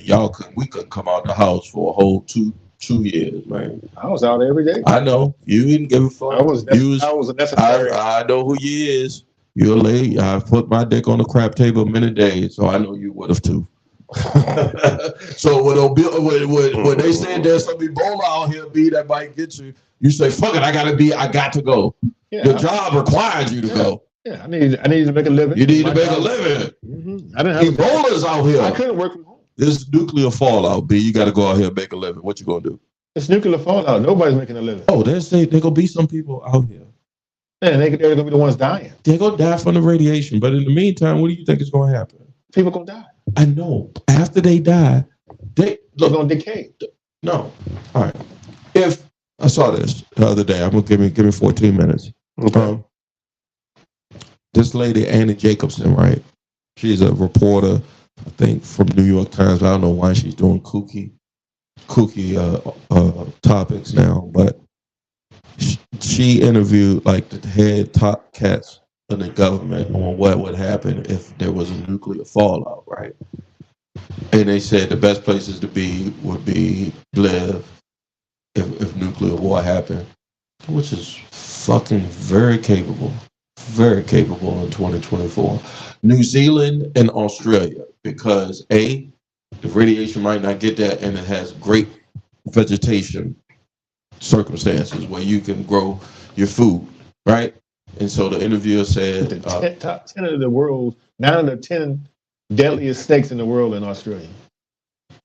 we couldn't come out the house for a whole two years, man. I was out every day. I know. You didn't give a fuck. I was a necessary. I know who you is. You're late. I put my dick on the crap table many days, so I know you would have too. So when they say there's some Ebola out here, that might get you, you say, fuck it, I got to go. Yeah, your job requires you to go. Yeah, I need to make a living. You need to make a living. Mm-hmm. I didn't have Ebola's out here. I couldn't work from home. This nuclear fallout, B. You got to go out here and make a living. What you gonna do? It's nuclear fallout. Nobody's making a living. Oh, they say there gonna be some people out here. Man, they're gonna be the ones dying. They're gonna die from the radiation. But in the meantime, what do you think is gonna happen? People gonna die. I know. After they die, they're gonna decay. No. All right. If I saw this the other day, I'm gonna give me 14 minutes. Okay. This lady, Annie Jacobson, right? She's a reporter, I think, from New York Times. I don't know why she's doing kooky. kooky topics now, but she interviewed like the head top cats of the government on what would happen if there was a nuclear fallout, right? And they said the best places to be would be live if nuclear war happened, which is fucking very capable in 2024. New Zealand and Australia, because the radiation might not get that, and it has great vegetation circumstances where you can grow your food, right? And so the interviewer said, The top 10 of the world, 9 of the 10 deadliest snakes in the world in Australia.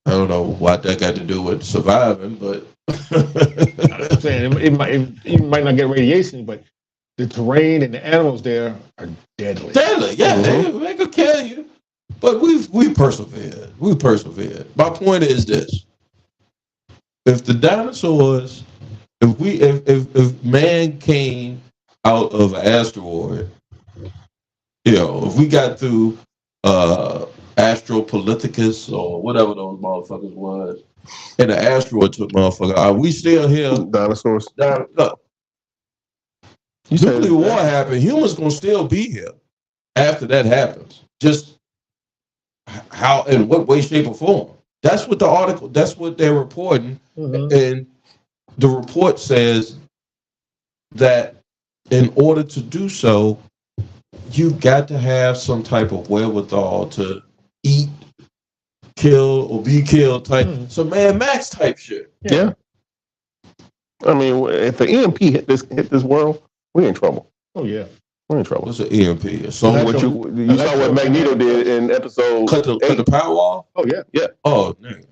I don't know what that got to do with surviving, but I'm saying it might not get radiation, but the terrain and the animals there are deadly. Deadly, yeah, they could kill you. But we persevered. We persevered. My point is this: if the dinosaurs, if man came out of an asteroid, if we got through Astropoliticus or whatever those motherfuckers was, and the asteroid took motherfucker, are we still here? Dinosaurs. Look, nuclear war happened. Humans gonna still be here after that happens. Just how, in what way, shape, or form? That's what the article. That's what they're reporting, and the report says that in order to do so, you got to have some type of wherewithal to eat, kill, or be killed type. So Mad Max type shit. Yeah. I mean, if the EMP hit this world, we're in trouble. Oh yeah, we're in trouble. What's an EMP? So what you saw what Magneto did in episode cut the power wall. Oh yeah, yeah. Oh, nigga.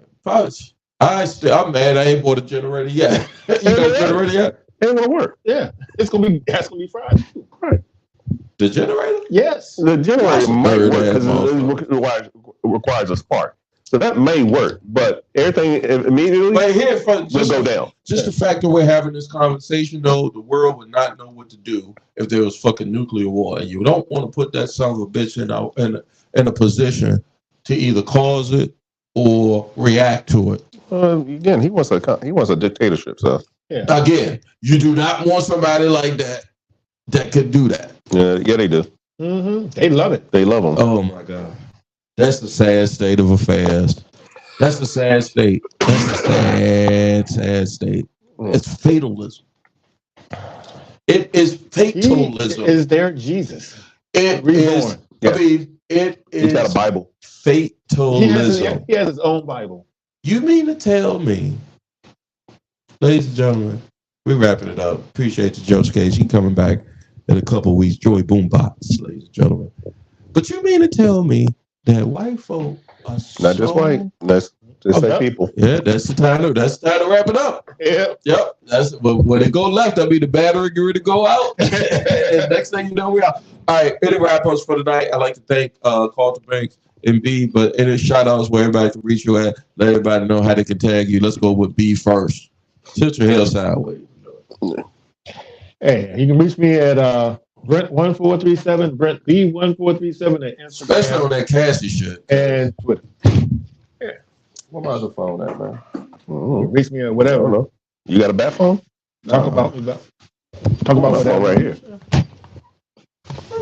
I'm mad. I ain't bought a generator yet. You got a generator yet? It ain't gonna work. Yeah, that's gonna be fried. Right. The generator? Yes. The generator might work because it requires a spark. So that may work, but everything immediately will go down. Just the fact that we're having this conversation, though, the world would not know what to do if there was fucking nuclear war. And you don't want to put that son of a bitch in a position to either cause it or react to it. Again, he wants a dictatorship. So again, you do not want somebody like that could do that. Yeah, they do. They love it. They love them. Oh my God, that's the sad state of affairs. That's the sad state. That's the sad state. It's fatalism. It is fatalism. He is their Jesus. It is. Yeah. I mean, it is. He's got a Bible. Fatalism. He has his own Bible. You mean to tell me, ladies and gentlemen, we're wrapping it up. Appreciate you, Joe Cage. He coming back in a couple of weeks. Joey Boombox, ladies and gentlemen. But you mean to tell me that white folk are not just white? That's just say people. Yeah, that's the time to wrap it up. Yep. But when it go left, I mean the battery get ready to go out. And next thing you know, we out. All right, any wrap-ups for tonight. I'd like to thank Carlton Banks and B, but any shout-outs where everybody can reach you at, let everybody know how they can tag you. Let's go with B first. Sit your hair sideways. Hey, you can reach me at Brent1437, Brent B1437 at Instagram. Especially on that Cassie shit. And Twitter. Yeah. What about the phone at, man? Reach me at whatever. You got a bat phone? Talk about whatever. Right here.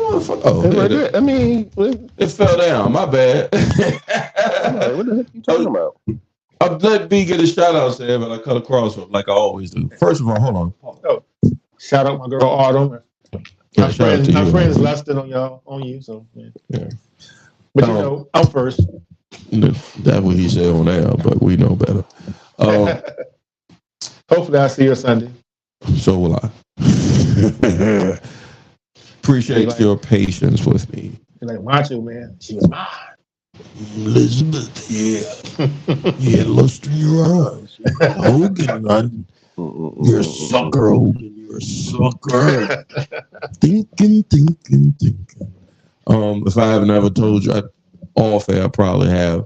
Oh, right there. I mean, it fell down. My bad. What the heck are you talking about? I'll let B get a shout out there, but I cut across it like I always do. First of all, hold on. Oh, shout out my girl Autumn. My friends lusted on you, so yeah. But you know, I'm first. That's what he said on air, but we know better. Hopefully I'll see you Sunday. So will I. Appreciate your patience with me. You're like Macho Man. She was mine. Elizabeth, yeah. Yeah, lust in your eyes. Hogan, you're a sucker, Hogan. You're a sucker. Thinking. If I haven't ever told you, off air, I probably have.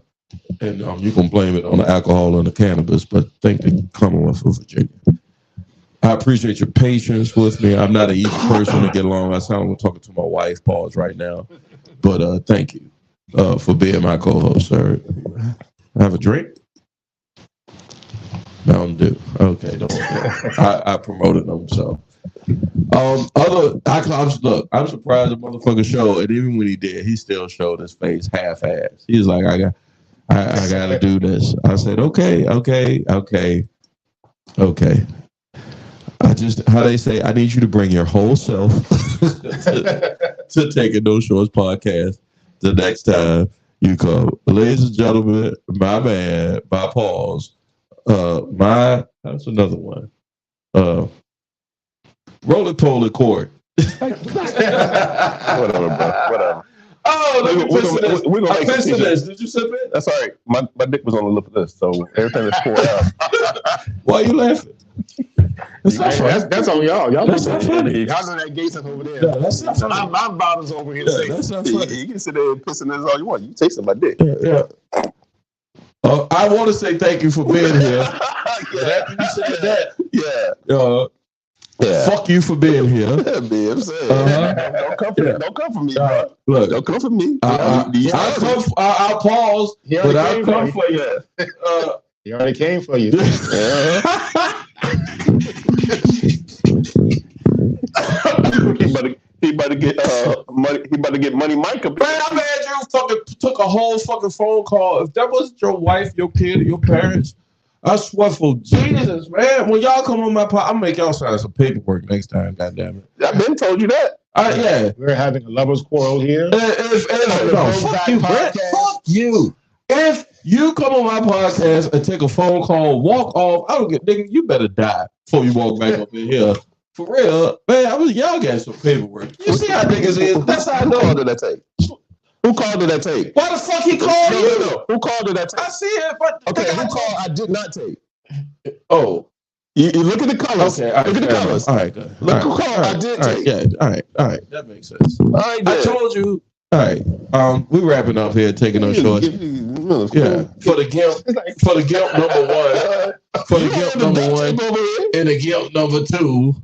And you can blame it on the alcohol and the cannabis, but think the Commonwealth of Virginia. I appreciate your patience with me. I'm not an easy person to get along. I sound like I'm talking to my wife, pause right now. But thank you for being my co-host, sir. Have a drink. Mountain Dew. Okay, don't worry. I promoted them, so. Look, I'm surprised the motherfucker showed, and even when he did, he still showed his face half-assed. He was like, I gotta do this. I said, okay. How they say, I need you to bring your whole self to Taking No Shorts podcast the next time you come. Ladies and gentlemen, my man, my pause, that's another one. Roller Polar Court. Whatever, bro. Whatever. Oh, let me piss we're gonna I make pissed some in this. Did you sip it? That's all right. My dick was on the lip of this, so everything is poured out. Why are you laughing? That's on y'all. Y'all That's not funny. Y'all know that gate over there. No, that's not funny. My bottle's over here. Yeah, that's not funny. You can sit there and piss in this all you want. You tasting my dick. Yeah. I want to say thank you for being here. But after you said that, fuck you for being here. Yeah, I'm saying. Don't come for me, bro. Look, don't come for me. I'll pause, but I'll come for you. He already came for you. He about to get money. He about to get money. Mike up. Man, I'm mad you fucking took a whole fucking phone call. If that wasn't your wife, your kid, or your parents, I swear for Jesus, man. When y'all come on my pod, I'll make y'all sign some paperwork next time. Goddamn it! I've been told you that. Yeah, we're having a lovers' quarrel here. Fuck you, Brett. Fuck you. If you come on my podcast and take a phone call, walk off, I don't get, nigga, you better die before you walk back up in here. For real, man, y'all got some paperwork. You see how niggas is? That's how I know. Who called did that take? Who called did that take? Why the fuck he called you? No. Who called did that take? I see it, but okay, who called I did not take? Oh. You look at the colors. Okay, look at the colors. All right, good. Look who called I did take. Yeah, all right. That makes sense. I told you. All right. We're wrapping up here, taking no shorts. Yeah. For the guilt number one. For the guilt number one. And the guilt number two.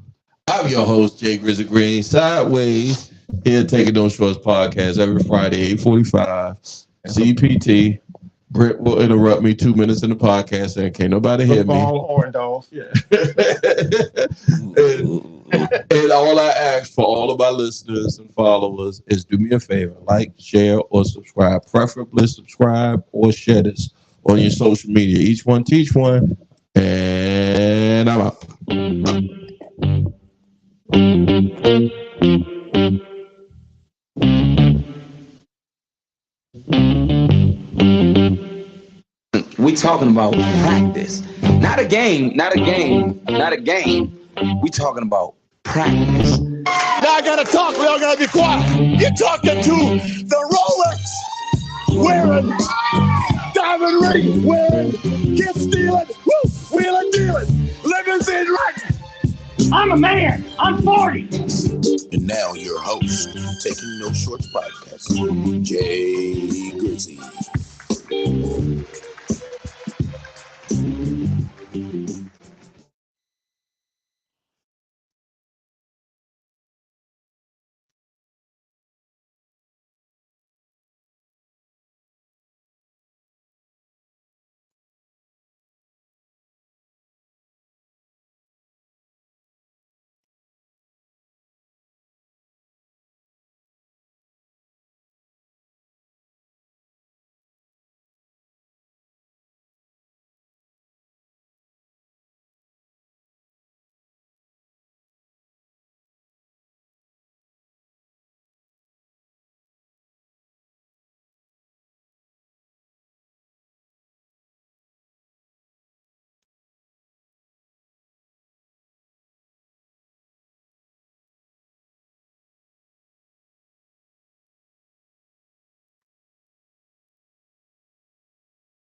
I'm your host, Jay Grizzly Green. Sideways here, Taking No Shorts podcast every Friday, 8:45. CPT. Britt will interrupt me 2 minutes in the podcast and can't nobody hear me. Yeah. and all I ask for all of my listeners and followers is do me a favor, like, share, or subscribe. Preferably subscribe or share this on your social media. Each one teach one. And I'm out. We talking about practice. Not a game. We talking about practice. Now I gotta talk, we all gotta be quiet. You're talking to the Rolex wearing, diamond ring wearing, kid stealing, wheeling dealing, limousine riding. I'm a man. I'm 40. And now your host, Taking No Shorts podcast, Jay Grizzly.